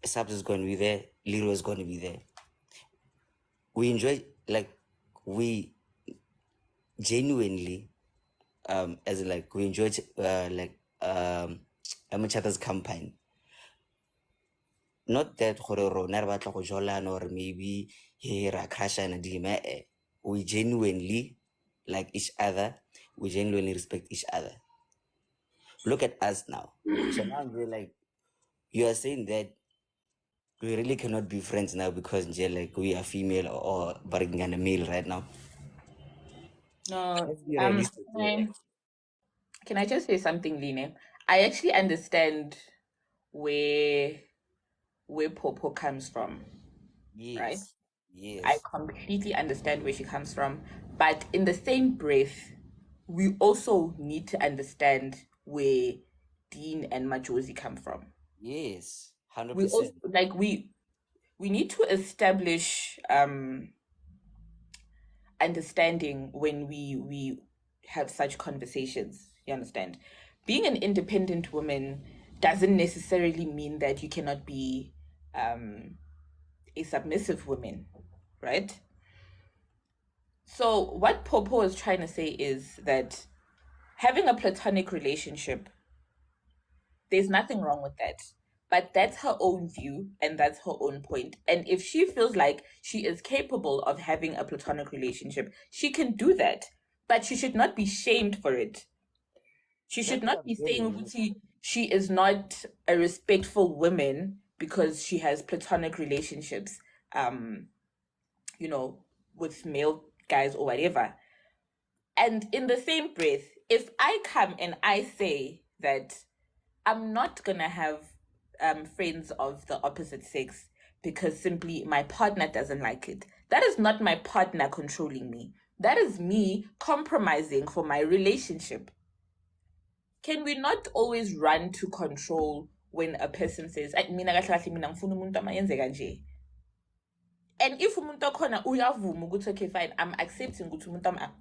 Sabs is going to be there, Liro is going to be there. We enjoy, like, we genuinely, as in, like, we enjoy, each other's company. Not that or maybe here a crash and a we genuinely like each other, we genuinely respect each other. Look at us now. So now we're like, you are saying that we really cannot be friends now because like we are female or bargaining and a male right now. No, Let's be realistic here. can I just say something, Line? I actually understand where Popo comes from, right? Yes. Yes. I completely understand where she comes from, but in the same breath, we also need to understand where Dean and Majosi come from. Yes. We 100%. also like we need to establish understanding when we have such conversations. You understand? Being an independent woman doesn't necessarily mean that you cannot be a submissive woman, right? So what Popo is trying to say is that having a platonic relationship, there's nothing wrong with that. But that's her own view and that's her own point. And if she feels like she is capable of having a platonic relationship, she can do that. But she should not be shamed for it. She should not be saying she is not a respectful woman because she has platonic relationships, you know, with male guys or whatever. And in the same breath, if I come and I say that I'm not gonna have friends of the opposite sex because simply my partner doesn't like it, that is not my partner controlling me. That is me compromising for my relationship. Can we not always run to control when a person says, "Ay, mina kahle kahle mina ngifuna umuntu amayenze kanje." And if umuntu okhona uyavuma ukuthi okay fine, I'm accepting ukuthi umuntu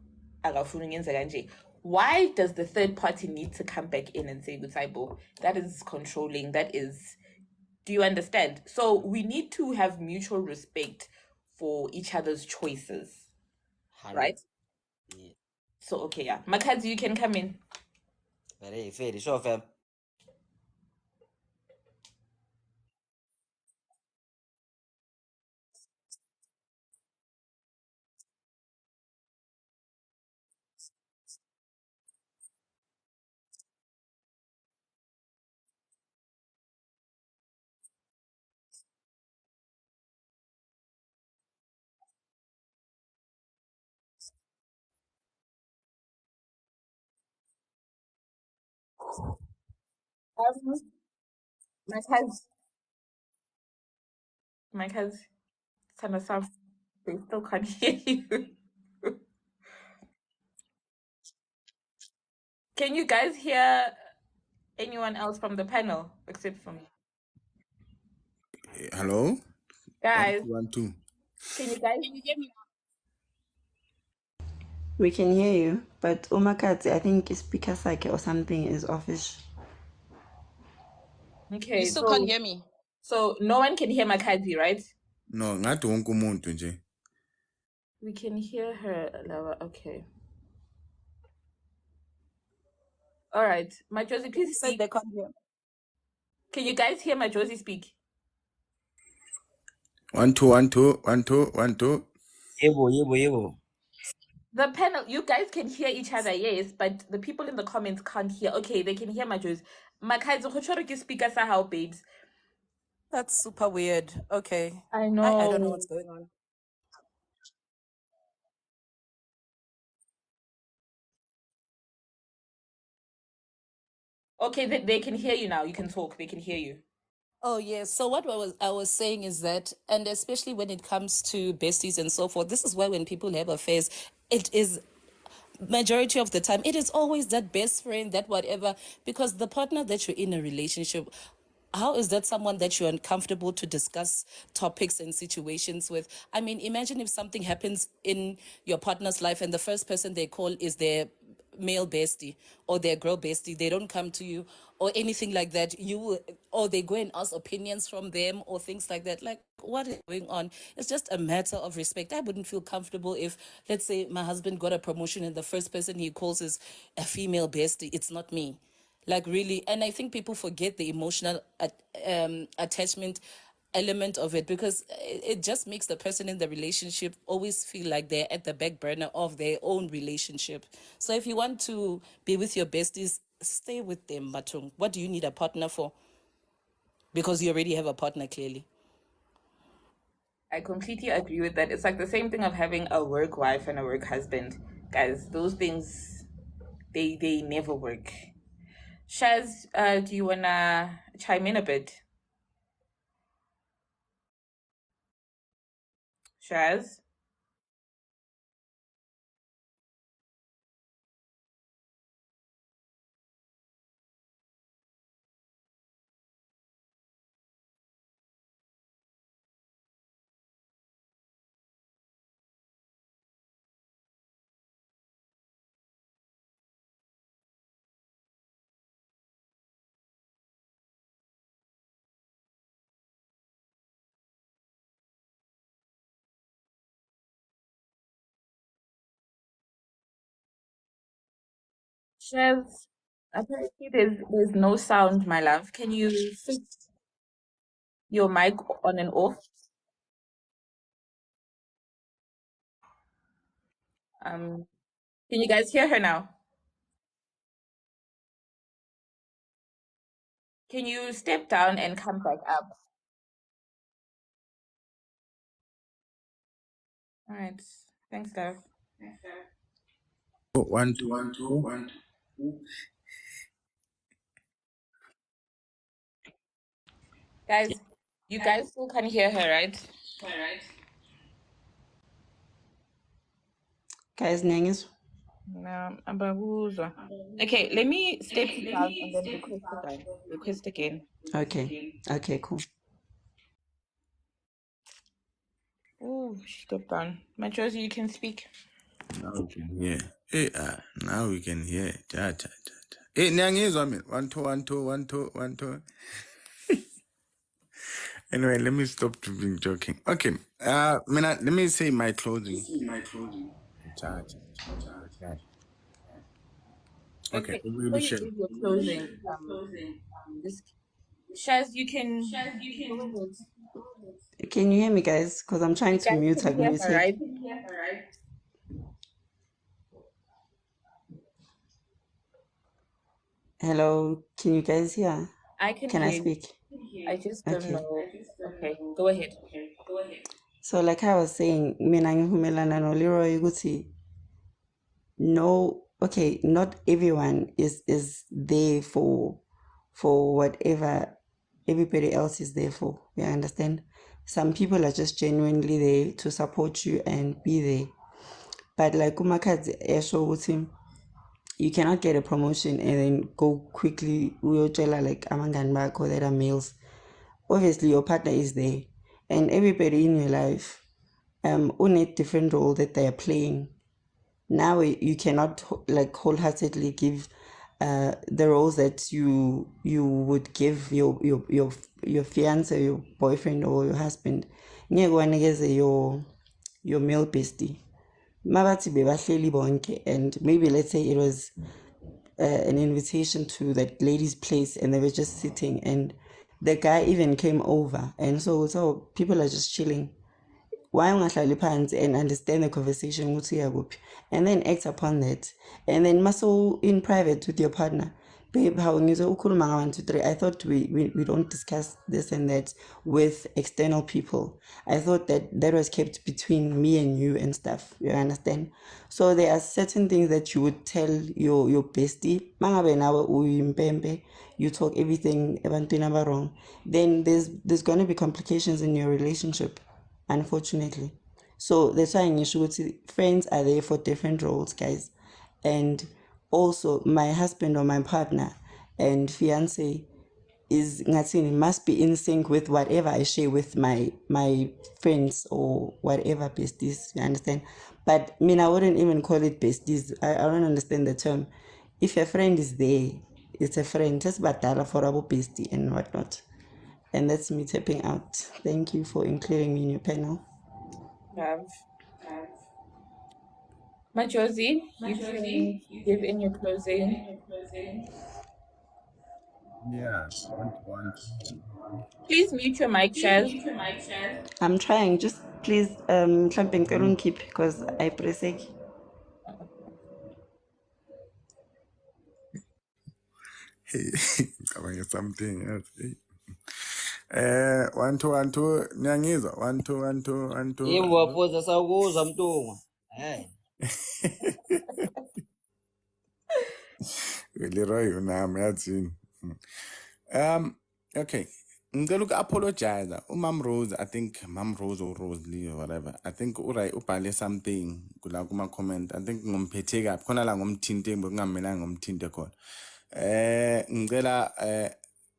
akafuni ngenze kanje, why does the third party need to come back in and say Gutaibo? That is controlling. That is, do you understand? So we need to have mutual respect for each other's choices. 100. Right? Yeah. So okay, yeah. Makazi, you can come in. Very fair. Sure, fam. Makazi, Sana, they still can't hear you. Can you guys hear anyone else from the panel except for me? Hello? Guys, 1, 2. can you hear me? We can hear you, but Umakatsi, I think speaker cycle or something is offish. Okay, You still can't hear me. So no one can hear Makazi, right? No, ngathi wonke umuntu nje. We can hear her, Lava. Okay. All right. Majosi, please Said speak. they can't hear. Can you guys hear my Josie speak? 1 2 1 2 1 2 1 2. Yebo. The panel, you guys can hear each other, yes, but the people in the comments can't hear. Okay, they can hear my Josie. Makaizo, go speak as how, babes. That's super weird. Okay. I I don't know know. what's going on. Okay, they can hear you now. You can talk. They can hear you. Oh yes. So what I was saying is that, and especially when it comes to besties and so forth, this is why when people have affairs, it is majority of the time it is always that best friend, that whatever, because the partner that you're in a relationship, how is that someone that you're uncomfortable to discuss topics and situations with? I mean, imagine if something happens in your partner's life and the first person they call is their male bestie or their girl bestie. They don't come to you or anything like that. Or they go and ask opinions from them or things like that. Like, what is going on? It's just a matter of respect. I wouldn't feel comfortable if, let's say, my husband got a promotion and the first person he calls is a female bestie. It's not me. Like, really. And I think people forget the emotional attachment element of it, because it just makes the person in the relationship always feel like they're at the back burner of their own relationship. So if you want to be with your besties, stay with them, Matung. What do you need a partner for? Because you already have a partner, clearly. I completely agree with that. It's like the same thing of having a work wife and a work husband. Guys, those things, they never work. Shaz, do you wanna chime in a bit? Shaz? Shaz, apparently there's no sound, my love. Can you fix your mic on and off? Can you guys hear her now? Can you step down and come back up? All right. Thanks, love. 1 2 1 2. Guys, you guys still can hear her, right? Guys, Nyangis. No, Ababuzwa. Okay, let me step you down and then request again. Request again. Okay, cool. Oh, step down. Majosi, you can speak. Now we can hear. Hey, now we can hear. Ja. Hey, Nyangizwa man. 1 2 1 2 1 2 1 2. Anyway, let me stop being joking. Okay. Let me say my closing. Ja. Okay. Okay, before you give your closing, this Shaz, you can go ahead. Can you hear me, guys? Because I'm trying You to guys mute. can I've hear her, muted. right? Hello, can you guys hear? I can Can I hear you. speak? I just don't Okay. know. Okay, go ahead. So like I was saying, mina ngivumelana no Leroy ukuthi no, okay, not everyone is there for whatever everybody else is there for. You understand? Some people are just genuinely there to support you and be there. But like umakadzi esho ukuthi you cannot get a promotion and then go quickly uyotshela like abangani bakho that are males. Obviously your partner is there and everybody in your life on a different role that they are playing. Now you cannot like wholeheartedly give the roles that you would give your fiance, your boyfriend or your husband. Ngeke wanikeze your male bestie. Mabathi bebahleli bonke, and maybe let's say it was an invitation to that lady's place and they were just sitting and The guy even came over, and so people are just chilling. Why ungahlali phansi and understand the conversation ukuthi uyakuphi, and then act upon that, and then muscle in private with your partner. Babe, how ngizwe ukhuluma nga 1 2 3. I thought we don't discuss this and that with external people. I thought that was kept between me and you and stuff. You understand? So there are certain things that you would tell your bestie. Mangabe nawe uyimpempe, you talk everything ebantwini abarong. Then there's gonna be complications in your relationship, unfortunately. So that's why ngisho ukuthi friends are there for different roles, guys. And also my husband or my partner and fiance is ngathini must be in sync with whatever I share with my friends or whatever besties, you understand? But I mean, I wouldn't even call it besties. I don't understand the term. If a friend is there, it's a friend, just batala for our bestie and whatnot. And that's me tapping out. Thank you for including me in your panel. Love. Majosi, you can give in your closing. Yeah. One. Please mute your mic, Shaz. I'm trying. Just please, clamping don't keep because I press it. Hey, ngicabanga something else. Hey. 1 2 1 2 niyangizwa 1 2 1 2 1 2. Imwafuza sawukuza mntungwa. Hey. Leroy unami yathini. Okay. Ngicela uku-apologize. Umam Rose, I think Mam Rose or Rosalie or whatever. I think ubhale something kula kuma-comment. I think ngomphethe kabi. Khona la ngomthinte bekungamelanga ngomthinte khona. Ngicela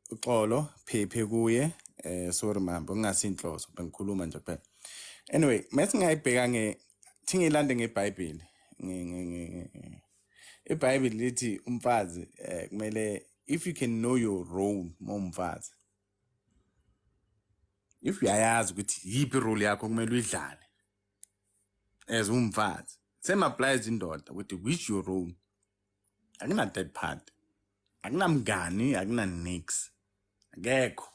uxolo phephe kuye. Sorry mama, bengasinhloso bengikhuluma nje kuphela. Anyway, mesingayibheka thingilande ngeBhayibheli. IBhayibheli lithi umfazi kumele, if you can know your role momfazi, if uyayazi ukuthi yiphi role yakho kumele uyidlale as umfazi, same applies indoda ukuthi which your role. Akuna third party, akunamngani, akuna nix, akekho.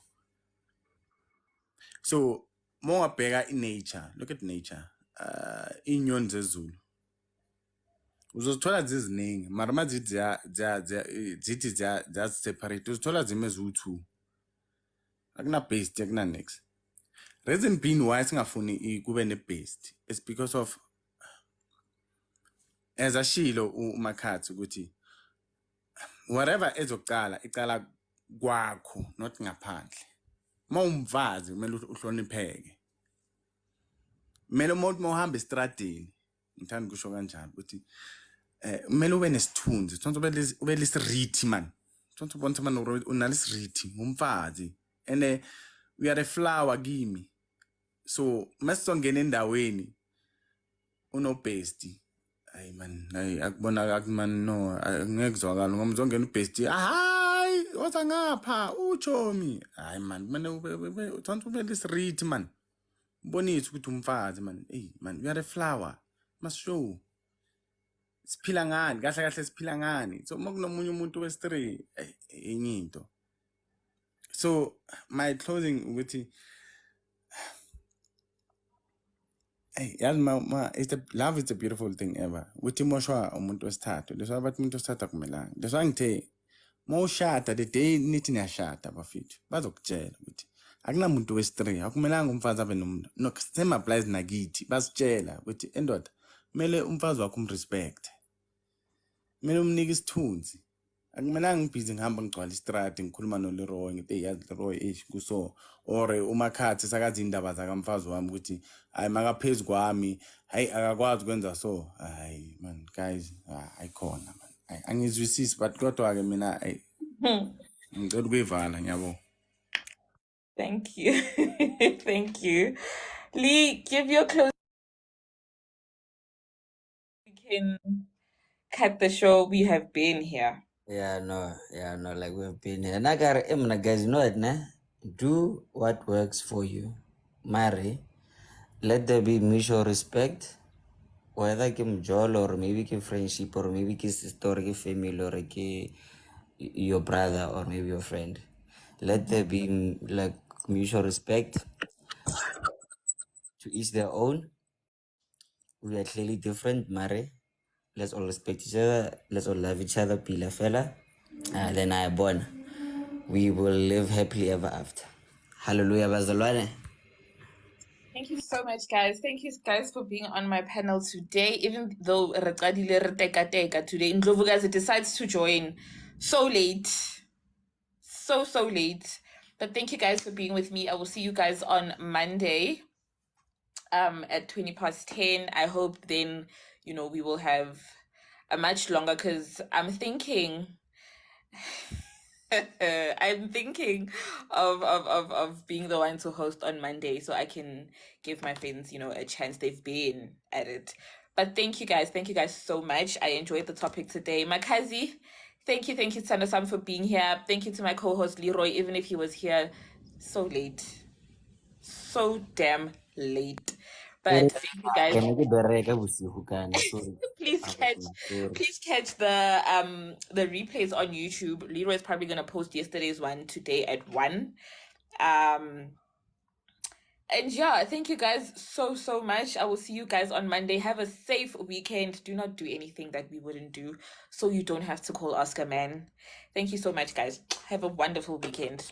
So mongabheka nature, look at nature, inyoni zezulu uzozithola ziziningi mara mazithi ziyaseparate uzithola zime eziwu-2, akuna-based akuna next. Reason being why singafuni kube ne-based is because of, as ashilo uMakhathi ukuthi whatever ezokucala icala kwakho not ngaphandle. Mawumfazi kumele uhlonipheke, kumele umuntu mawuhamba estradini, ngithanda kusho kanjalo ukuthi kumele ube nesithunzi, thonke ube lisirithi man, thonke ubona man unalisirithi umfazi, and we are a flower kimi. So masizongena endaweni unobesti, hayi man, hayi akubona man, no ngekuzwakala ngoba uzongena ubesti, hayi waza ngapha uchomi, hayi man, kumele ube thonke ube lisirithi man, ubonise ukuthi umfazi man, hey man, we are a flower, must show siphila ngani kahle kahle, siphila ngani. So makunomunye umuntu wesi3 enye into. So my closing ukuthi hey yazi love is a beautiful thing ever. Uthi moshwa umuntu wesithathu, leswa bathi umuntu wesithathu akumelanga. Leswa ngithe mawushada the day nithi niyashada bafethu bazokutshela ukuthi akunamuntu wesi3, akumelanga umfazi abe nomuntu. No, same applies nakithi, basitshela ukuthi endoda kumele umfazi wakho umrespect, kumele umnike isithunzi. Akumelanga ngibhizi ngihamba ngigcwala istrati ngikhuluma noLeroy ngithi yazi Leroy kuso, or uMakhathi sakazi indaba zakamfazi wami ukuthi hayi makaphezulu kwami, hayi akakwazi ukwenza so. Hayi man guys, ayikhona man, angizwisisi, but kodwa ke mina ngicela ukuyivala, ngiyabonga. Thank you. Thank you. Lee, give your closing. We can cut the show. We have been here. Yeah, no, like we've been here. And I got guys, you know it, nah? Do what works for you. Marry. Let there be mutual respect. Whether kim jol or maybe kim friendship or maybe kim sister or kim family or kim your brother or maybe your friend. Let there be like mutual respect. To each their own. We are clearly different, Mare. Let's all respect each other. Let's all love each other, pila fella. Then I born. We will live happily ever after. Hallelujah, bazalwane. Thank you so much, guys. Thank you, guys, for being on my panel today. Even though re qadile re teka-teka today, Ndlovu guys decides to join so late. So late. But thank you guys for being with me. I will see you guys on Monday at 10:20. I hope then, we will have a much longer, because I'm thinking I'm thinking of being the one to host on Monday, so I can give my friends, a chance. They've been at it. But thank you guys so much. I enjoyed the topic today. Makazi, thank you, Sandra-san, for being here. Thank you to my co-host Leroy, even if he was here so late. So damn late. But thank you guys. Can I get bereka busiku kana? Sorry. Please catch the replays on YouTube. Leroy is probably gonna post yesterday's one today at 1. And yeah, thank you guys so much. I will see you guys on Monday. Have a safe weekend. Do not do anything that we wouldn't do, so you don't have to call Oscar Man. Thank you so much, guys. Have a wonderful weekend.